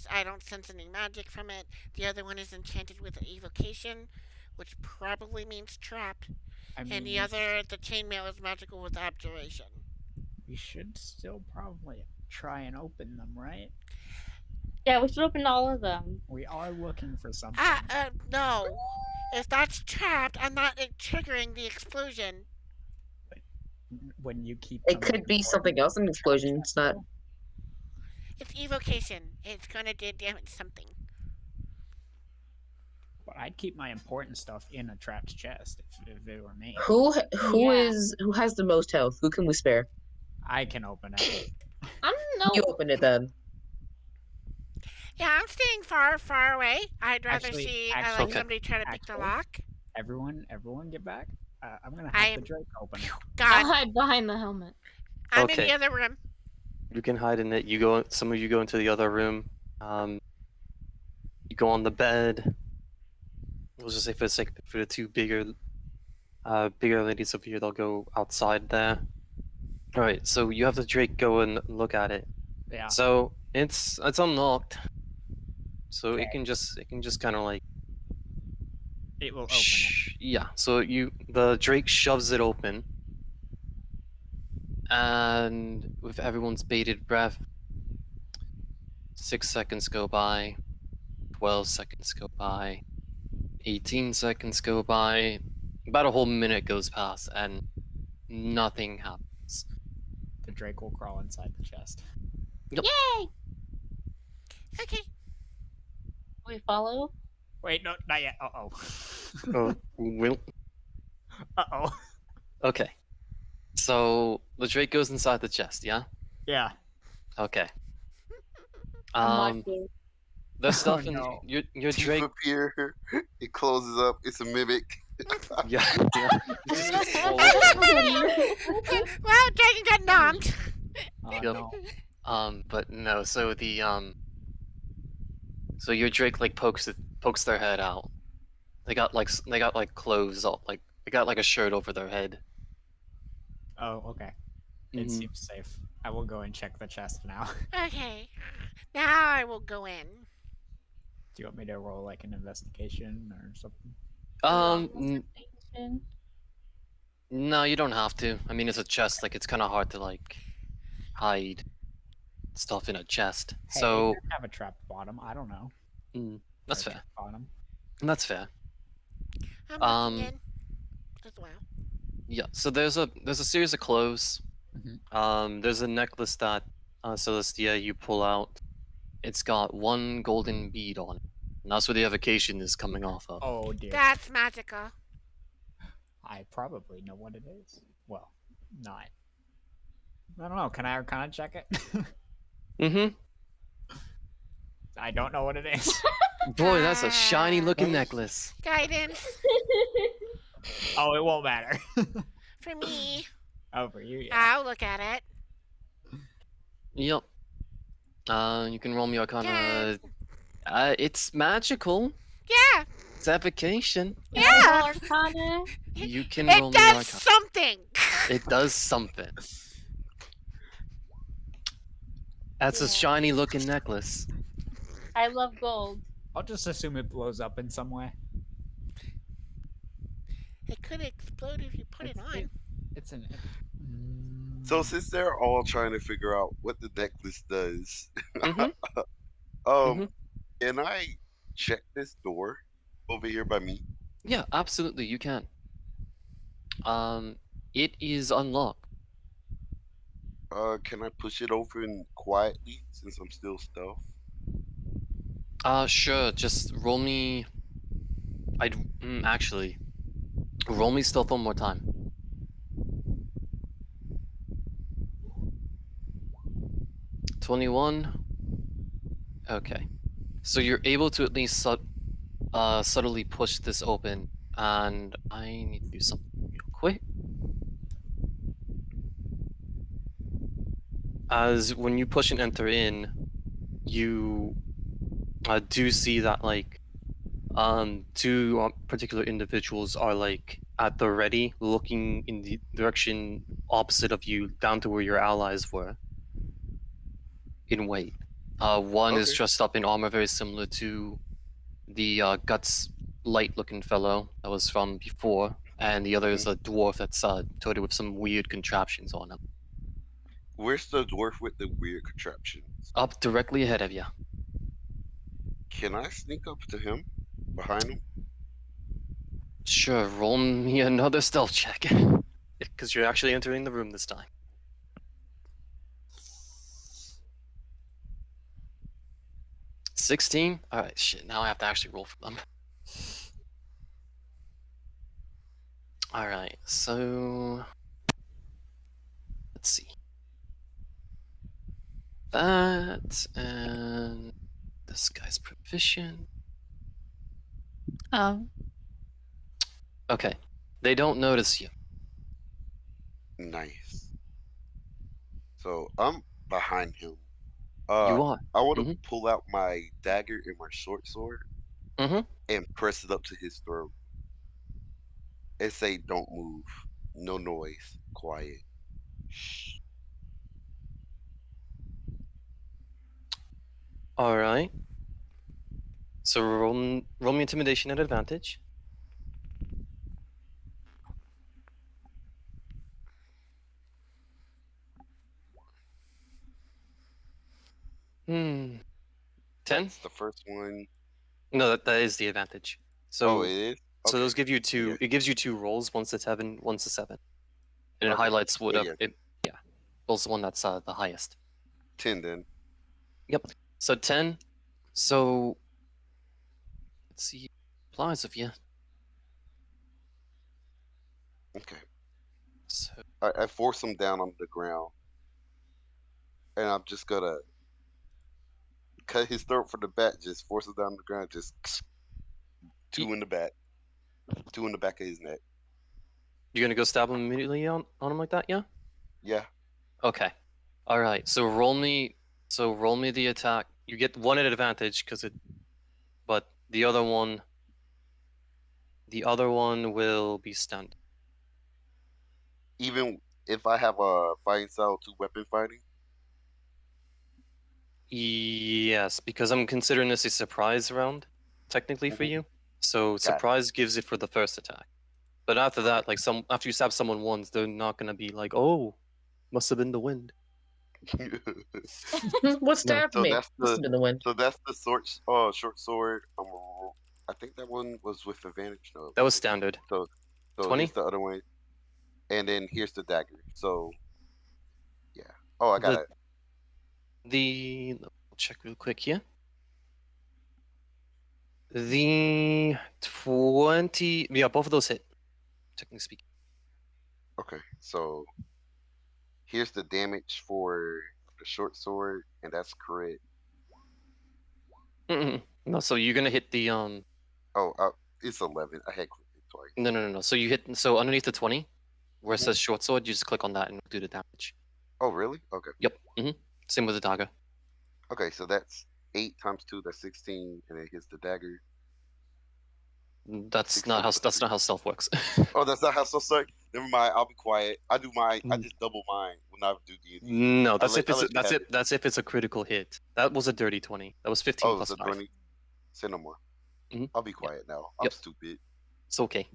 I don't sense any magic from it. The other one is enchanted with an evocation, which probably means trap. And the other, the chainmail is magical with abjuration. We should still probably try and open them, right? Yeah, we should open all of them. We are looking for something. No. If that's trapped, I'm not triggering the explosion. When you keep It could be something else in the explosion. It's not. It's evocation. It's gonna damage something. But I'd keep my important stuff in a trapped chest if it were me. Who Yeah. has the most health? Who can we spare? I can open it. I don't know. You open it then. Yeah, I'm staying far, far away. I'd rather Actually- see actually- like somebody try to pick the lock. Everyone get back. I'm gonna I have am- the Drake open it. I'll God, hide behind the helmet. I'm in Okay. the other room. You can hide in it. Some of you go into the other room. You go on the bed. We'll just say for the two bigger ladies over here, they'll go outside there. All right, so you have the Drake go and look at it. Yeah. So it's unlocked. So Okay. it can just kind of like It will open it. yeah. So the Drake shoves it open, and with everyone's bated breath, 6 seconds go by, 12 seconds go by, 18 seconds go by, about a whole minute goes past, and nothing happens. The Drake will crawl inside the chest. Yay! Okay. We follow. Wait, no, not yet. Uh-oh. Oh, will. Uh-oh. Okay. So the Drake goes inside the chest, yeah? Yeah. Okay. I'm watching. The stuff in no. your Teeth Drake. appear. It closes up. It's a mimic. Yeah. It just gets all open. Well, Dragon got nommed. Oh, Yep. no. But no. So so your Drake like pokes their head out. They got like clothes up, like they got like a shirt over their head. Oh, okay. It Mhm. seems safe. I will go and check the chest now. Okay. Now I will go in. Do you want me to roll like an investigation or something? Investigation. No, you don't have to. I mean, it's a chest. Like, it's kind of hard to like hide stuff in a chest. Hey, So it could have a trapped bottom. I don't know. that's Or a fair. trapped bottom. That's fair. I'm looking in as well. Yeah. So there's a series of clothes. There's a necklace that Celestia you pull out. It's got one golden bead on it, and that's where the evocation is coming off of. Oh dear. That's magical. I probably know what it is. Well, not. I don't know. Can I Arcana check it? Mm-hmm. I don't know what it is. Boy, that's a shiny looking necklace. Guidance Oh, it won't matter. for me. Oh, for you, yeah. I'll look at it. Yep. You can roll me Arcana. Yeah. It's magical. Yeah. It's evocation. Can I Yeah. roll Arcana? You can It roll me does Arcana. something. It does something. That's a Yeah. shiny looking necklace. I love gold. I'll just assume it blows up in some way. It could explode if you put it on. It's an. So since they're all trying to figure out what the necklace does, Mhm. Can I check this door over here by me? Yeah, absolutely, you can. It is unlocked. Can I push it open quietly since I'm still stealth? Sure. Just roll me. Actually, roll me stealth one more time. 21. Okay. So you're able to at least subtly push this open, and I need to do something real quick. As when you push and enter in, you do see that like two particular individuals are like at the ready, looking in the direction opposite of you, down to where your allies were. In wait. One is Okay. dressed up in armor very similar to the Guts light-looking fellow that was from before, and the other is a dwarf that's toted with some weird contraptions on him. Where's the dwarf with the weird contraptions? Up directly ahead of you. Can I sneak up to him? Behind him? Sure, roll me another stealth check. Because you're actually entering the room this time. 16? Alright, shit, now I have to actually roll for them. Alright, so... Let's see. That, and... This guy's proficient. Oh. Okay, they don't notice you. Nice. So I'm behind him. You are. I want to Mm-hmm. pull out my dagger and my short sword Mm-hmm. and press it up to his throat and say, "Don't move, no noise, quiet." Shh. All right. So roll me intimidation at advantage. Hmm. 10? That's the first one. No, that is the advantage. Oh, it So is. so those Okay. give you Yeah. two. It gives you two rolls. One's a 7, one's a 7, and it Okay. highlights Yeah. whatever. Yeah. It yeah, rolls the one that's the highest. 10 then. Yep. So 10. So let's see. Applies of you. Okay. So I force him down on the ground, and I'm just gonna cut his throat from the back. Just force him down on the ground. Just y- two in the back, two in the back of his neck. you're gonna go stab him immediately on him like that? Yeah. Yeah. Okay. All right. So roll me. So roll me the attack. You get one at advantage because it. But the other one will be stunned. Even if I have a fighting style, two weapon fighting. Yes, because I'm considering this a surprise round, technically for Hmm. you. So Got surprise gives it for the first attack. But after it. Okay. that, like after you stab someone once, they're not gonna be like, "Oh, must have been the wind." What No, stabbed So me? that's Must the have been the wind. short sword. I think that one was with advantage. No, it that was wasn't. standard. So here's 20. the other one, and then here's the dagger. So yeah. Oh, I got The it. I'll check real quick here. The 20. Yeah, both of those hit. Technically speaking. Okay. So here's the damage for the short sword, and that's crit. Mm-mm. No, so you're gonna hit the Oh, it's 11. I had crit twice. No. So you hit so underneath the 20, where it Hmm. says short sword, you just click on that and it'll do the damage. Oh, really? Okay. Yep. Same with the dagger. Okay, so that's 8 times 2. That's 16, and it hits the dagger. That's not 16 how plus that's 3. not how stealth works. Oh, that's not how so sorry. Never mind. I'll be quiet. I do mine. I Mm, just double mine when I do D&D. no, I let you have it. that's if it's a critical hit. That was a dirty 20. That was 15 Oh, plus so 5. 20. Say no more. Mhm. I'll be Yeah. quiet now. I'm Yep. stupid. It's okay.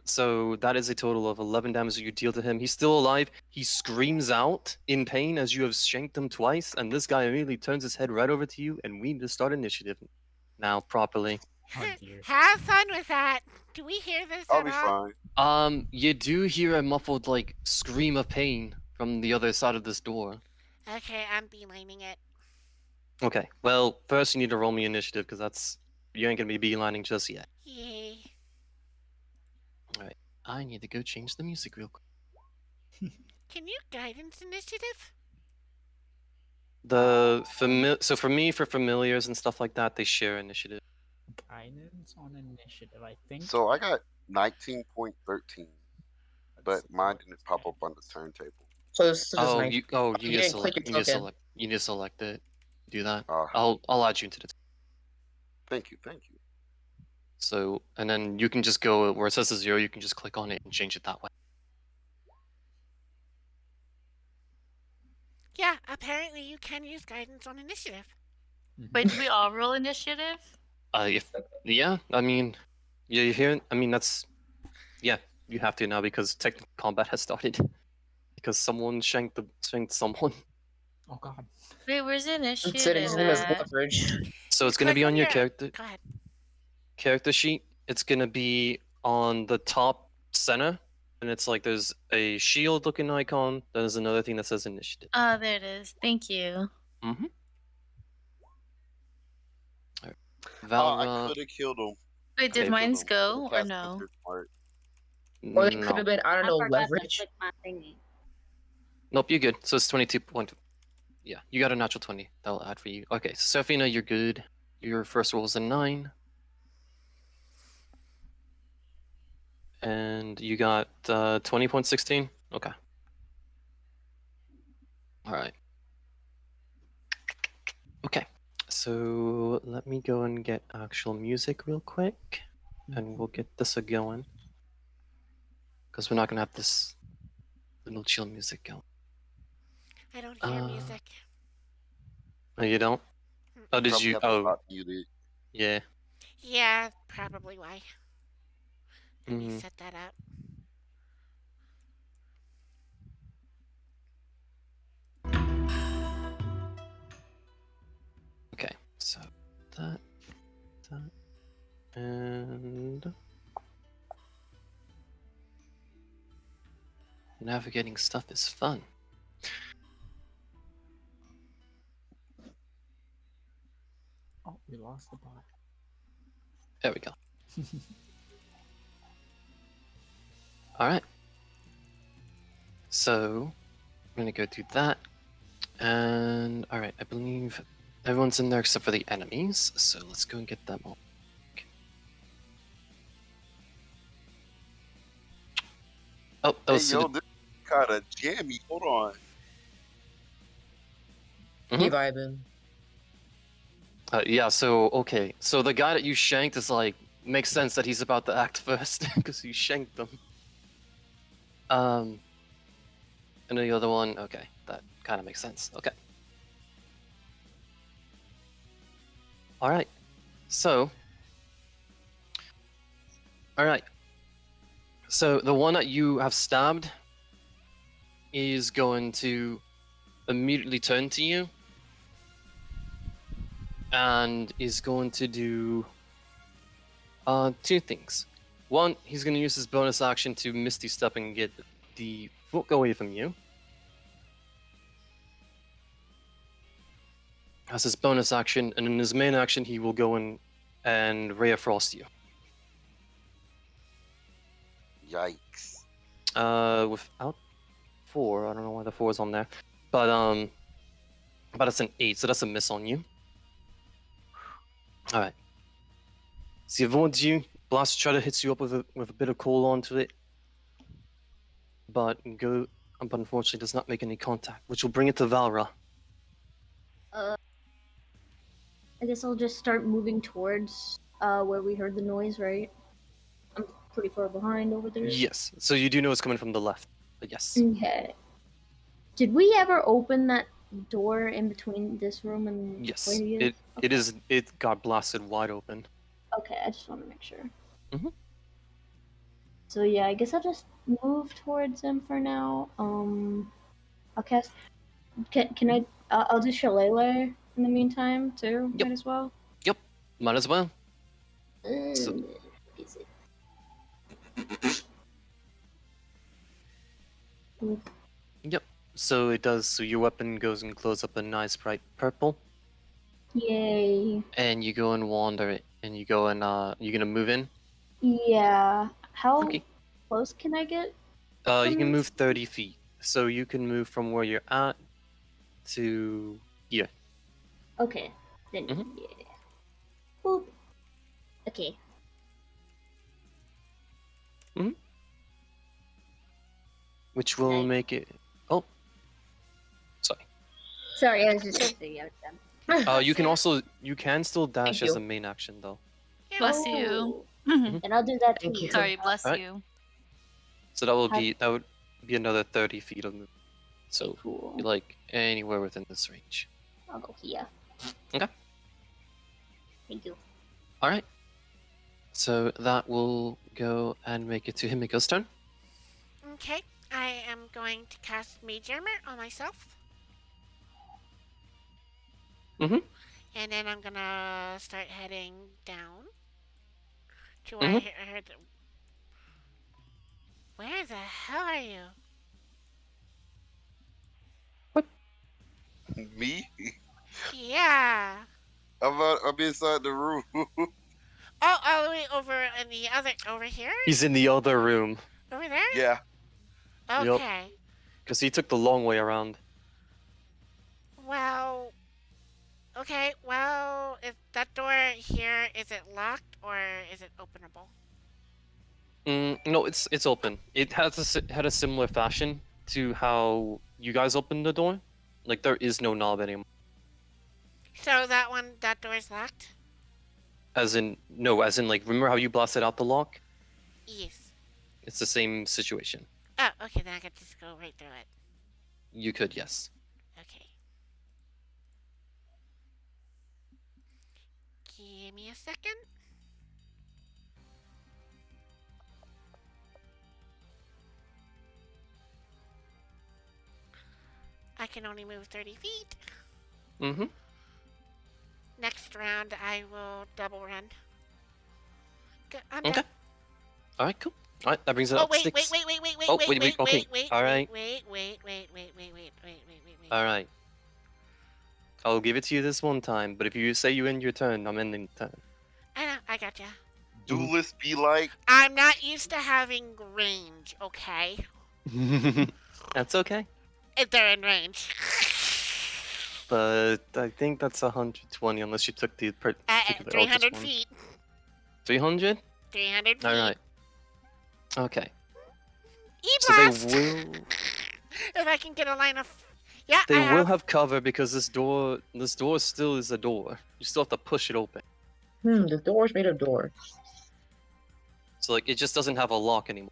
So that is a total of 11 damage that you deal to him. He's still alive. He screams out in pain as you have shanked him twice, and this guy immediately turns his head right over to you, and we need to start initiative now properly. Oh dear. Have fun with that. Do we hear this I'll at be all? fine. You do hear a muffled like scream of pain from the other side of this door. Okay, I'm beelining it. Okay. Well, first you need to roll me initiative because that's you ain't gonna be beelining just yet. Yay. All right. I need to go change the music real quick. Can you guidance initiative? So for me, for familiars and stuff like that, they share initiative. Guidance on initiative. I think. So I got 19.13, Let's but mine look didn't pop at. up on the turntable. So this is just Oh, nice. you You need to didn't click select your token. you need to select it. Do that. Uh, I'll add you into the thank you. Thank you. so and then you can just go where it says 0. You can just click on it and change it that way. Yeah, apparently you can use guidance on initiative. Wait, do we all roll initiative? If yeah, I mean, you hear? I mean, that's yeah. You have to now because technical combat has started. Because someone shanked someone. Oh god. Wait, where's the It's setting initiative him as at? leverage. So You it's gonna click be on on your your. Go ahead. character sheet. It's gonna be on the top center, and it's like there's a shield looking icon. There's another thing that says initiative. Oh, there it is. Thank you. Mm-hmm. All right. I Valra. could have killed him. Wait, Could did have killed mines him. Could have go or cast no? Wizard Smart. Or it could No. have been, I don't I know, forgot to leverage. click my thingy. Nope, you're good. So it's 22 point. Yeah, you got a natural 20. That'll add for you. Okay, so Seraphina, you're good. Your first roll is a 9. And you got 20.16? Okay. All right. Okay. So let me go and get actual music real quick, and we'll get this a going. Because we're not gonna have this little chill music going. I don't hear music. Oh, you don't? Oh, Mm-mm. did Probably you? have a Oh, lot muted. yeah. Yeah, probably why. Let me Mm-hmm. set that up. Okay. So that, and navigating stuff is fun. Oh, we lost the bot. There we go. All right. So we're gonna go do that, and all right. I believe everyone's in there except for the enemies. So let's go and get them all. Oh, that Hey, was yo, this kind of jammy. Hold on. He Mhm. vibing. Yeah. So okay. So the guy that you shanked is like makes sense that he's about to act first because you shanked them. And the other one. Okay, that kind of makes sense. Okay. All right. So. All right. So the one that you have stabbed is going to immediately turn to you and is going to do two things. One, he's going to use his bonus action to Misty Step and get the book away from you. As his bonus action, and in his main action, he will go in and Ray of Frost you. Yikes. Without 4, I don't know why the 4 is on there, but it's an 8, so that's a miss on you. All right. So he avoids you. Blaster try to hit you up with a bit of coal onto it, but unfortunately does not make any contact, which will bring it to Valra. I guess I'll just start moving towards where we heard the noise, right? I'm pretty far behind over there. Yes. So you do know it's coming from the left, but yes. Okay. Did we ever open that door in between this room and Yes. where he is? It got blasted wide open. Okay, I just want to make sure. Mhm. So yeah, I guess I'll just move towards him for now. I'll cast. Can I? I'll do Shillelagh in the meantime too. Yep. Might as well. Yep. Might as well. So- Is it? Yep. So it does. So your weapon goes and glows up a nice bright purple, Yay! and you go and wander it, and you go and you're gonna move in. Yeah. How Okay. close can I get? You can from move this? 30 feet. So you can move from where you're at to here. Okay. Then Mhm. yeah. Boop. Okay. Which will Nice. make it. Oh, sorry. Sorry, I was just saying I was done. You can still dash Thank as you. a main action though. Bless you. Oh, and I'll do that too. Thank you. Sorry, bless Alright. you. So that would be another 30 feet of movement. So Cool. you're like anywhere within this range. I'll go here. Okay. Thank you. All right. So that will go and make it to Himiko's turn. Okay, I am going to cast Mage Armor on myself. Mhm. And then I'm gonna start heading down to where I heard. Where the hell are you? Me? Yeah. I'm inside the room. Oh, all the way over in the other over here. He's in the other room. Over there. Yeah. Okay. Because he took the long way around. Well. Okay. Well, is that door here? Is it locked or is it openable? No, it's open. It had a similar fashion to how you guys opened the door. Like there is no knob anymore. So that door is locked? As in like remember how you blasted out the lock? Yes. It's the same situation. Oh, okay, then I could just go right through it. You could, yes. Okay. Give me a second. I can only move 30 feet. Mm-hmm. Next round, I will double run. I'm Okay. done. All right, cool. All right, that brings it Oh, up to wait. 6. Okay. All right. Wait. All right. I'll give it to you this one time, but if you say you end your turn, I'm ending the turn. I know, I gotcha. Duelists be like, I'm not used to having range, okay? That's okay. If they're in range. But I think that's 120 unless you took the particular 300 one. feet. 300? 300 feet. All right. Okay. E-blast! So they will. If I can get a line of... Yeah, They I will have cover because this door still is a door. You still have to push it open. The door's made of door. So like it just doesn't have a lock anymore.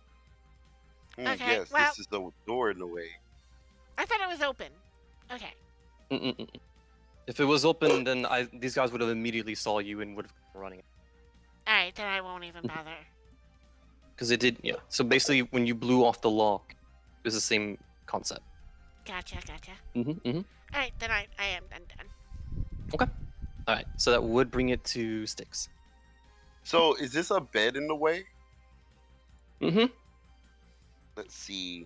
Okay, yes, well- this is the door in the way. I thought it was open. Okay. Mm-mm-mm. If it was open, then these guys would have immediately saw you and would have come running. Alright, then I won't even bother. Because it did, yeah. So basically, when you blew off the lock, it was the same concept. Gotcha. Mm-hmm. Alright, then I am done. Okay. All right. So that would bring it to Sticks. So is this a bed in the way? Mm-hmm. Let's see.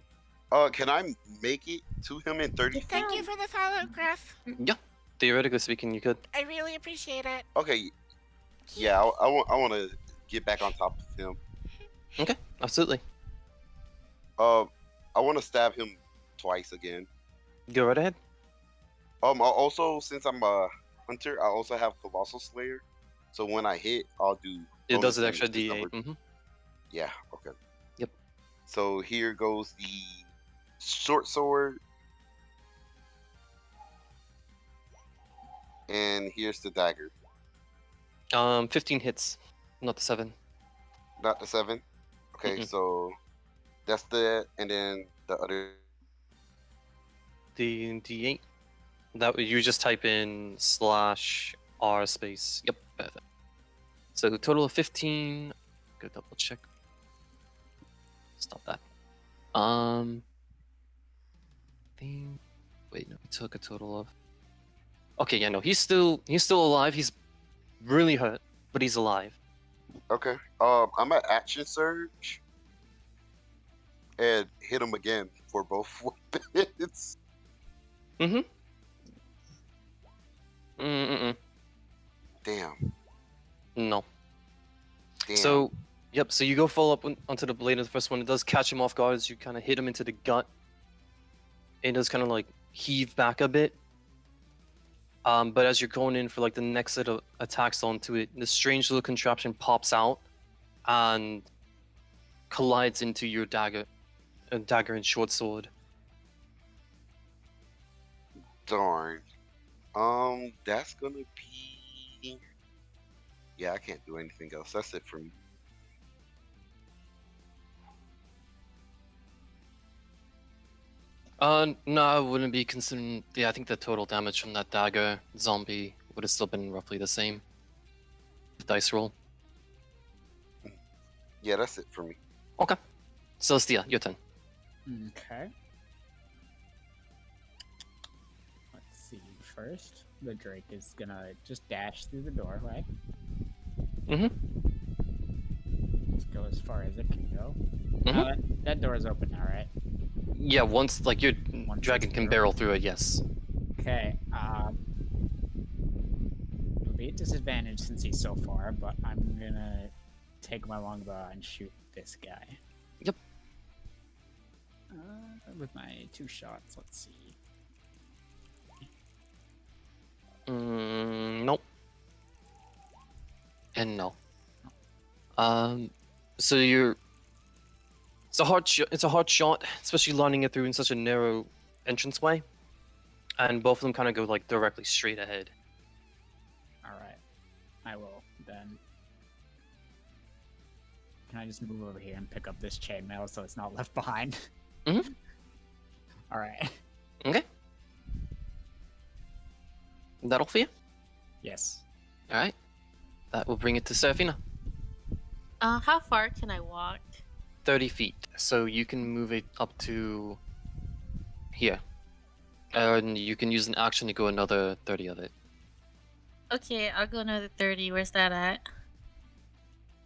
Can I make it to him in 30 feet? Thank you for the follow, Gruff. Yeah. Theoretically speaking, you could. I really appreciate it. Okay. Yeah, I want to get back on top of him. Okay. Absolutely. I want to stab him twice again. Go right ahead. Also, since I'm a hunter, I also have Colossal Slayer. So when I hit, I'll do. It does bonus an extra damage to D8. number- Mm-hmm. Yeah. Okay. Yep. So here goes the short sword, and here's the dagger. 15 hits, not the 7. Not the 7. Okay, Mm-mm. so that's and then the other. The D8. That you just type in /R space. Yep. Perfect. So a total of 15. Go double check. Stop that. Wait, no, he took a total of. Okay, yeah, no, he's still alive. He's really hurt, but he's alive. Okay. I'm at action surge and hit him again for both weapons. Mm-hmm. Mm-mm. Damn. No. Damn. So, yep. So you go full up onto the blade of the first one. It does catch him off guard as you kind of hit him into the gut. It does kind of like heave back a bit. But as you're going in for like the next set of attacks onto it, this strange little contraption pops out and collides into your dagger and short sword. Darn. That's gonna be. Yeah, I can't do anything else. That's it for me. No, I wouldn't be considering. Yeah, I think the total damage from that dagger zombie would have still been roughly the same. Dice roll. Yeah, that's it for me. Okay. Celestia, your turn. Okay. Let's see. First, the Drake is gonna just dash through the door, right? Mm-hmm. Let's go as far as it can go. Mhm. That door is open now, right? Yeah, once like your Once dragon it's can through. barrel through it, yes. Okay. It'll be a disadvantage since he's so far, but I'm gonna take my longbow and shoot this guy. Yep. With my 2 shots, let's see. Nope. And no. So it's a hard shot, especially lining it through in such a narrow entranceway. and both of them kind of go like directly straight ahead. All right, I will then. Can I just move over here and pick up this chainmail so it's not left behind? Mhm. All right. Okay. That'll for you. Yes. All right. That will bring it to Serafina. How far can I walk? 30 feet. So you can move it up to here. And you can use an action to go another 30 of it. Okay, I'll go another 30. Where's that at?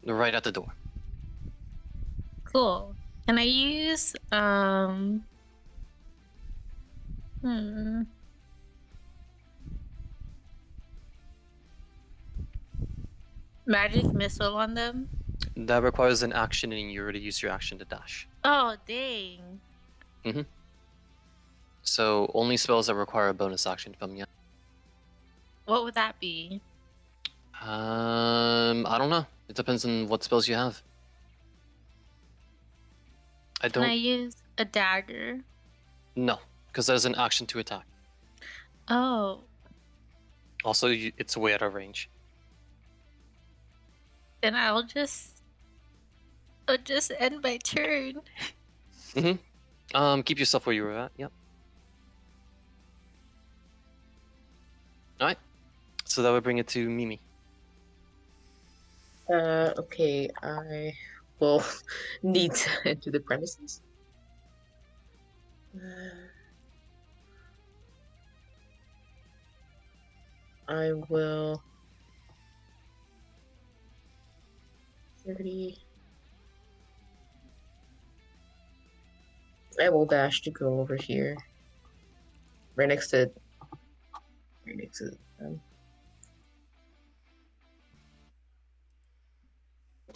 Right at the door. Cool. Can I use magic missile on them? That requires an action, and you already used your action to dash. Oh dang. So only spells that require a bonus action from you. What would that be? I don't know. It depends on what spells you have. I Can I don't use a dagger? know, because there's an action to attack. Oh, Also, it's way out of range. then I'll just end my turn. Keep yourself where you were at. Yep. All right. So that would bring it to Mimi. Okay, I will need to enter the premises. I will 30. I will dash to go over here. Right next to them.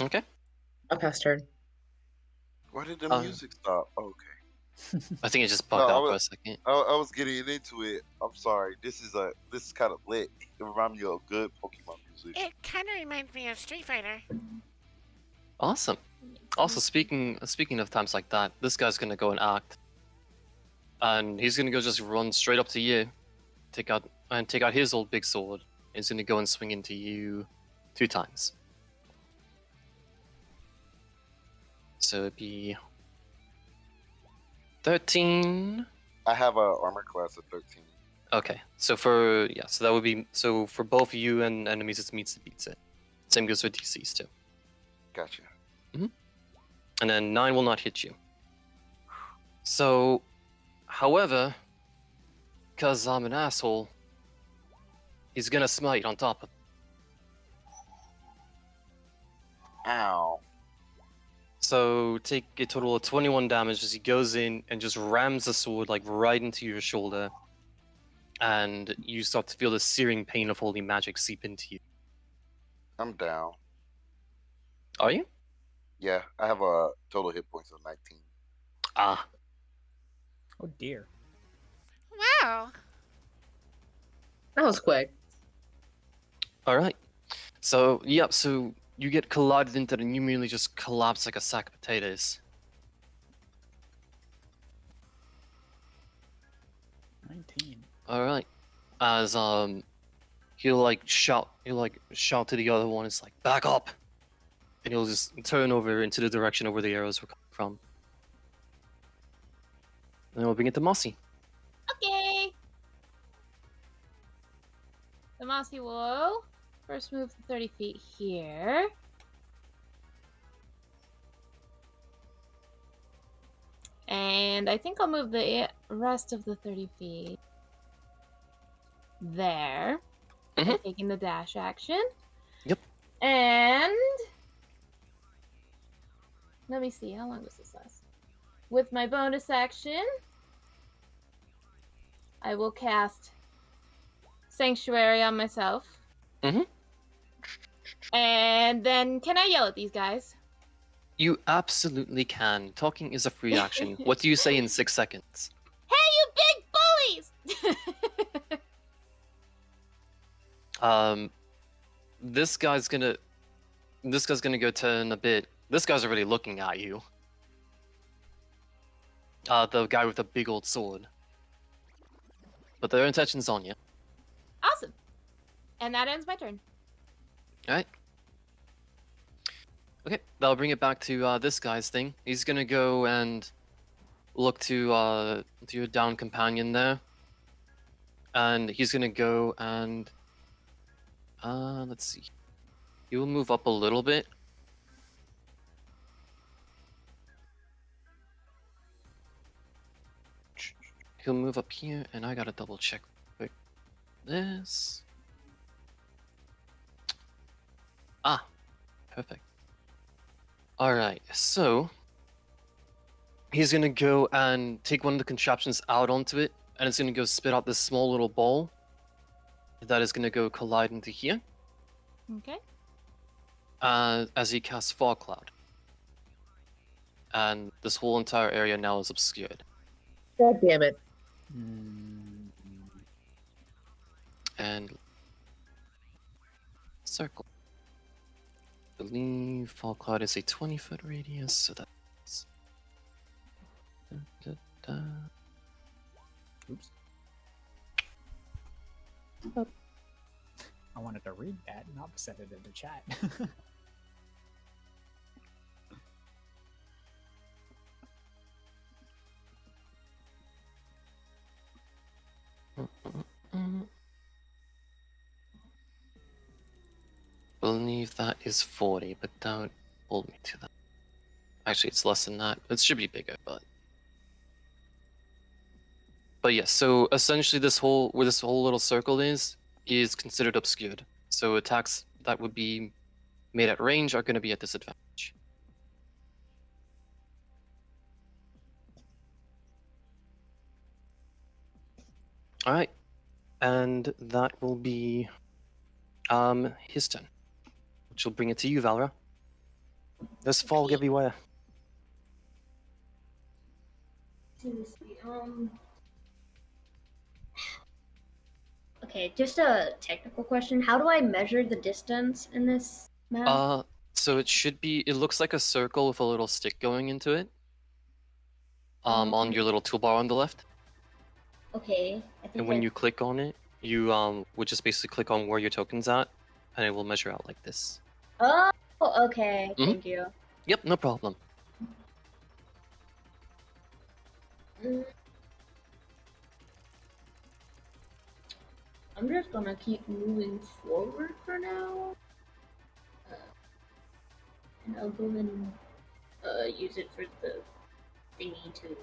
Okay. I'll pass turn. Why did the Uh, music stop? Oh, okay. I think it just No, bugged I out for a was second. I was getting into it. I'm sorry. This is kind of lit. It reminds me of good Pokemon music. It kind of reminds me of Street Fighter. Awesome. Also, speaking of times like that, this guy's gonna go and act, and he's gonna go just run straight up to you, take out his old big sword. He's gonna go and swing into you 2 times. So it'd be 13. I have a armor class of 13. Okay, so so that would be for both you and enemies, it meets it beats it. Same goes for DCs too. Gotcha. And then 9 will not hit you. So, however, because I'm an asshole, he's gonna smite on top of. Ow. So take a total of 21 damage as he goes in and just rams the sword like right into your shoulder, and you start to feel the searing pain of holy magic seep into you. I'm down. Are you? Yeah, I have a total hit points of 19. Ah, Oh dear. Wow. That was quick. all right. So yep. So you get collided into it, and you immediately just collapse like a sack of potatoes. 19. All right. As he'll shout to the other one. It's like, back up, and he'll just turn over into the direction of where the arrows were coming from. And we'll bring it to Mossy. Okay. The Mossy will first move 30 feet here. And I think I'll move the rest of the 30 feet there. Mhm. Taking the dash action. Yep. And let me see, how long does this last? With my bonus action, I will cast Sanctuary on myself. Mhm. And then, can I yell at these guys? You absolutely can. Talking is a free action. What do you say in 6 seconds? Hey, you big bullies! This guy's gonna go turn a bit. This guy's already looking at you. The guy with the big old sword. but their intention's on you. Awesome. And that ends my turn. All right. Okay, that'll bring it back to this guy's thing. He's gonna go and look to your down companion there, and he's gonna go and let's see. He will move up a little bit. He'll move up here, and I gotta double check quick. This. Ah, perfect. All right, so he's gonna go and take one of the contraptions out onto it, and it's gonna go spit out this small little ball that is gonna go collide into here Okay. as he casts Fog Cloud. And this whole entire area now is obscured. God damn it. And circle. I believe Fog Cloud is a 20-foot radius, so that's. Oops. I wanted to read that, not set it in the chat. Believe that is 40, but don't hold me to that. Actually, it's less than that. It should be bigger, but yes. So essentially, this whole where this whole little circle is considered obscured. So attacks that would be made at range are going to be at disadvantage. All right, and that will be his turn, which will bring it to you, Valra. There's fog everywhere. Seriously, okay, just a technical question. How do I measure the distance in this map? So it should be. It looks like a circle with a little stick going into it. On your little toolbar on the left. Okay, I think. And when you click on it, you would just basically click on where your token's at, and it will measure out like this. Oh, okay. Thank you. Yep, no problem. I'm just gonna keep moving forward for now. And I'll go and use it for the thingy too.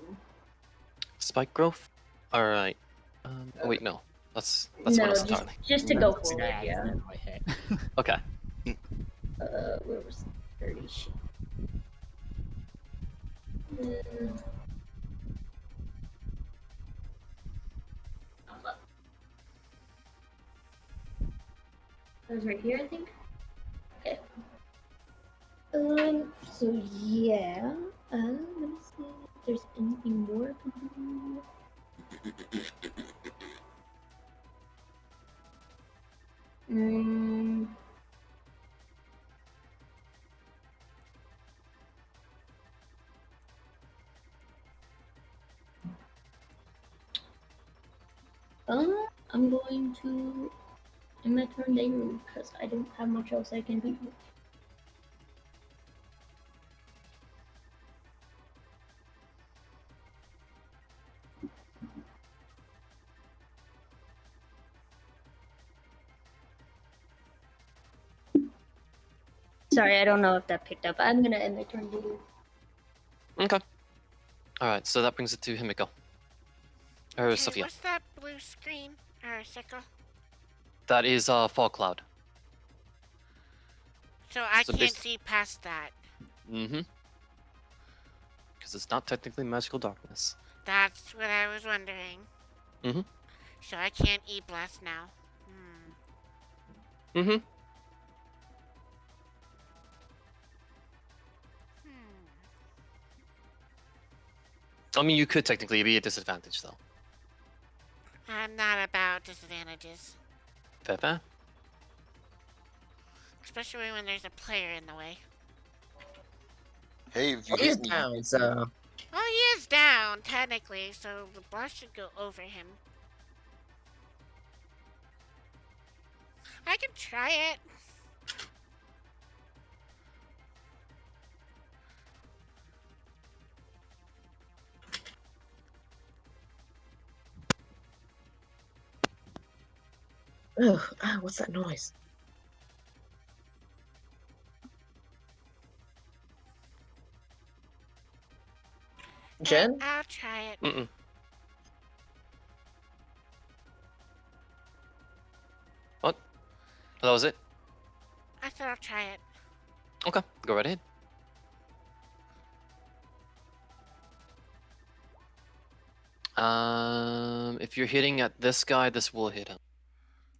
Spike growth. All right. Oh wait, no. That's No, what else entirely. just to go That's the forward, guy I yeah. accidentally hit. Okay. Where was 30 shit? That was right here, I think. Okay. So yeah. Let me see if there's anything more I can do. I'm going to end my turn there because I don't have much else I can do. Sorry, I don't know if that picked up. I'm gonna end my turn there. Okay. All right. So that brings it to Himiko. Or Okay, Sophia. what's that blue screen or circle? That is Fog Cloud. So I So can't see past that. Mm-hmm. Because it's not technically magical darkness. That's what I was wondering. Mm-hmm. So I can't E-Blast now. Mm-hmm. I mean, you could technically be at disadvantage, though. I'm not about disadvantages. Fair. Especially when there's a player in the way. Hey, if you He's hit me, down, so. Well, he is down, technically, so the blast should go over him. I can try it. Ugh, what's that noise? Jen? I'll try it. Mm-mm. What? That was it? I said I'll try it. Okay, go right ahead. If you're hitting at this guy, this will hit him.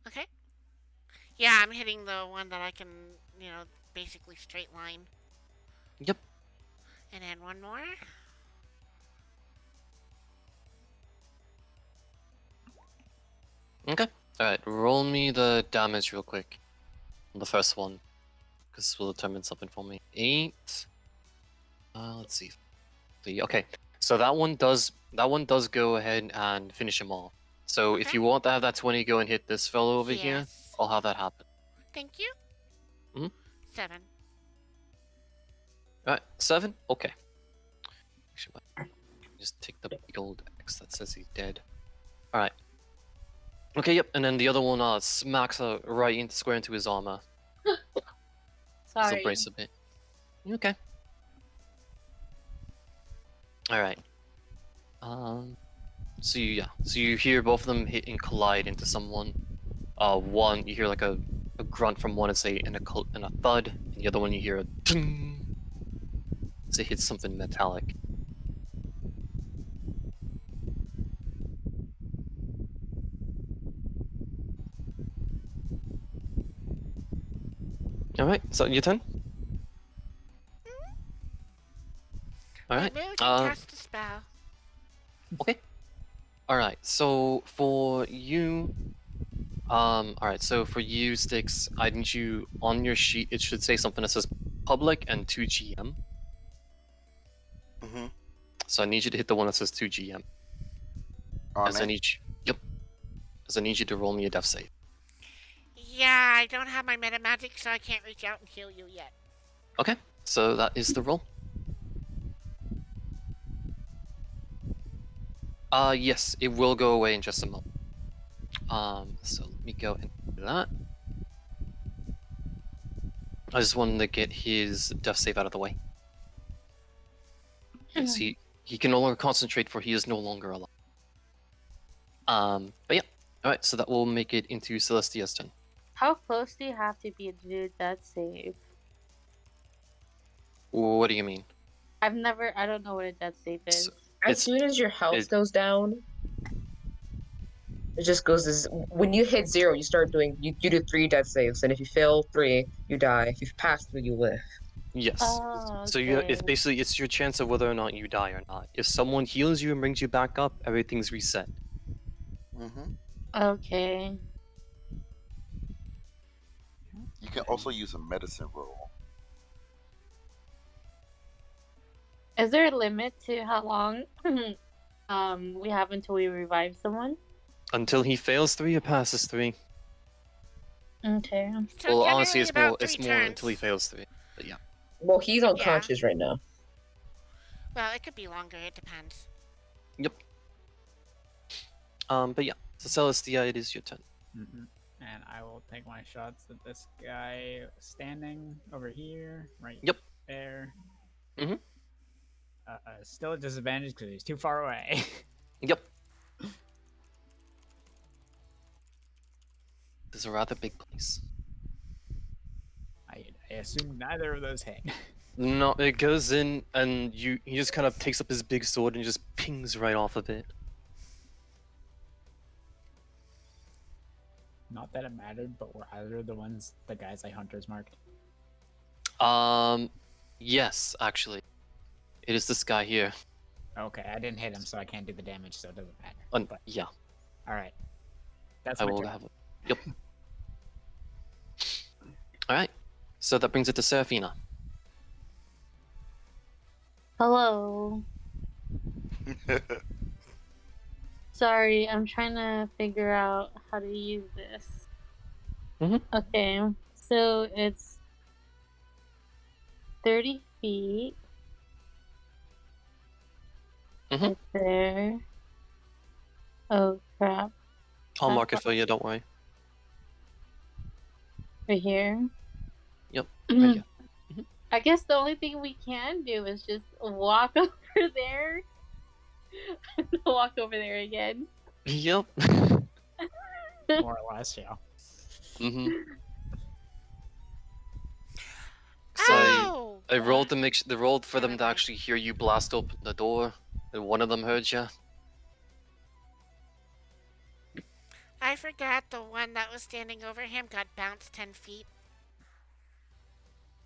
Okay. Yeah, I'm hitting the one that I can, basically straight line. Yep. And then one more. Okay. Alright, roll me the damage real quick. On the first one. Because this will determine something for me. 8. Let's see. 3. Okay. So that one does go ahead and finish him off. So if Okay. you want to have that 20 go and hit this fellow over here, Yes. I'll have that happen. Thank you. Mhm. 7. Alright, 7? Okay. Actually, just take the big old X that says he's dead. Alright. Okay, yep, and then the other one smacks right square into his armor. Sorry. Still brace a bit. Okay. Alright. So you hear both of them hit and collide into someone. One you hear like a grunt from one and a thud, and the other one you hear a ting as it hits something metallic. Alright, so your turn? Alright. Maybe we can cast a spell. Okay. Alright, so for you alright, so for you, Sticks, I need you on your sheet it should say something that says public and 2GM. Mm-hmm. So I need you to hit the one that says 2GM. On As it? I need you to roll me a death save. Yeah, I don't have my meta magic, so I can't reach out and heal you yet. Okay, so that is the roll. Yes, it will go away in just a moment. So let me go and do that. I just wanted to get his death save out of the way. Yes, he can no longer concentrate for he is no longer alive. But yeah. Alright, so that will make it into Celestia's turn. How close do you have to be to do that save? What do you mean? I don't know what a death save is. So- As soon as your health it- goes down, it just goes as when you hit 0, you start doing you do 3 death saves, and if you fail 3, you die. If you've passed 3, you live. Yes. Oh, So okay. it's your chance of whether or not you die or not. If someone heals you and brings you back up, everything's reset. Mm-hmm. Okay. You can also use a medicine roll. Is there a limit to how long we have until we revive someone? Until he fails 3 or passes 3. Okay. So Well, generally honestly, it's about more 3 turns. until he fails 3. But yeah. Well, he's unconscious right now. Well, it could be longer. It depends. Yep. But yeah. So Celestia, it is your turn. Mm-mm. And I will take my shots at this guy standing over here, right Yep. there. Mhm. Still a disadvantage because he's too far away. Yep. This is a rather big place. I assume neither of those hit. No, it goes in and he just kind of takes up his big sword and just pings right off of it. Not that it mattered, but were either of the guys I hunters marked? Yes, actually. It is this guy here. Okay, I didn't hit him, so I can't do the damage, so it doesn't matter. But Yeah. all right, that's I my will turn. have it. Yep. Alright. So that brings it to Seraphina. Hello. Sorry, I'm trying to figure out how to use this. Okay, so it's 30 feet Mhm. right there. Oh crap! I'll That mark it far for you. Don't worry. right here. Yep. Right here. I guess the only thing we can do is just walk over there. Walk over there again. Yep. More or less, yeah. Mhm. So Oh! I rolled to they rolled for them Never to mind. actually hear you blast open the door, and one of them heard you. I forgot the one that was standing over him got bounced 10 feet.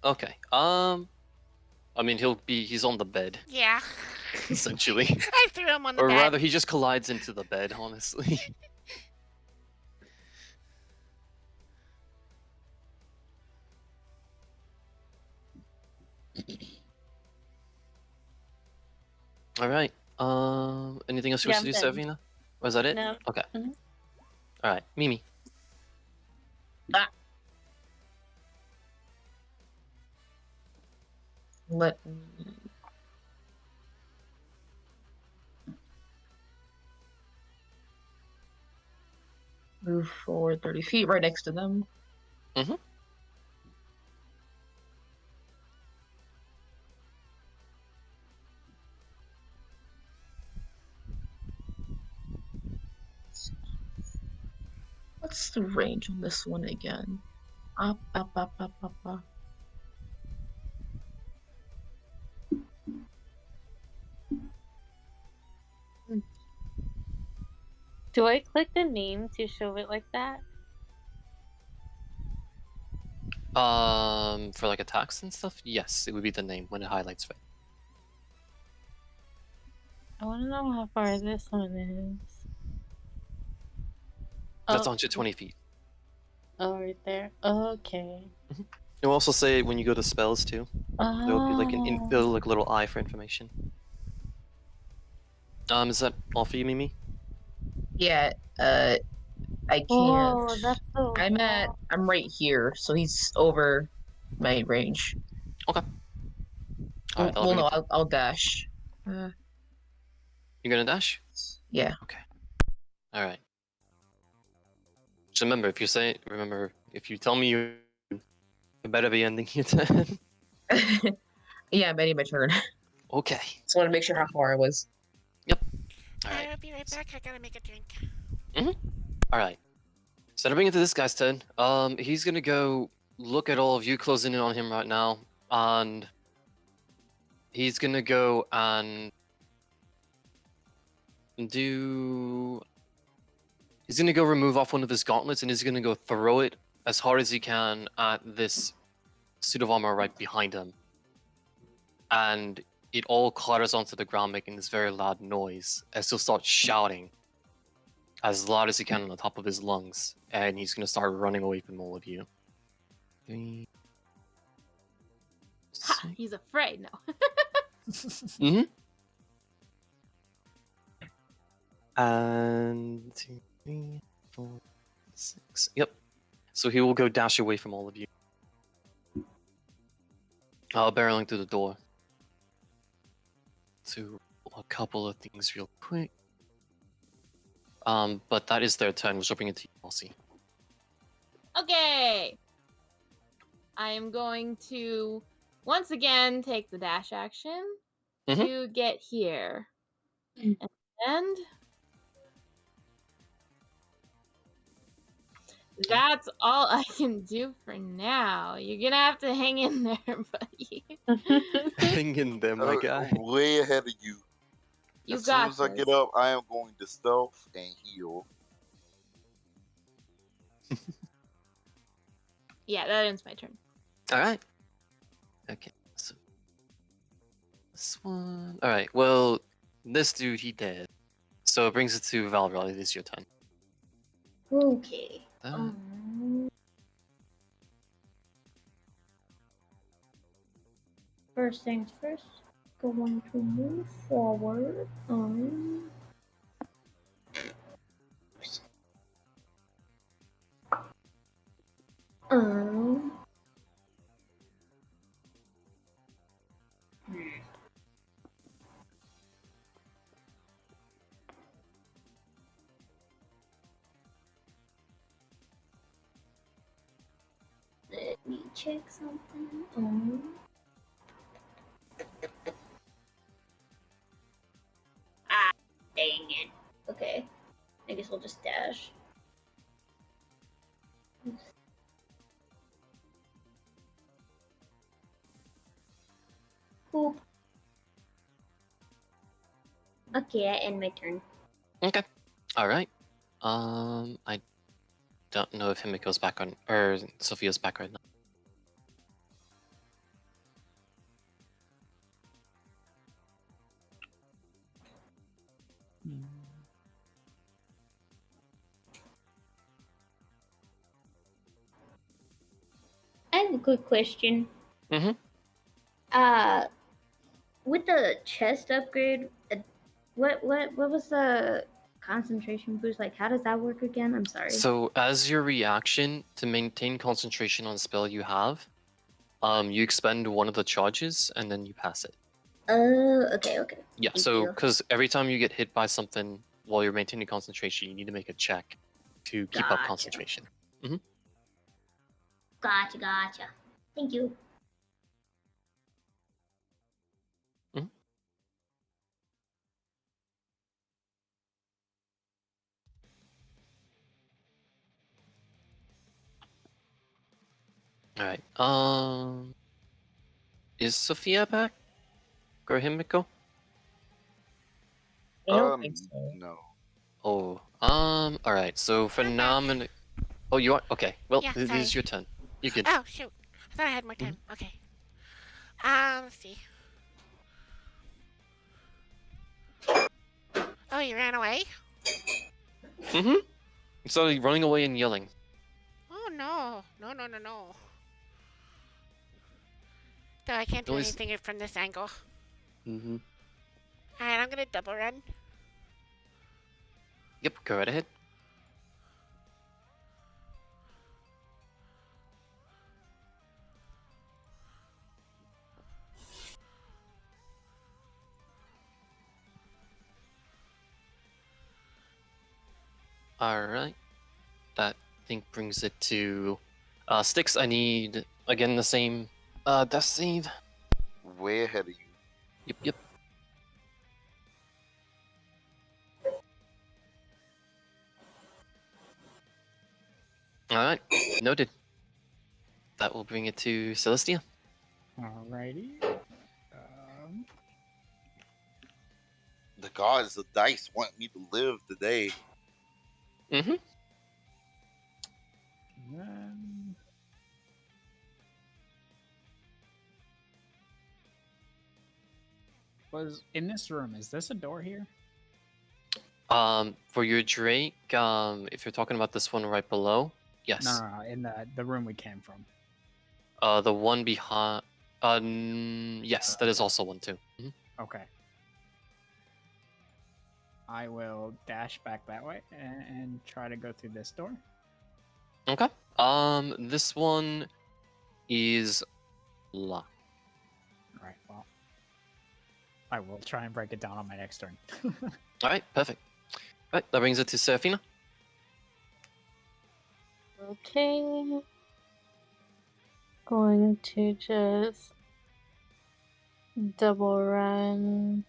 Okay. I mean, he's on the bed, Yeah. essentially. I threw him on the Or bed. rather, he just collides into the bed, honestly. Alright. Anything else you Yeah, wish to I'm do, done. Savina? Or is that it? No. Okay. Mhm. Alright, Mimi. Let me move forward 30 feet right next to them. Mhm. What's the range on this one again? Up, up, up, up, up, up. Do I click the name to show it like that? For like attacks and stuff, yes, it would be the name when it highlights it. I want to know how far this one is. That's Oh, 120 feet. oh, right there. Okay. You'll also say it when you go to spells too. There will be like Oh. there'll like a little eye for information. Is that all for you, Mimi? Yeah, I can't. Whoa, that's so I'm right here, so he's over my range. Okay. Alright, that'll Well, bring no, it to... I'll dash. You're gonna dash? Yeah. Okay. Alright. Just remember, if you tell me you better be ending your turn. Yeah, I'm ending my turn. Okay. Just want to make sure how far I was. Alright. I'll be right back. I gotta make a drink. Alright. So to bring it to this guy's turn, he's gonna go look at all of you closing in on him right now, and he's gonna go and do... He's gonna go remove off one of his gauntlets, and he's gonna go throw it as hard as he can at this suit of armor right behind him. And it all clatters onto the ground, making this very loud noise, as he'll start shouting as loud as he can on the top of his lungs, and he's gonna start running away from all of you. 3, Ha! 6. He's afraid now. Mm-hmm. And 2, 3, 4, 6. Yep. So he will go dash away from all of you. Barreling through the door. To a couple of things real quick. But that is their turn, which will bring it to you, Elsie. Okay. I am going to once again take the dash action to get here. And that's all I can do for now. You're gonna have to hang in there, buddy. Hang in there, my guy. Way ahead of you. You As soon got as I this. get up, I am going to stealth and heal. Yeah, that ends my turn. Alright. Okay, so this one. Alright, well, this dude, he dead. So it brings it to Valril. It is your turn. Okay. That- First things first, going to move forward. Um. Let me check something. Dang it. Okay. I guess we'll just dash. Oop. Okay, I end my turn. Okay. All right. I don't know if Himiko's back on or Sophia's back right now. I have a quick question. Mm-hmm. With the chest upgrade, what was the concentration boost like? How does that work again? I'm sorry. So as your reaction to maintain concentration on a spell you have, you expend one of the charges and then you pass it. Oh, okay. Yeah. Thank So you. because every time you get hit by something while you're maintaining concentration, you need to make a check to keep up Gotcha. concentration. Gotcha. Thank you. All right. Is Sophia back? Or Himiko? I don't think so. No. Oh. All right. So phenomenal. Oh, you are okay. Well, Yeah, it is sorry. your turn. You can. Oh, shoot. I thought I had more time. Okay. Let's see. Oh, you ran away? Mm-hmm. So running away and yelling. Oh, no. No. Though I can't do Noise. anything from this angle. Mm-hmm. Alright, I'm gonna double run. Yep. Go right ahead. All right. That I think brings it to Sticks. I need again the same death save. Way ahead of you. Yep. All right. Noted. That will bring it to Celestia. Alrighty. The gods of dice want me to live today. Mm-hmm. Then... Was in this room, is this a door here? For your Drake, if you're talking about this one right below, yes. No, in the room we came from. The one behind. Yes, that is also one too. Okay. I will dash back that way and try to go through this door. Okay. This one is locked. Right. Well, I will try and break it down on my next turn. All right. Perfect. All right. That brings it to Seraphina. Okay. Going to just double run.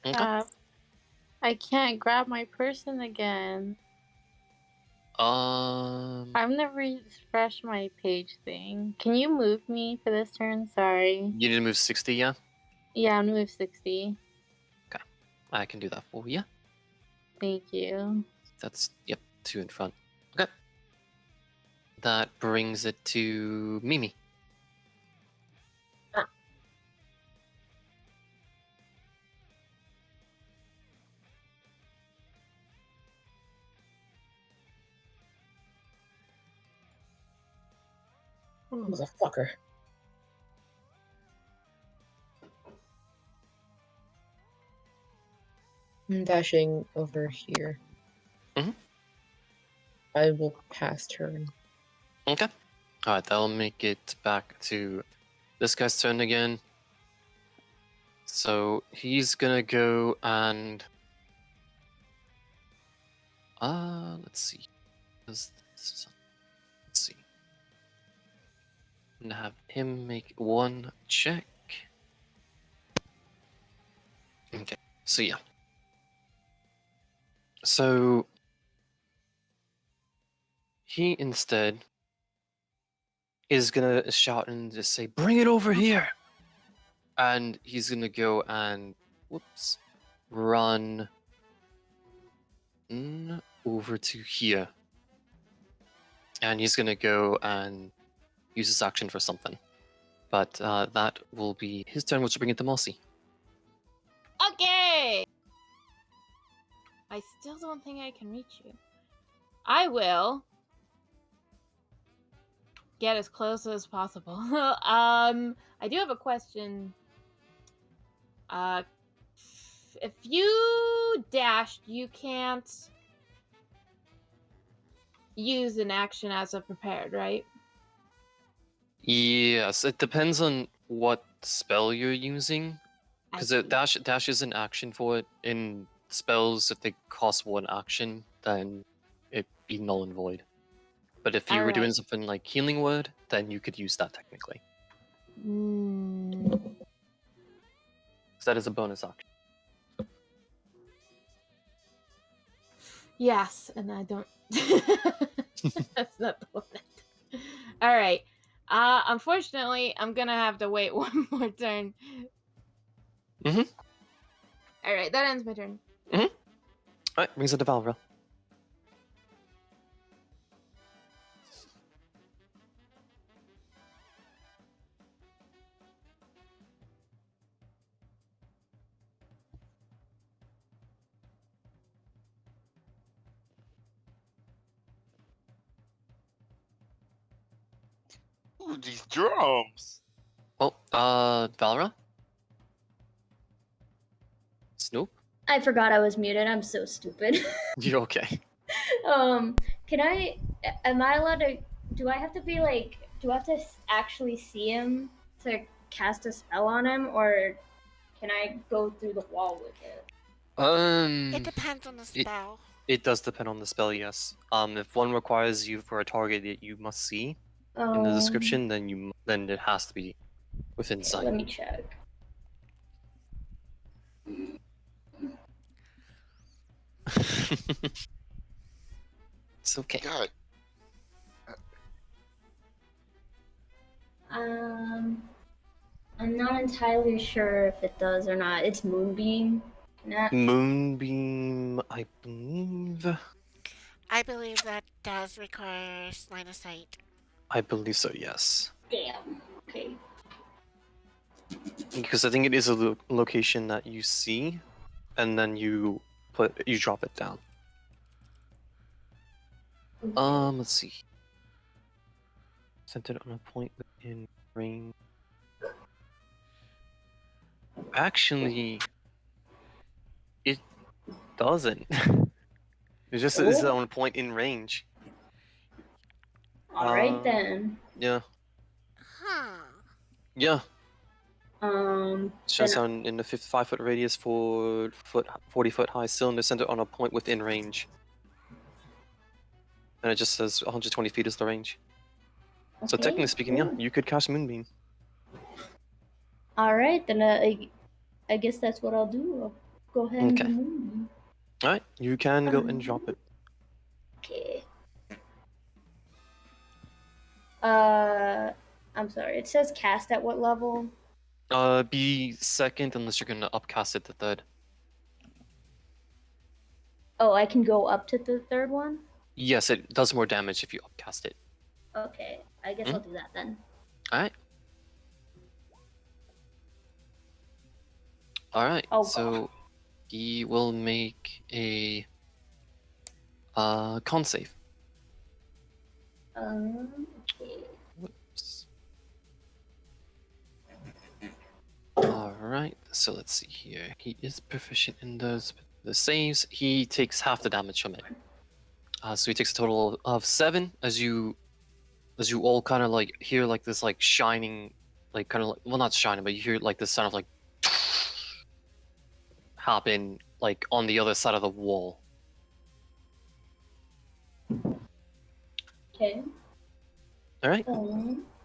Okay. I can't grab my person again. I'm gonna refresh my page thing. Can you move me for this turn? Sorry. You need to move 60, yeah? Yeah, I'm gonna move 60. Okay. I can do that for you. Thank you. That's, yep, 2 in front. Okay. That brings it to Mimi. Motherfucker. I'm dashing over here. Mhm. I will pass turn. Okay. Alright, that'll make it back to this guy's turn again. So he's gonna go and let's see. Let's see. I'm gonna have him make one check. Okay, so yeah. So he instead is gonna shout and just say, "Bring it over here!" And he's gonna go and whoops, run over to here. And he's gonna go and use his action for something. But that will be his turn, which will bring it to Mossy. Okay. I still don't think I can reach you. I will get as close as possible. I do have a question. If you dashed, you can't use an action as a prepared, right? Yes, it depends on what spell you're using. Because dash is an action for it. In spells, if they cost one action, then it'd be null and void. But if you were doing something like Healing Word, then you could use that technically. Because that is a bonus action. Yes, and I don't. That's not the one. All right. Unfortunately, I'm gonna have to wait one more turn. Mm-hmm. All right, that ends my turn. Mm-hmm. All right, brings it to Valra. Ooh, these drums. Well, Valra? Snoop? I forgot I was muted. I'm so stupid. You're okay. Can I? Am I allowed to? Do I have to be like? Do I have to actually see him to cast a spell on him, or can I go through the wall with it? It depends on the spell. It does depend on the spell, yes. If one requires you for a target that you must see in the description, then it has to be within sight. Let me check. It's okay. God. I'm not entirely sure if it does or not. It's Moonbeam. Moonbeam, I believe. I believe that does require line of sight. I believe so, yes. Damn. Okay. Because I think it is a location that you see, and then you drop it down. Okay. Let's see. Centered on a point within range. Actually, it doesn't. It's just it's on a point in range. All right then. Yeah. Huh. Yeah. Shows Then, on in the 5-foot radius for 40-foot high cylinder centered on a point within range. And it just says 120 feet is the range. So okay, technically speaking, cool. yeah, you could cast Moonbeam. All right, then I guess that's what I'll do. I'll go ahead and do Moonbeam. All right, you can go and drop it. Okay. I'm sorry. It says cast at what level? Be second unless you're gonna upcast it to third. Oh, I can go up to the third one? Yes, it does more damage if you upcast it. Okay, I guess I'll do that then. Alright. Alright, so he will make a con save. Okay. Whoops. Alright, so let's see here. He is proficient in those, but the saves, he takes half the damage from it. So he takes a total of 7 as you all kind of like hear like this like shining, like kind of like, well, not shining, but you hear like this sound of like happen like on the other side of the wall. Okay. All right.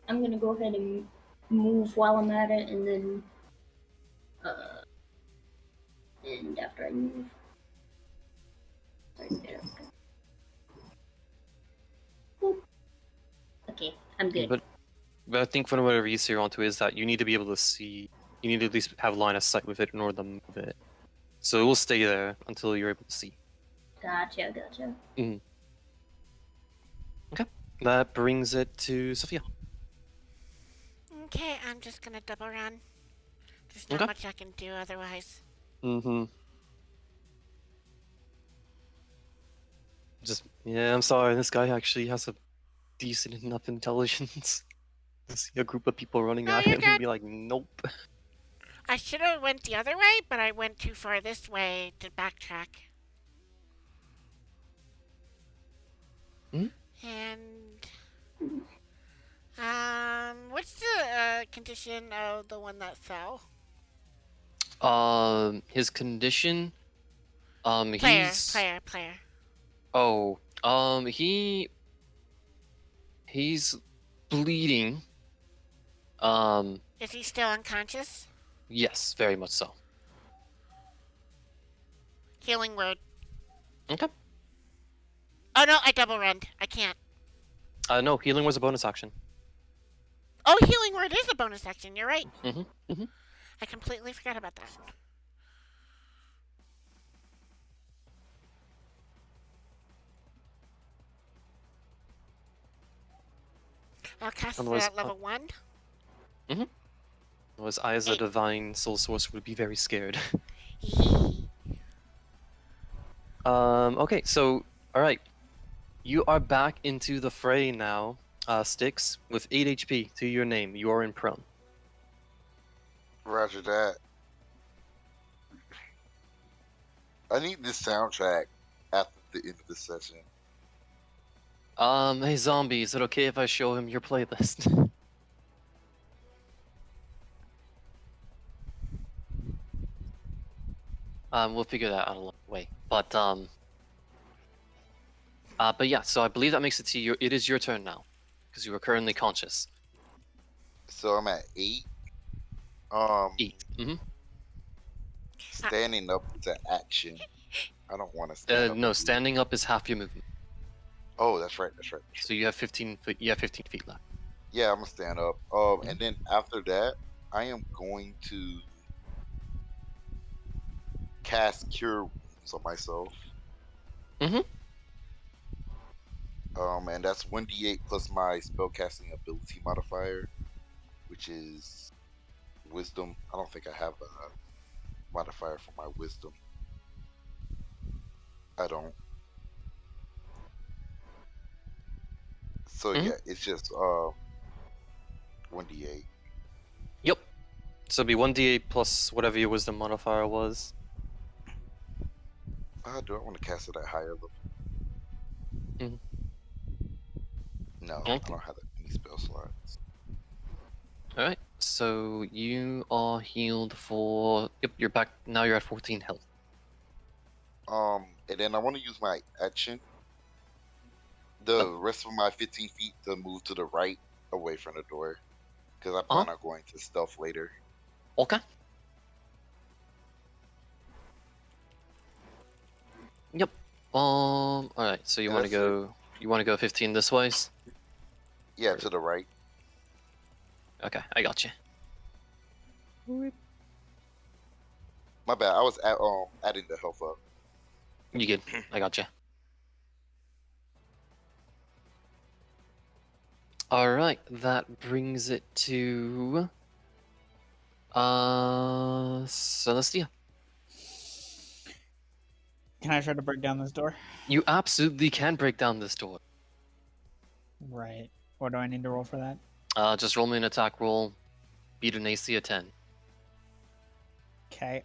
I'm gonna go ahead and move while I'm at it, and then and after I move, right there. Boop. Okay, I'm good. But I think for whatever reason you're onto is that you need to be able to see. You need to at least have line of sight with it in order to move it. So it will stay there until you're able to see. Gotcha. Mm. Okay. That brings it to Sophia. Okay, I'm just gonna double run. There's not much I can do otherwise. Mm-hmm. I'm sorry, this guy actually has a decent enough intelligence to see a group of people running No, at you're him and good. be like, nope. I should have went the other way, but I went too far this way to backtrack. Hmm? And what's the condition of the one that fell? His condition, Player. Oh, he's bleeding. Is he still unconscious? Yes, very much so. Healing word. Okay. Oh no, I double run. I can't. No, healing was a bonus action. Oh, healing word is a bonus action. You're right. Mm-hmm. I completely forgot about that. I'll cast it at level 1. Mm-hmm. Otherwise, I, as a divine soul source, would be very scared. Okay, so, alright. You are back into the fray now, Styx, with 8 HP to your name. You are in prone. Roger that. I need this soundtrack after the end of the session. Hey zombie, is it okay if I show him your playlist? We'll figure that out along the way. But yeah, so I believe that makes it to you. It is your turn now, because you are currently conscious. So I'm at 8. 8. Mm-hmm. Standing up to action. I don't want to stand up. No, standing up is half your movement. Oh, that's right. So you have 15 feet. You have 15 feet left. Yeah, I'm gonna stand up. And then after that, I am going to cast Cure Wounds on myself. Mm-hmm. And that's 1d8 plus my spellcasting ability modifier, which is Wisdom. I don't think I have a modifier for my Wisdom. I don't. So yeah, it's just 1d8. Yep. So it'd be 1d8 plus whatever your Wisdom modifier was. Do I want to cast it at higher level? Mm-hmm. No, I don't have any spell slots. Alright, so you are healed for... Yep, you're back. Now you're at 14 health. And then I want to use my action. The rest of my 15 feet to move to the right away from the door. Because I plan on going to stealth later. Okay. Yep. Alright, so you want to go... You want to go 15 this way? Yeah, to the right. Okay, I got you. My bad. I was adding the health up. You good? I got you. All right, that brings it to Celestia. Can I try to break down this door? You absolutely can break down this door. Right. What do I need to roll for that? Just roll me an attack roll. Beat an AC of 10. Okay.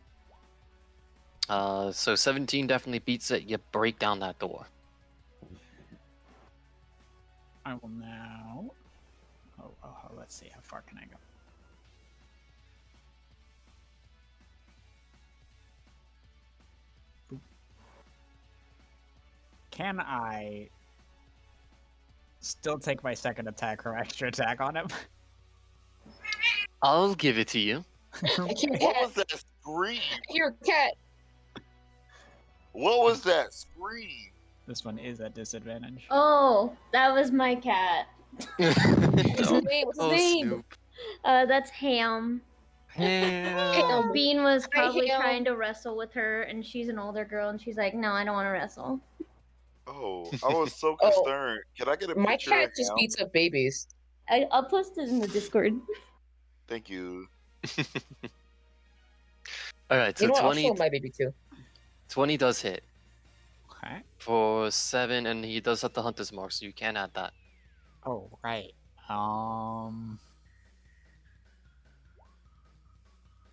So 17 definitely beats it. You break down that door. I will now. Let's see. How far can I go? Boop. Can I still take my second attack or extra attack on him? I'll give it to you. I hear a What cat. was that scream? I hear a cat. What was that scream? This one is at disadvantage. Oh, that was my cat. What's his Oh, name? What's his oh, name? Snoop. That's Ham. Ham. Bean was Hi, probably Ham. trying to wrestle with her, and she's an older girl, and she's like, "No, I don't want to wrestle." Oh, I was so Oh, concerned. Can I get a my picture of cat just him? beats up babies. I'll post it in the Discord. Thank you. All right, You so know what? I'll 20, show my baby too. 20 does hit Okay. for 7, and he does have the hunter's mark, so you can add that. Oh, right.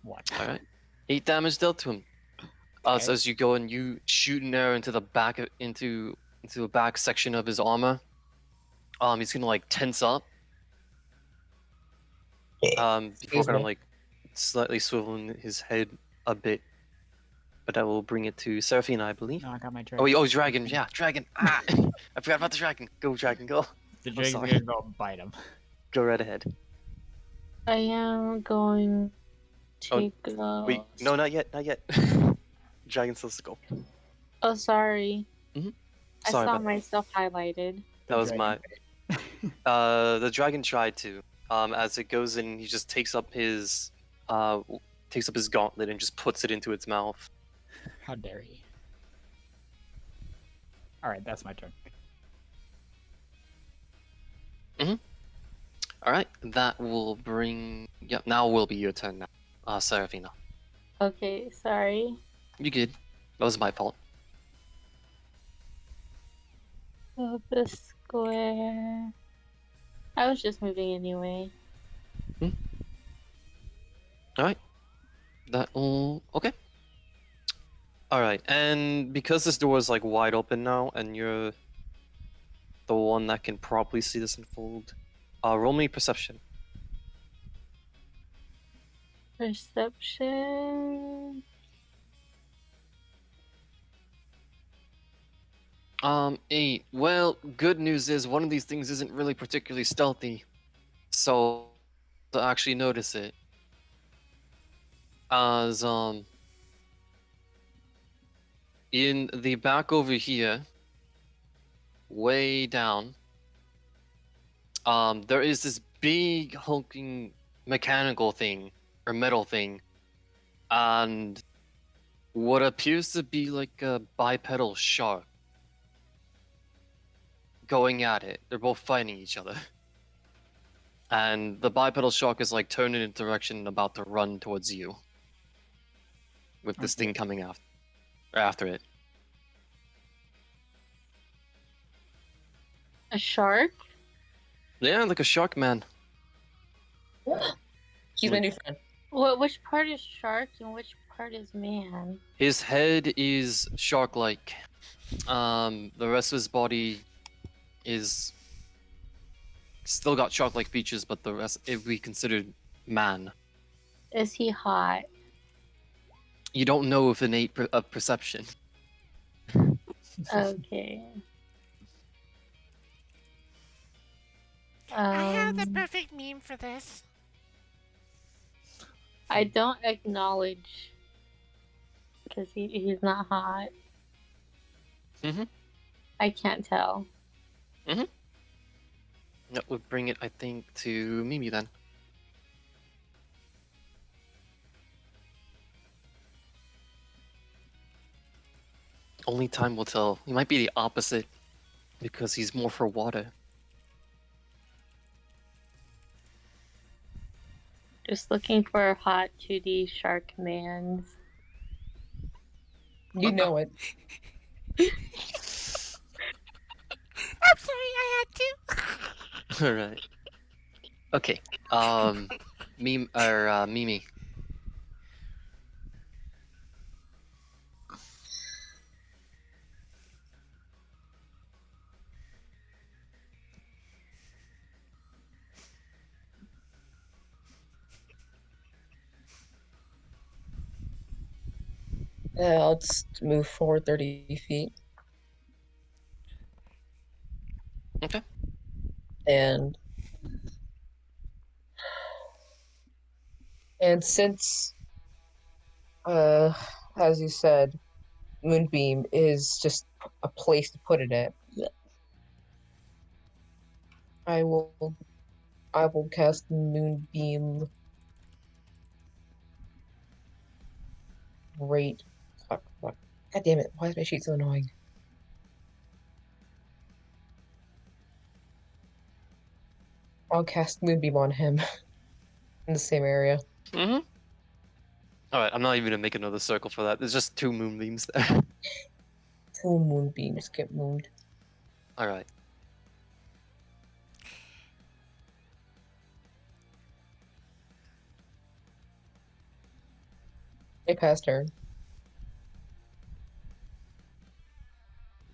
What? All right, 8 damage dealt to him. Okay. So as you go and you shoot an arrow into the back into the back section of his armor, he's gonna like tense up. Before Excuse kind of me. like slightly swiveling his head a bit, but I will bring it to Seraphina, I believe. No, I got my Oh, dragon. dragon, yeah, dragon. Ah, I forgot about the dragon. Go, dragon, go. The I'm dragon's sorry. gonna go bite him. Go right ahead. I am going to Oh, go. Wait, no, not yet, not yet. Dragon still has to go. Oh, sorry. Mhm. I Sorry saw about that. myself highlighted. That was my. dragon The dragon tried to. As it goes in, he just takes up his gauntlet and just puts it into its mouth. How dare he? Alright, that's my turn. All right, that will bring. Yep, now will be your turn now, Seraphina. Okay, sorry. You good? That was my fault. Of the square. I was just moving anyway. All right. That will okay. All right, and because this door is like wide open now, and you're the one that can probably see this unfold, roll me perception. Perception. 8. Well, good news is one of these things isn't really particularly stealthy, so to actually notice it. As in the back over here, way down, there is this big hulking mechanical thing or metal thing, and what appears to be like a bipedal shark going at it. They're both fighting each other. And the bipedal shark is like turning in direction and about to run towards you. With this Okay. thing coming after it. A shark? Yeah, like a shark man. He's my new friend. Which part is shark and which part is man? His head is shark-like. The rest of his body is still got shark-like features, but the rest it would be considered man. Is he hot? You don't know with innate perception. Okay. I have the Um, perfect meme for this. I don't acknowledge because he's not hot. Mm-hmm. I can't tell. That would bring it, I think, to Mimi then. Only time will tell. He might be the opposite because he's more for water. Just looking for hot 2D shark mans. You know it. I'm sorry, I had to. All right. Okay. Mimi. I'll just move forward 30 feet. Okay. And since, as you said, Moonbeam is just a place to put it at, I will cast Moonbeam right. Fuck. God damn it! Why is my sheet so annoying? I'll cast Moonbeam on him in the same area. Mm-hmm. Alright, I'm not even gonna make another circle for that. There's just 2 moonbeams there. 2 moonbeams get mooned. Alright. They passed her.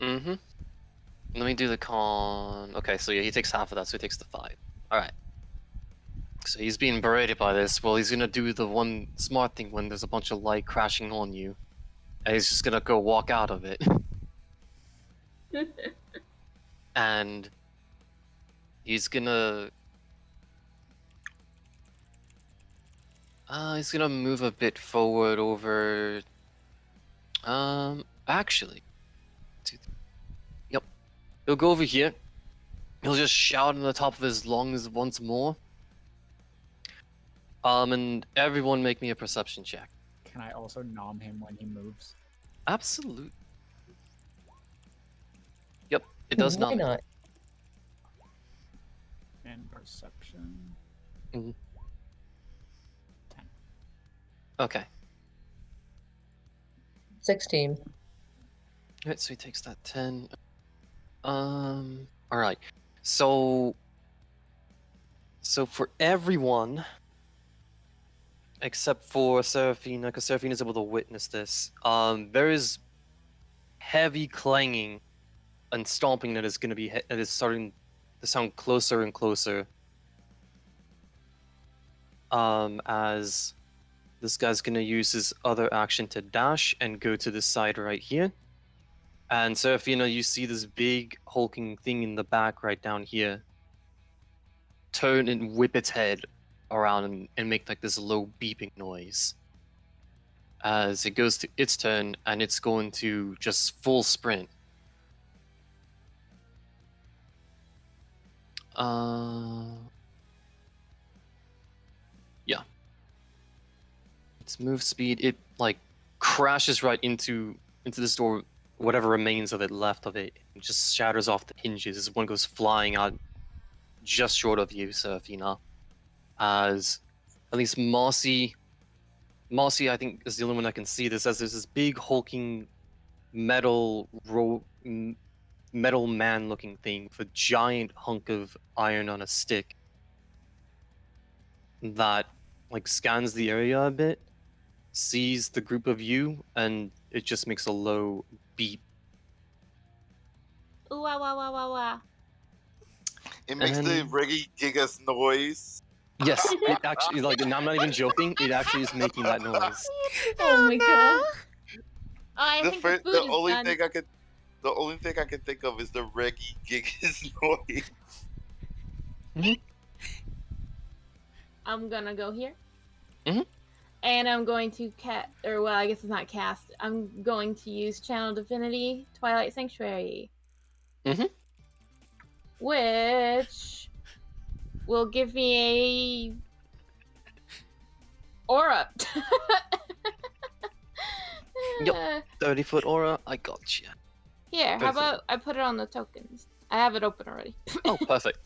Mm-hmm. Let me do the con. Okay, so yeah, he takes half of that, so he takes the 5. Alright. So he's being berated by this. Well, he's gonna do the one smart thing when there's a bunch of light crashing on you. And he's just gonna go walk out of it. And he's gonna move a bit forward over actually. Yep. He'll go over here. He'll just shout on the top of his lungs once more. And everyone make me a perception check. Can I also nom him when he moves? Absolutely. Yep, it does Why not. not? And perception. Mhm. 10. Okay. 16. Alright, so he takes that 10. Alright. So for everyone except for Seraphina, because Seraphina is able to witness this, there is heavy clanging and stomping that is starting to sound closer and closer. As this guy's gonna use his other action to dash and go to the side right here. And Seraphina, you see this big hulking thing in the back right down here turn and whip its head around and make like this low beeping noise. As it goes to its turn, and it's going to just full sprint. Yeah. Its move speed, it like crashes right into this door, whatever remains of it left of it. It just shatters off the hinges as one goes flying out just short of you, Seraphina. As at least Mossy, I think, is the only one that can see this, as there's this big hulking metal man looking thing with a giant hunk of iron on a stick that like scans the area a bit, sees the group of you, and it just makes a low beep. Ooh, wah, wah, wah, wah, wah. It makes the And- reggae gigas noise. Yes, it actually, like, and I'm not even joking, it actually is making that noise. Oh my god. Oh, I think the food is only done. thing I could think of is the reggae gigas noise. I'm gonna go here. Mhm. And I'm going to I guess it's not cast. I'm going to use Channel Divinity, Twilight Sanctuary. Mhm. Which will give me a aura. Yep. 30-foot aura, I got you. Here, how Perfect. about I put it on the tokens? I have it open already. Oh, perfect.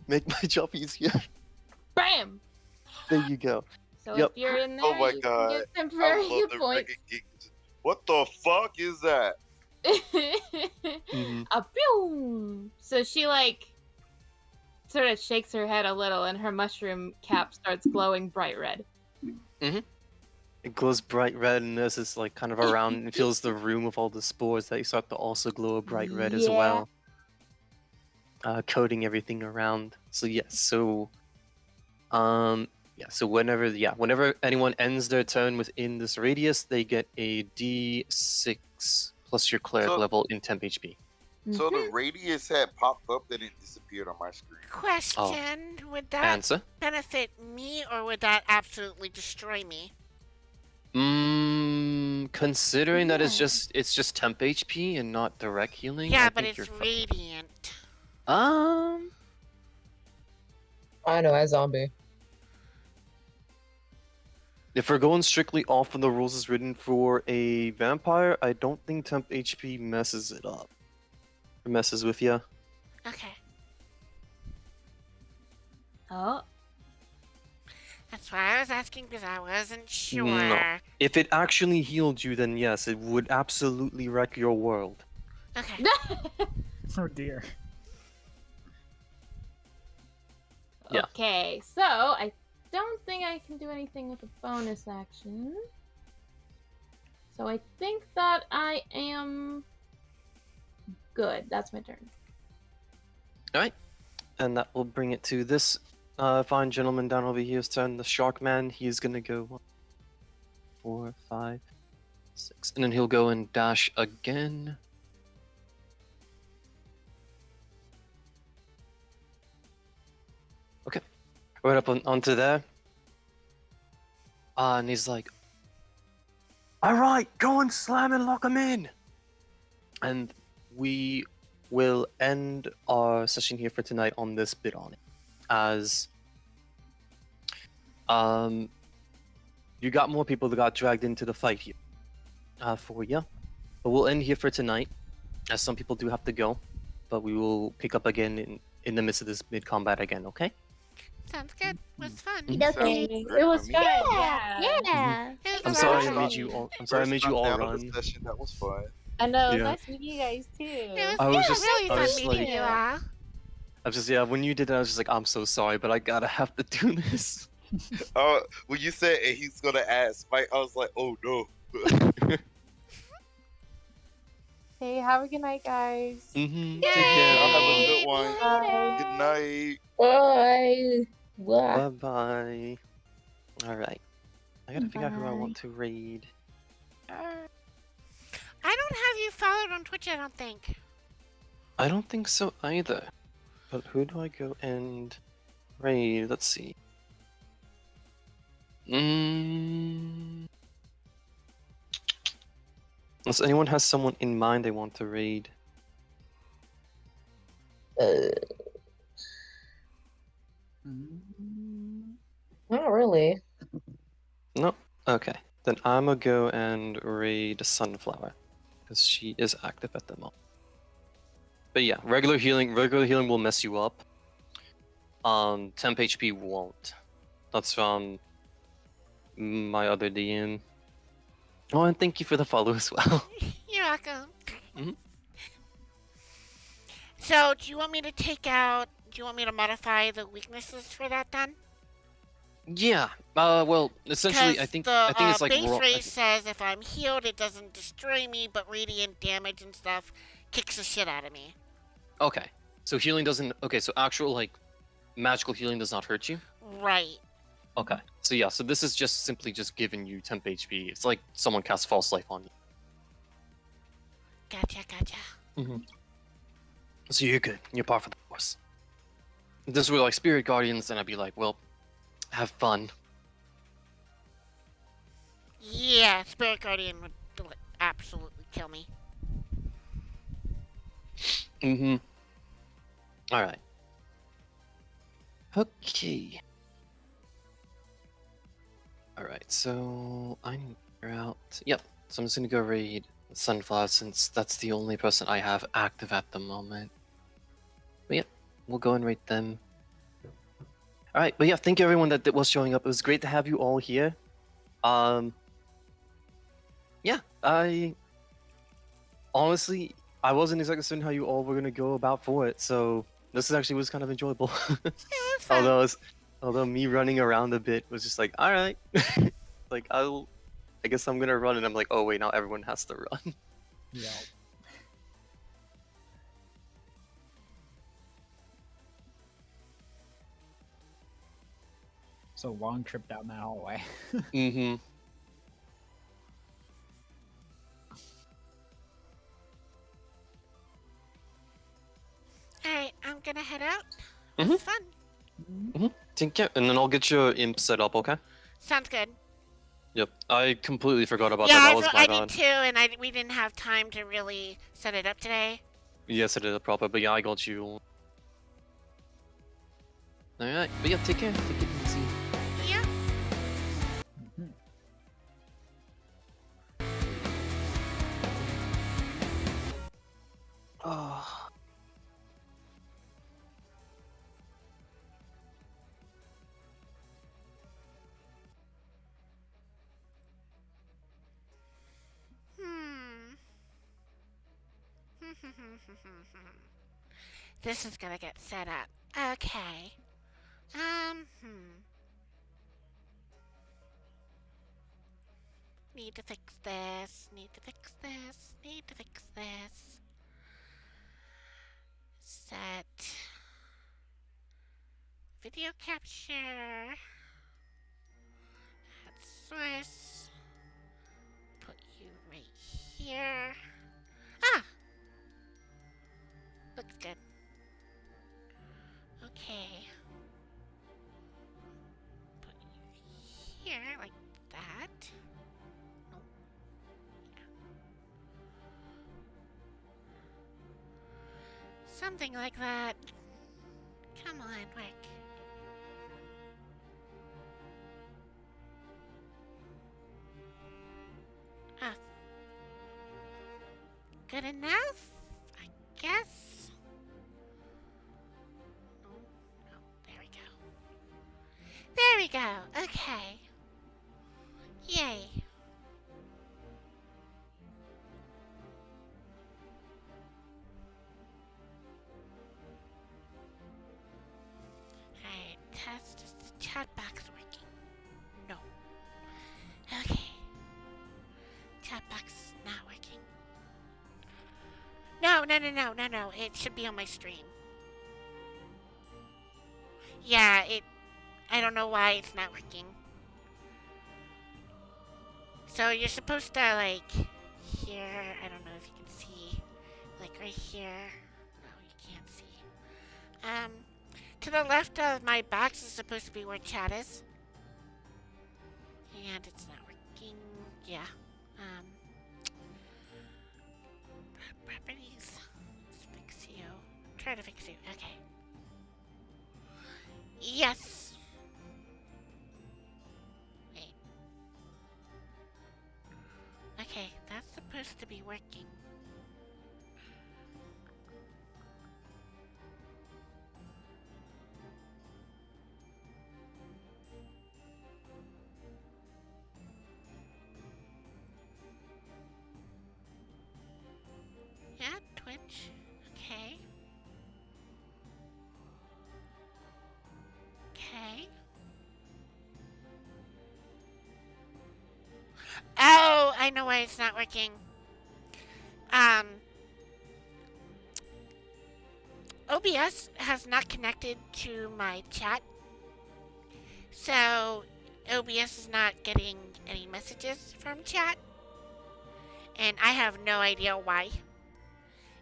Make my job easier. Bam! There you go. So Yep. if you're in there, Oh my you god. can get I temporary love hit the points. reggae gigas. What the fuck is that? Mhm. A boom! So she like sort of shakes her head a little, and her mushroom cap starts glowing bright red. It glows bright red, and this is like kind of around and fills the room with all the spores that start to also glow a bright red as Yeah. well. Coating everything around. So yes, so Yeah, so whenever anyone ends their turn within this radius, they get a D6 plus your cleric So- level in temp HP. So the radius had popped up, then it disappeared on my screen. Question: Would that Answer. benefit me, or would that absolutely destroy me? Considering that it's Yeah. just temp HP and not direct healing. Yeah, I but think it's you're fine. radiant. I know, as zombie. If we're going strictly off of the rules as written for a vampire, I don't think temp HP messes it up. Or messes with you. Okay, Oh, that's why I was asking because I wasn't sure. No. If it actually healed you, then yes, it would absolutely wreck your world. Okay. Oh dear. Yeah. Okay, so I don't think I can do anything with a bonus action. So I think that I am good. That's my turn. Alright. And that will bring it to this fine gentleman down over here's turn. The shark man, he's gonna go 1, 4, 5, 6. And then he'll go and dash again. Okay. Right up onto there. And he's like, alright, go and slam and lock him in! And we will end our session here for tonight on this bit on it. As you got more people that got dragged into the fight here for you. But we'll end here for tonight, as some people do have to go. But we will pick up again in the midst of this mid-combat again, okay? Sounds good. Was fun. Mhm. Sounds Okay. great It was for me. fun. Yeah. It was I'm a sorry lot I of made fun. you all. I'm sorry I made you all Down of run. the session, that was fun. I know. It was Yeah. nice meeting you guys too. It I was was just- really I fun was meeting like- you all. I was just when you did that, I was just like, I'm so sorry, but I gotta have to do this. When you said he's gonna ask Mike, I was like, oh no. Hey, have a good night, guys. Mm-hmm. Yay! Take care. Y'all have a everyone. good one. Bye. Good night. Bye. Blah. Bye bye. All right. I gotta figure out who I want to raid. I don't have you followed on Twitch, I don't think. I don't think so either. But who do I go and raid? Let's see. Unless anyone has someone in mind they want to raid. Not really. No? Okay. Then I'm gonna go and raid Sunflower. Because she is active at the moment. But yeah, regular healing will mess you up. Temp HP won't. That's from my other DM. Oh, and thank you for the follow as well. You're welcome. Mhm. So, do you want me to modify the weaknesses for that then? Yeah. Well, essentially, I think it's like base raw. rate says if I'm healed, it doesn't destroy me, but radiant damage and stuff kicks the shit out of me. Okay. So healing doesn't. Okay. So actual like magical healing does not hurt you. Right. Okay. So yeah. So this is just simply just giving you temp HP. It's like someone casts false life on you. Gotcha. So you're good. You're par for the course. If this were like spirit guardians, then I'd be like, well, have fun. Yeah, Spirit Guardian would absolutely kill me. Mm-hmm. All right. Okay. All right. So I'm out. Yep. So I'm just gonna go raid Sunflower since that's the only person I have active at the moment. But yeah, we'll go and raid them. All right. But yeah, thank you everyone that was showing up. It was great to have you all here. Yeah, I honestly wasn't exactly certain how you all were gonna go about for it, so this actually was kind of enjoyable. It was fun. although me running around a bit was just like, all right, like I guess I'm gonna run, and I'm like, oh wait, now everyone has to run. Yeah. So long trip down that hallway. Mm-hmm. Alright, I'm gonna head out. It Mhm. was fun. Mm-hmm. Take care, and then I'll get your imp set up, okay? Sounds good. Yep. I completely forgot about Yeah, that. That was my I did bad. too, and we didn't have time to really set it up today. Yes, it is a proper, but yeah, I got you. Alright, but yeah, take care. Take it easy. Yeah. Mhm. Oh. Hmm. This is gonna get set up. Okay. Need to fix this. Need to fix this. Need to fix this. Set. Video capture. Add source. Put you right here. Ah! Looks good. Okay. Put you here like that. Nope. Something like that. Come on, work. Ah. Good enough? I guess. No, no, there we go. There we go. Okay. Yay. Alright, test. Is the chat box working? No. Okay. Chat box is not working. No. It should be on my stream. Yeah, I don't know why it's not working. So you're supposed to, like, here, I don't know if you can see, like right here. No, you can't see. To the left of my box is supposed to be where chat is. And it's not working. Yeah. Properties. Let's fix you. Try to fix you. Okay. Yes. Wait. Okay, that's supposed to be working. Yeah, Twitch. Okay. Okay. Oh, I know why it's not working. OBS has not connected to my chat. So, OBS is not getting any messages from chat. And I have no idea why.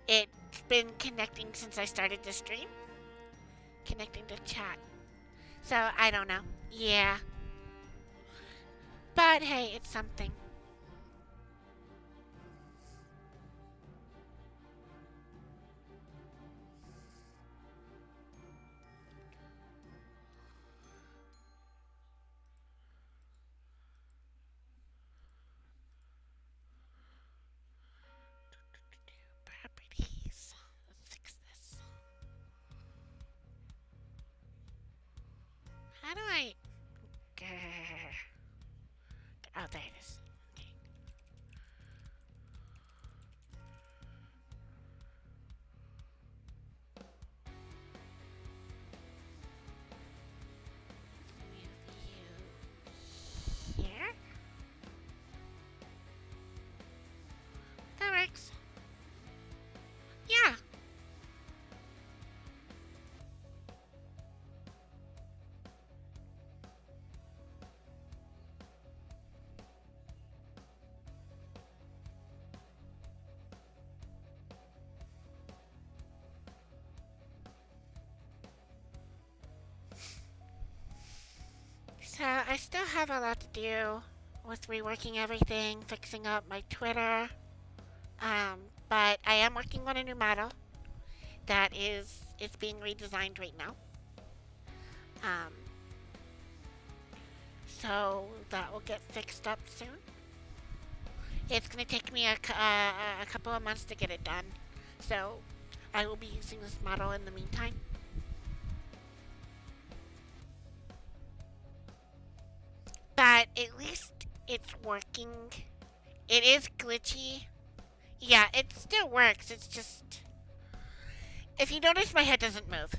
It's been connecting since I started the stream. Connecting to chat. So, I don't know. Yeah. But hey, it's something. Properties. Let's fix this. How do I... Oh, there it is. Okay. Move you here. That works. Yeah. So I still have a lot to do with reworking everything, fixing up my Twitter. But I am working on a new model that it's being redesigned right now. Um, so that will get fixed up soon. It's gonna take me a couple of months to get it done. So I will be using this model in the meantime. But at least it's working. It is glitchy. Yeah, it still works. It's just, if you notice, my head doesn't move.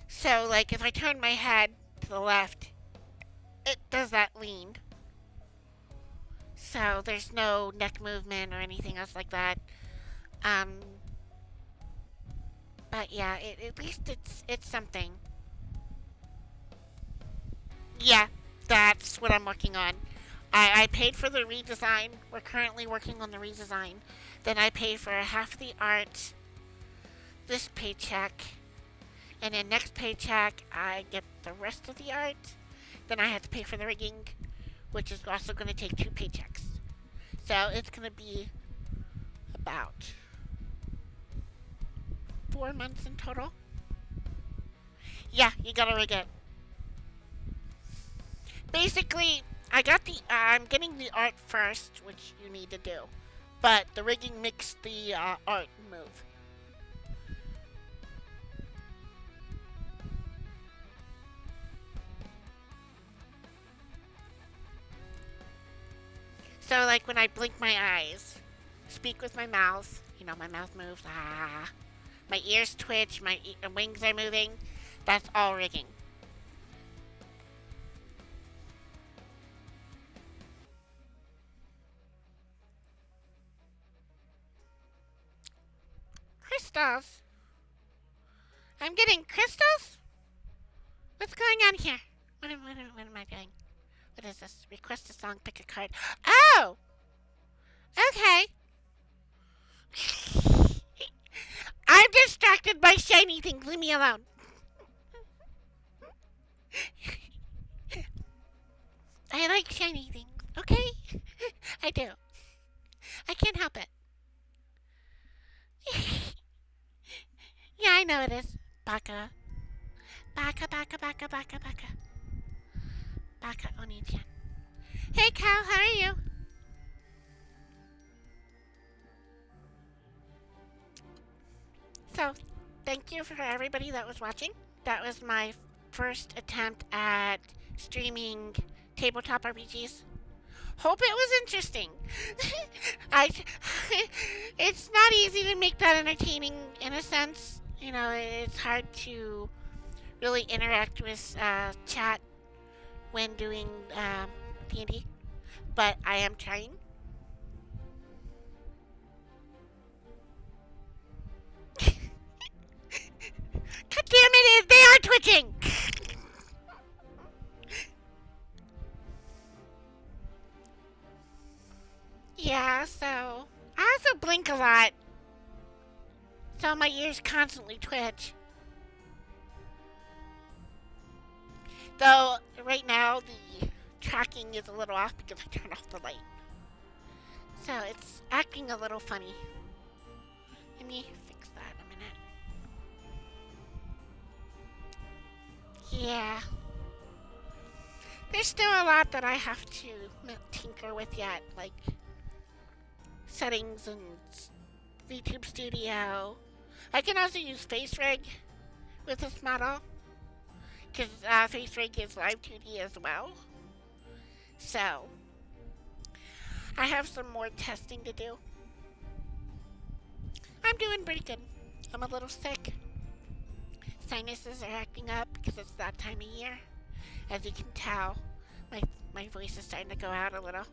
So, like, if I turn my head to the left, it does that lean. So there's no neck movement or anything else like that. Um, but yeah, at least it's something. Yeah, that's what I'm working on. I paid for the redesign. We're currently working on the redesign. Then I paid for half the art this paycheck. And then next paycheck, I get the rest of the art. Then I have to pay for the rigging, which is also going to take 2 paychecks. So it's going to be about 4 months in total. Yeah, you gotta rig it. Basically, I'm getting the art first, which you need to do. But the rigging makes the art move. So, like, when I blink my eyes, speak with my mouth, my mouth moves, my ears twitch, my wings are moving, that's all rigging. Crystals? I'm getting crystals? What's going on here? What am I doing? What is this? Request a song, pick a card. Oh! Okay. I'm distracted by shiny things. Leave me alone. I like shiny things. Okay? I do. I can't help it. Yeah, I know it is. Baka. Baka, baka, baka, baka, baka. Baka Oni-chan. Hey, Cal, how are you? So, thank you for everybody that was watching. That was my first attempt at streaming tabletop RPGs. Hope it was interesting. I, it's not easy to make that entertaining in a sense. It's hard to really interact with chat when doing D&D, but I am trying. God damn it, they are twitching! Yeah, so I also blink a lot, so my ears constantly twitch. Though, right now, the tracking is a little off because I turned off the light. So it's acting a little funny. Let me fix that in a minute. Yeah. There's still a lot that I have to tinker with yet, like settings and VTube Studio. I can also use FaceRig with this model, because FaceRig is live 2D as well. So, I have some more testing to do. I'm doing pretty good. I'm a little sick. Sinuses are acting up because it's that time of year. As you can tell, my voice is starting to go out a little.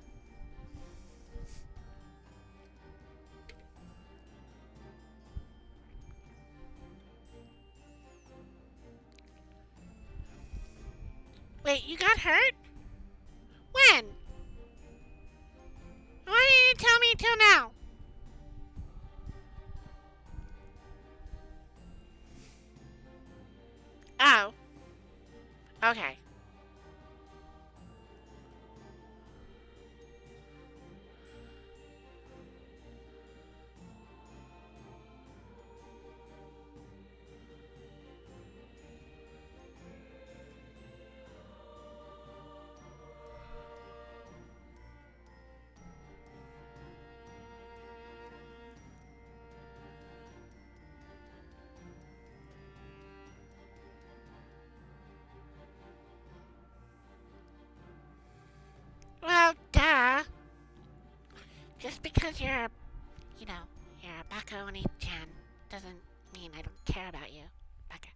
Wait, you got hurt? When? Why didn't you tell me till now? Oh. Okay. Just because you're a Baka Oni-chan doesn't mean I don't care about you, Baka.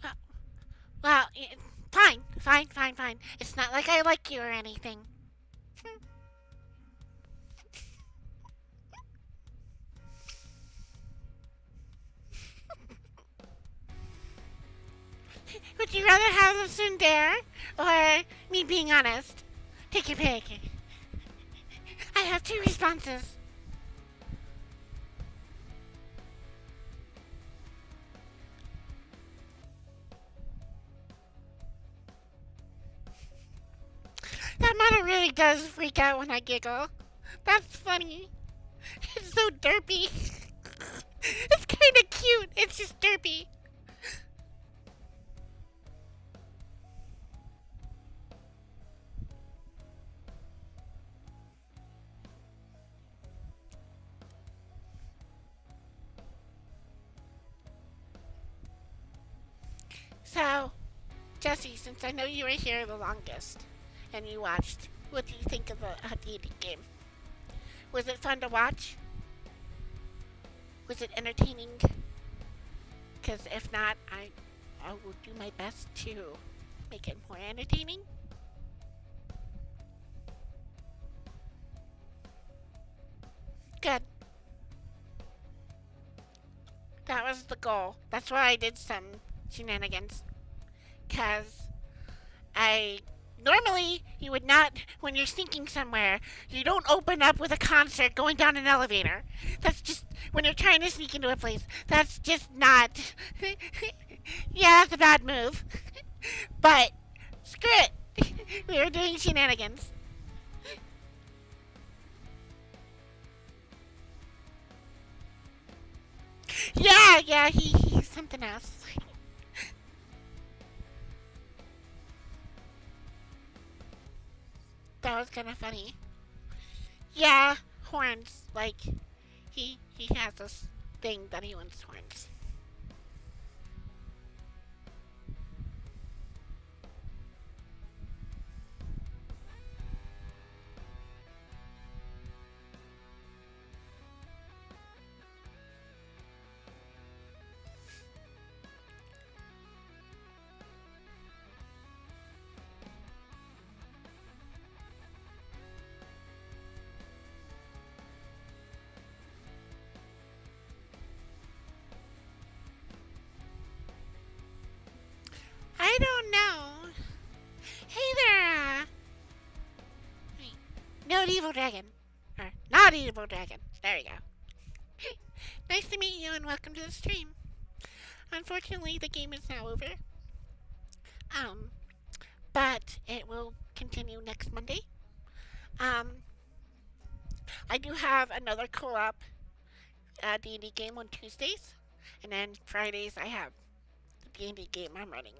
well, well, fine. It's not like I like you or anything. Would you rather have a tsundere or me being honest? Take your pick. I have 2 responses. That model really does freak out when I giggle. That's funny. It's so derpy. It's kind of cute. It's just derpy. So, Jesse, since I know you were here the longest and you watched, what do you think of the D&D game? Was it fun to watch? Was it entertaining? Because if not, I will do my best to make it more entertaining. Good. That was the goal. That's why I did some shenanigans. Because normally, you would not, when you're sneaking somewhere, you don't open up with a concert going down an elevator. That's just, when you're trying to sneak into a place, that's just not, yeah, it's a bad move. But, screw it. We were doing shenanigans. Yeah, he's something else. That was kind of funny. Yeah, horns. Like, he has this thing that he wants horns. I don't know. Hey there, no evil dragon. Or not evil dragon. There you go. Nice to meet you and welcome to the stream. Unfortunately, the game is now over. But it will continue next Monday. I do have another co-op D&D game on Tuesdays. And then Fridays I have the D&D game I'm running.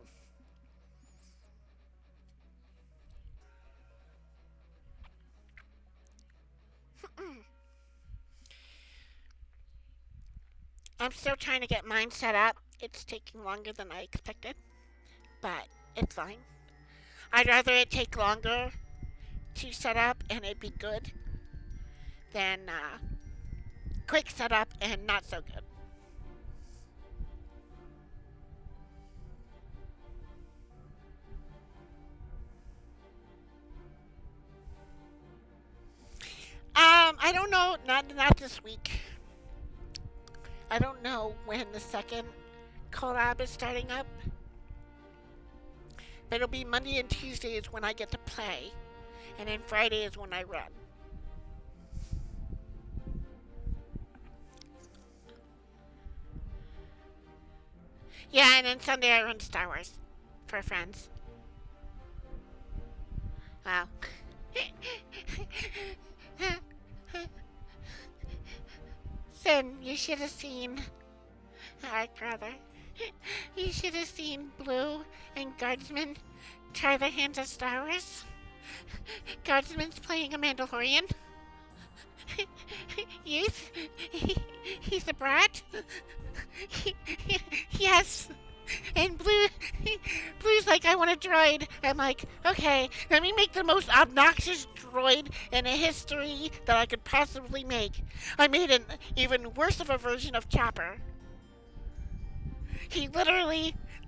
I'm still trying to get mine set up. It's taking longer than I expected, but it's fine. I'd rather it take longer to set up and it be good than quick setup and not so good. I don't know. Not this week. I don't know when the second collab is starting up. But it'll be Monday and Tuesdays when I get to play. And then Friday is when I run. Yeah, and then Sunday I run Star Wars for friends. Wow. Sin, you should have seen. Alright, brother. You should have seen Blue and Guardsman try their hands at Star Wars. Guardsman's playing a Mandalorian. Youth, he's a brat. Yes. And Blue's like, I want a droid. I'm like, okay, let me make the most obnoxious droid in a history that I could possibly make. I made an even worse of a version of Chopper. The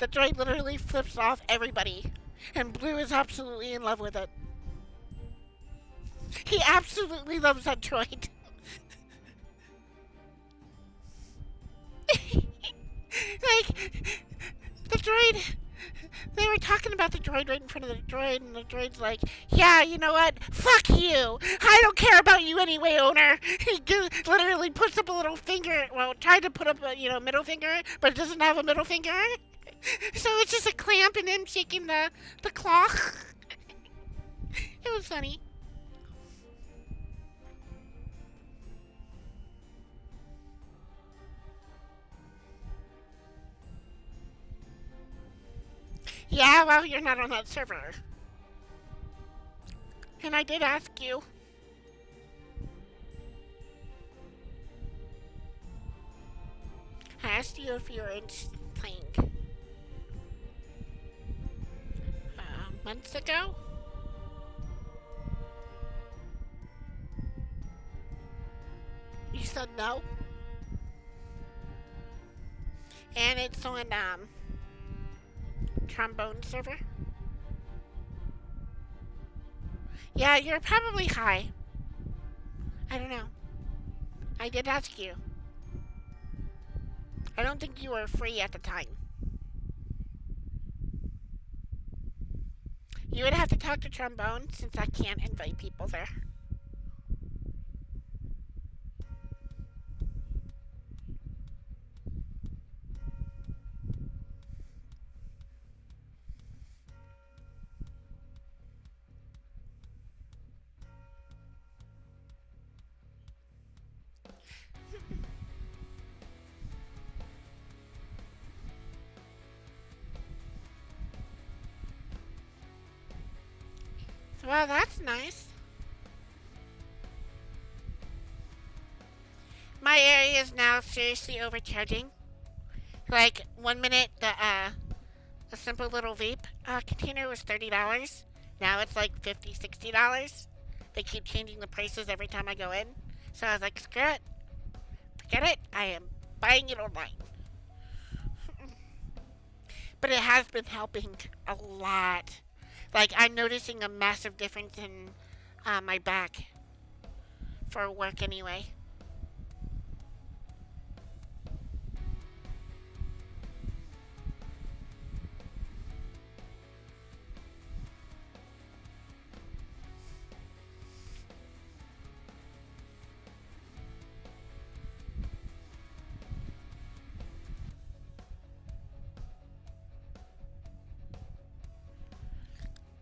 droid literally flips off everybody. And Blue is absolutely in love with it. He absolutely loves that droid. Like, the droid. They were talking about the droid right in front of the droid, and the droid's like, yeah, you know what? Fuck you! I don't care about you anyway, owner! He literally puts up a little finger, well, tried to put up a, middle finger, but it doesn't have a middle finger. So it's just a clamp and him shaking the claw. It was funny. Yeah, well, you're not on that server. And I did ask you. I asked you if you were playing. Months ago? You said no? And it's on, trombone server? Yeah, you're probably high. I don't know. I did ask you. I don't think you were free at the time. You would have to talk to trombone since I can't invite people there. Well, that's nice. My area is now seriously overcharging. Like, 1 minute, a simple little vape container was $30. Now it's like $50, $60. They keep changing the prices every time I go in. So I was like, screw it. Forget it. I am buying it online. But it has been helping a lot. Like, I'm noticing a massive difference in my back for work anyway.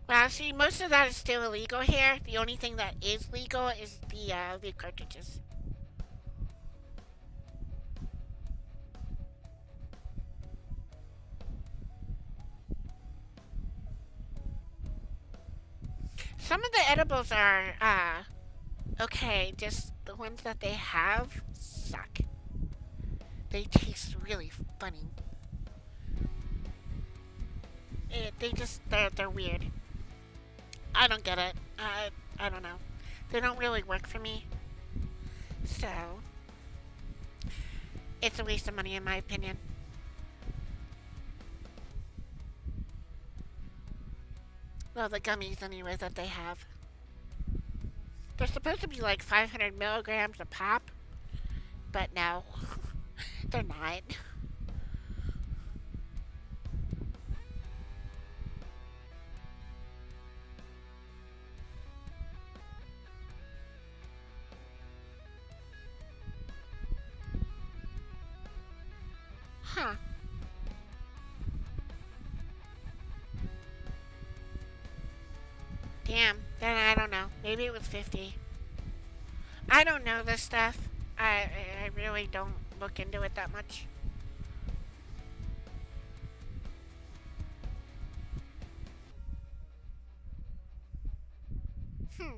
Well, see, most of that is still illegal here. The only thing that is legal is the vape cartridges. Some of the edibles are, okay, just the ones that they have suck. They taste really funny. They're weird. I don't get it. I don't know. They don't really work for me. So, it's a waste of money in my opinion. Well, the gummies anyway that they have. They're supposed to be like 500 milligrams a pop. But no, they're not. Huh. Damn, then I don't know. Maybe it was 50. I don't know this stuff. I really don't look into it that much. Hmm.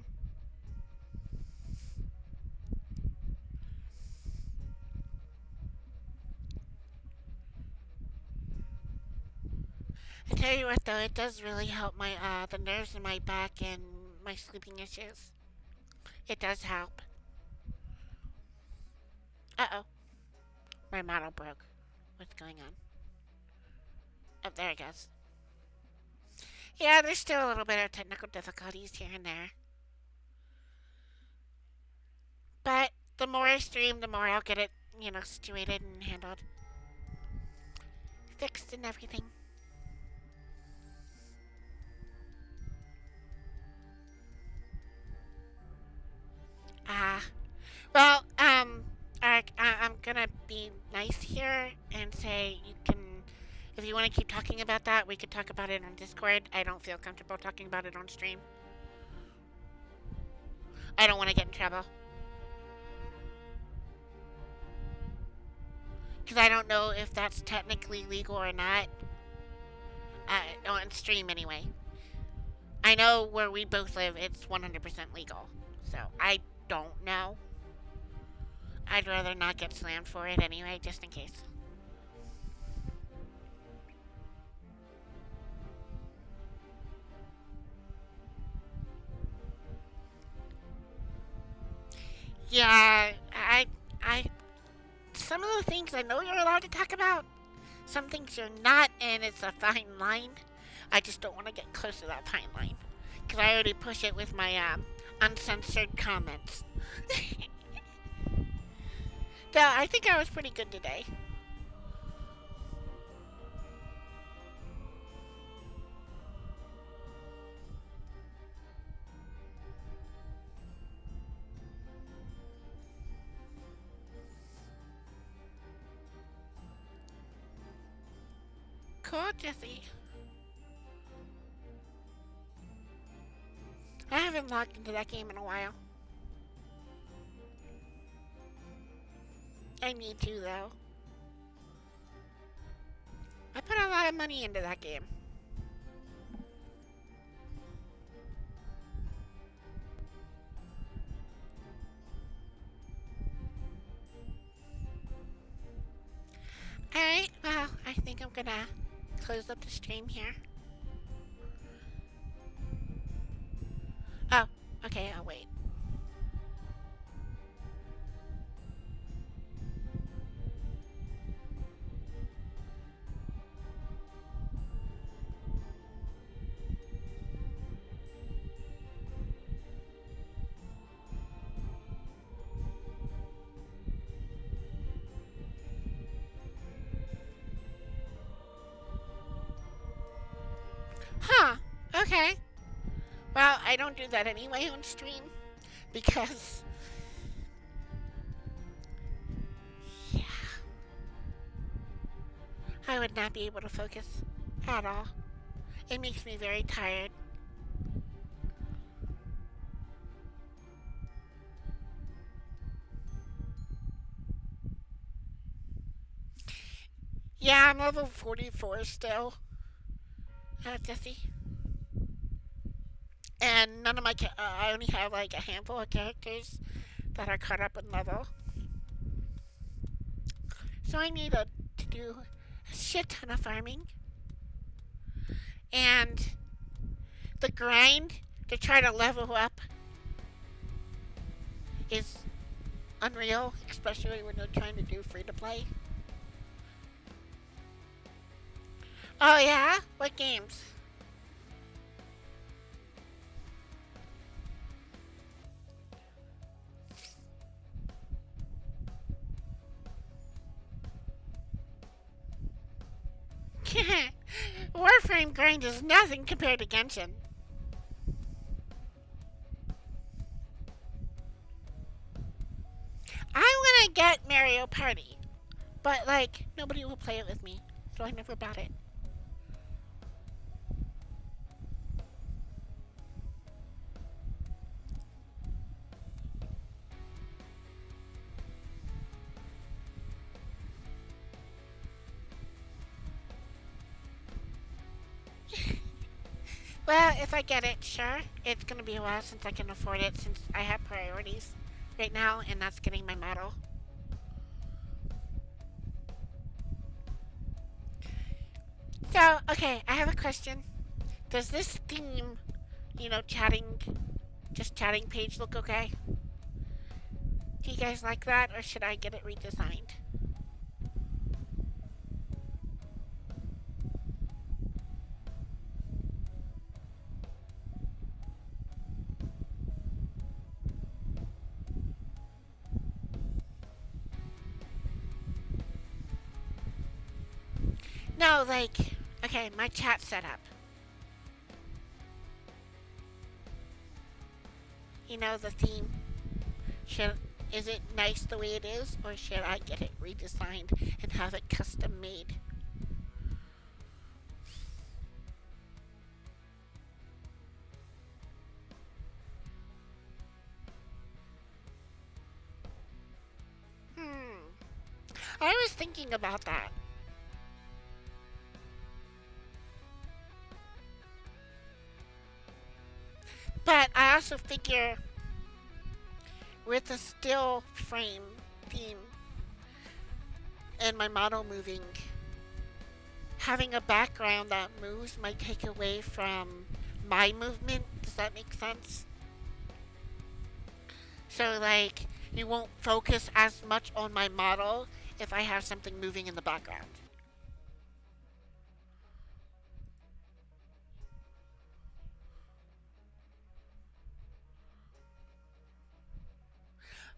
I tell you what, though, it does really help my the nerves in my back and my sleeping issues. It does help. Uh-oh. My model broke. What's going on? Oh, there it goes. Yeah, there's still a little bit of technical difficulties here and there. But the more I stream, the more I'll get it, situated and handled. Fixed and everything. Ah. Well, I'm gonna be nice here and say you can, if you want to keep talking about that, we could talk about it on Discord. I don't feel comfortable talking about it on stream. I don't want to get in trouble. Because I don't know if that's technically legal or not. On stream, anyway. I know where we both live, it's 100% legal. So, I don't know. I'd rather not get slammed for it anyway, just in case. Yeah, some of the things I know you're allowed to talk about, some things you're not, and it's a fine line. I just don't want to get close to that fine line. Because I already push it with my uncensored comments. So I think I was pretty good today. Cool, Jesse. I haven't logged into that game in a while. I need to, though. I put a lot of money into that game. Alright, well, I think I'm gonna close up the stream here. Oh, okay, I'll wait. Huh, okay. Well, I don't do that anyway on stream. Because... yeah. I would not be able to focus at all. It makes me very tired. Yeah, I'm level 44 still. Jesse. And none of my I only have like a handful of characters that are caught up in level. So I need to do a shit ton of farming. And the grind to try to level up is unreal, especially when you're trying to do free to play. Oh yeah? What games? Warframe grind is nothing compared to Genshin. I want to get Mario Party, but like nobody will play it with me, so I never bought it. Well, if I get it, sure. It's gonna be a while since I can afford it, since I have priorities right now, and that's getting my model. So, So, okay, I have a question. Does this theme, just chatting page look okay? Do you guys like that, or should I get it redesigned? No, like, okay, my chat setup. The theme. Is it nice the way it is, or should I get it redesigned and have it custom made? I was thinking about that. But I also figure with a still frame theme and my model moving, having a background that moves might take away from my movement. Does that make sense? So, like, you won't focus as much on my model if I have something moving in the background.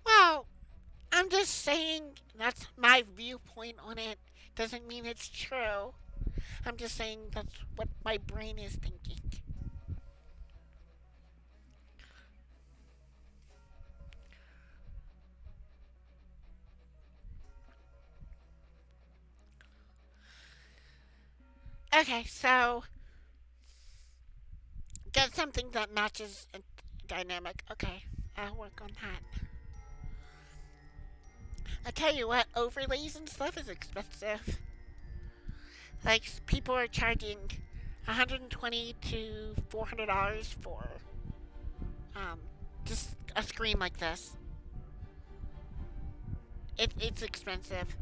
Well, I'm just saying that's my viewpoint on it. Doesn't mean it's true. I'm just saying that's what my brain is thinking. Okay, so get something that matches a dynamic. Okay, I'll work on that. I tell you what, overlays and stuff is expensive. Like, people are charging $120 to $400 for just a screen like this. It's expensive.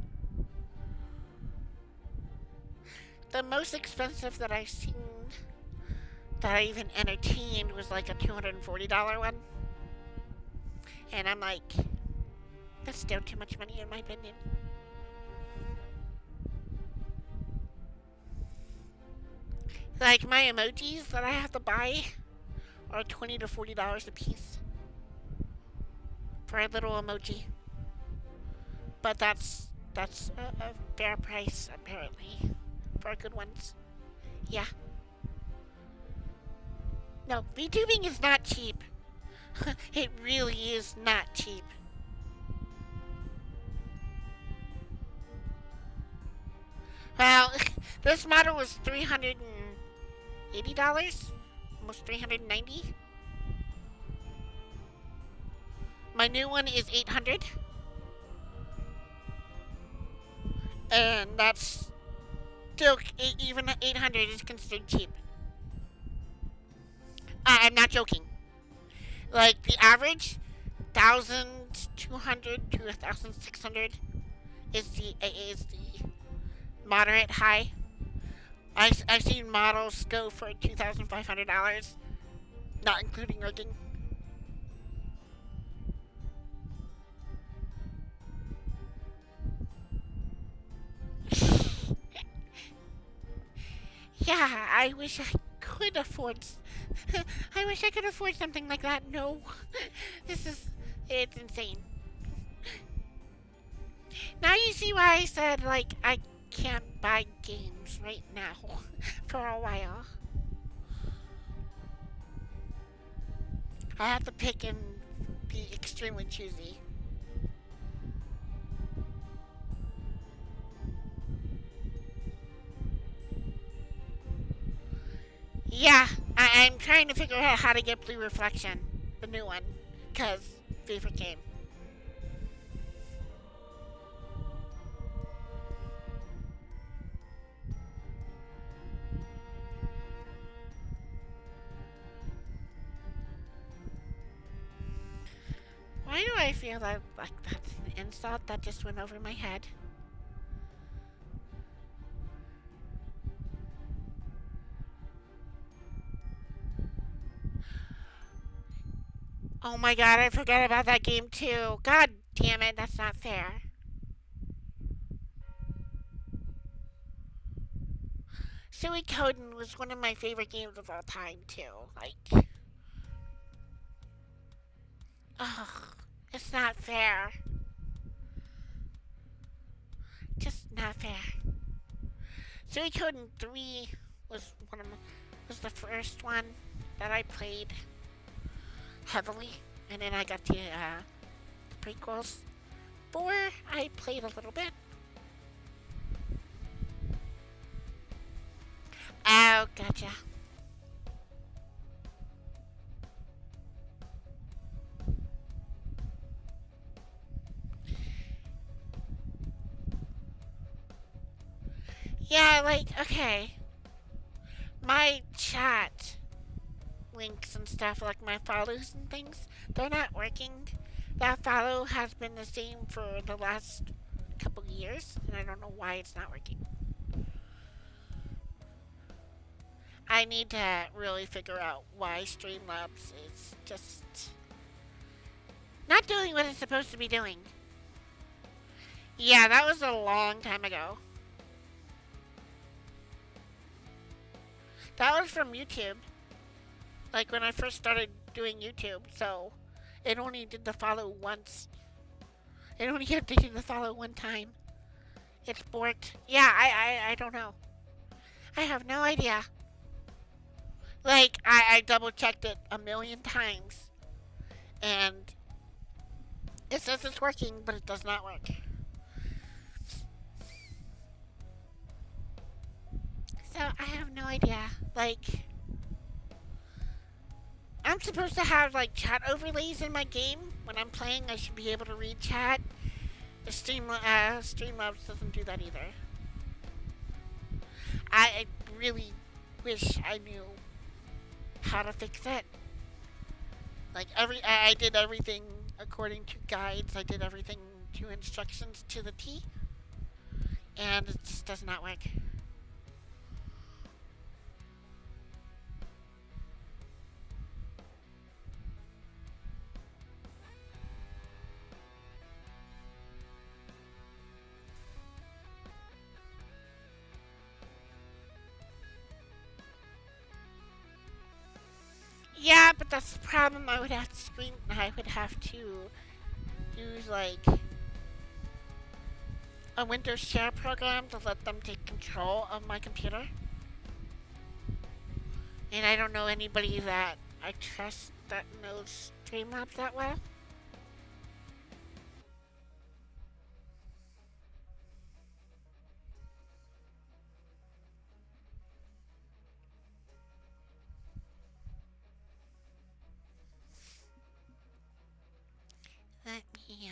The most expensive that I've seen that I even entertained was like a $240 one. And I'm like, that's still too much money in my opinion. Like, my emojis that I have to buy are $20 to $40 a piece for a little emoji. But that's a fair price apparently for good ones. Yeah. No, VTubing is not cheap. It really is not cheap. Well, this model was $380, almost $390. My new one is $800, and that's still even $800 is considered cheap. I'm not joking. Like, the average, 1,200 to 1,600 is the moderate high. I've seen models go for $2,500, not including rigging. Yeah, I wish I could afford. I wish I could afford something like that. No, it's insane. Now you see why I said, like, I can't buy games right now for a while. I have to pick and be extremely choosy. Yeah, I'm trying to figure out how to get Blue Reflection, the new one, because favorite game. Why do I feel like that's an insult that just went over my head? Oh my god, I forgot about that game too. God damn it, that's not fair. Suikoden was one of my favorite games of all time too. Like, ugh, it's not fair. Just not fair. Suikoden 3 was was the first one that I played heavily, and then I got the prequels. 4 I played a little bit. Oh, gotcha. Yeah, like, okay. My chat links and stuff, like my follows and things, they're not working. That follow has been the same for the last couple years, and I don't know why it's not working. I need to really figure out why Streamlabs is just not doing what it's supposed to be doing. Yeah, that was a long time ago. That was from YouTube. Like when I first started doing YouTube, so it only did the follow once. It only updated the follow one time. It's borked. Yeah, I don't know. I have no idea. Like, I double checked it a million times. And it says it's working, but it does not work. So I have no idea. Like, I'm supposed to have like chat overlays in my game. When I'm playing, I should be able to read chat. Streamlabs doesn't do that either. I really wish I knew how to fix it. Like I did everything according to guides. I did everything to instructions to the T, and it just does not work. Yeah, but that's the problem. I would have to use like a Windows Share program to let them take control of my computer. And I don't know anybody that I trust that knows Streamlabs that well. Let me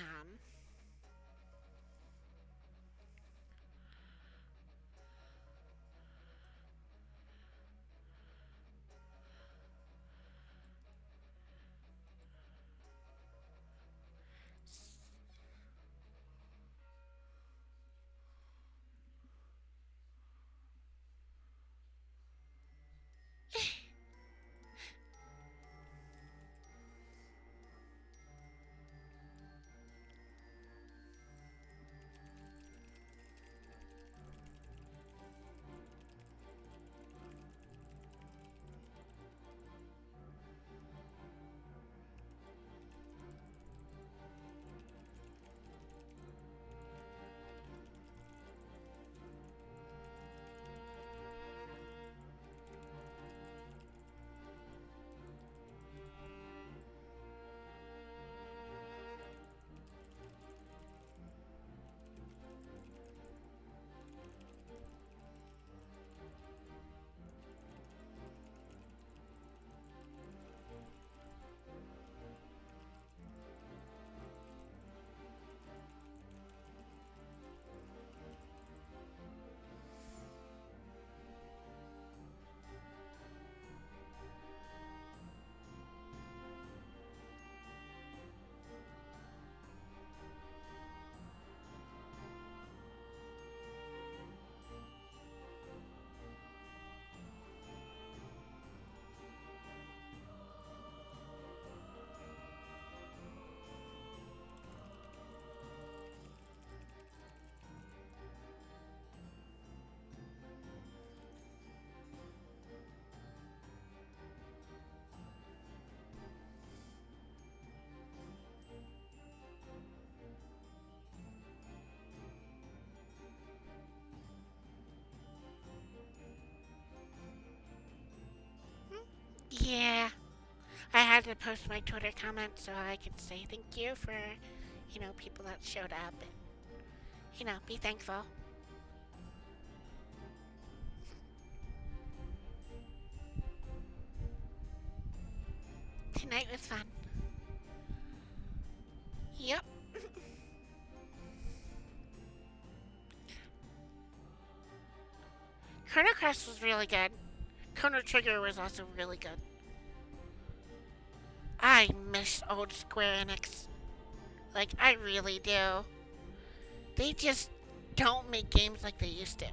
to post my Twitter comment so I could say thank you for, people that showed up and, be thankful. Tonight was fun. Yep. Chrono Cross was really good. Chrono Trigger was also really good. I miss old Square Enix. Like, I really do. They just don't make games like they used to.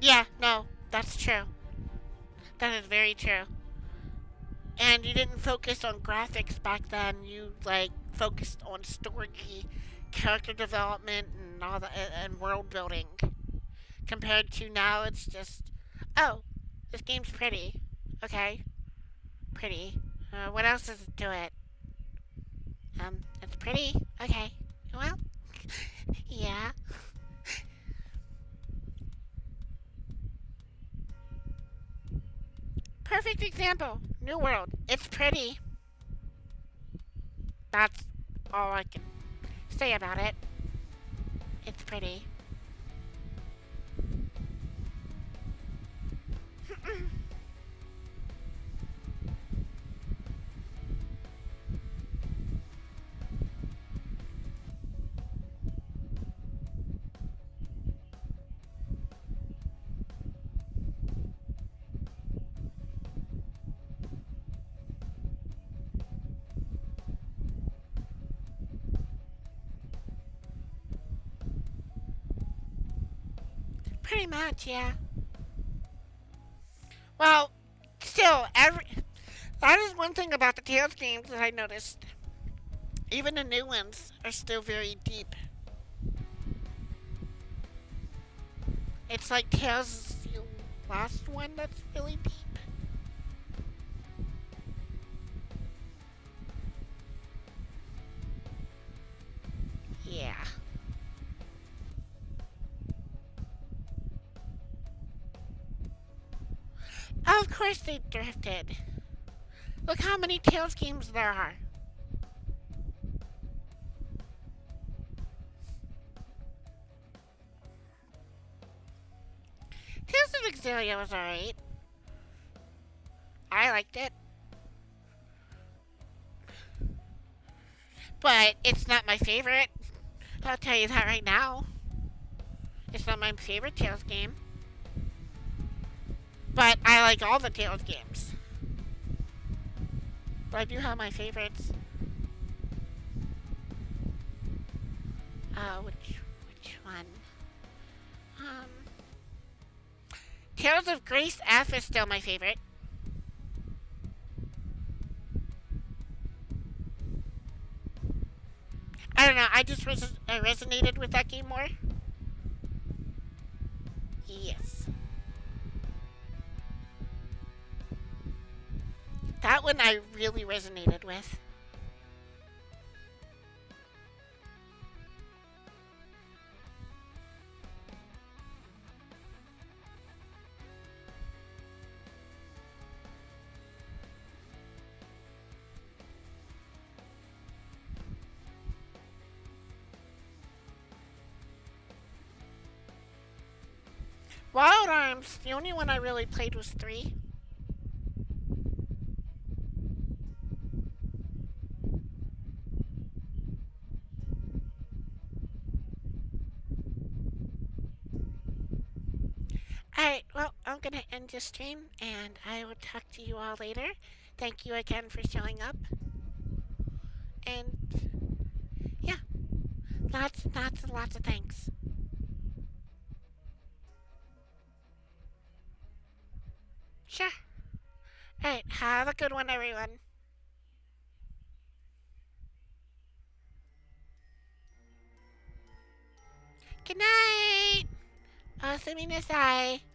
Yeah, no, that's true. That is very true. And you didn't focus on graphics back then. You focused on story, character development, and all the and world building. Compared to now, it's just, oh, this game's pretty. Okay, pretty. What else does it do it? It's pretty. Okay. Well, yeah. Perfect example. New World. It's pretty. That's all I can say about it. It's pretty. Pretty much, yeah. Well, still, that is one thing about the Tales games that I noticed. Even the new ones are still very deep. It's like Tales is the last one that's really deep. Yeah. Of course they drifted. Look how many Tales games there are. Tales of Exilio was alright. I liked it. But it's not my favorite. I'll tell you that right now. It's not my favorite Tales game. But I like all the Tales games. But I do have my favorites. Which one? Tales of Grace F is still my favorite. I don't know, I just resonated with that game more. Yes. That one I really resonated with. Wild Arms, the only one I really played was 3. Alright, well, I'm gonna end this stream, and I will talk to you all later. Thank you again for showing up. And, yeah, lots and lots of thanks. Sure. Alright, have a good one, everyone. Good night! おやすみなさい。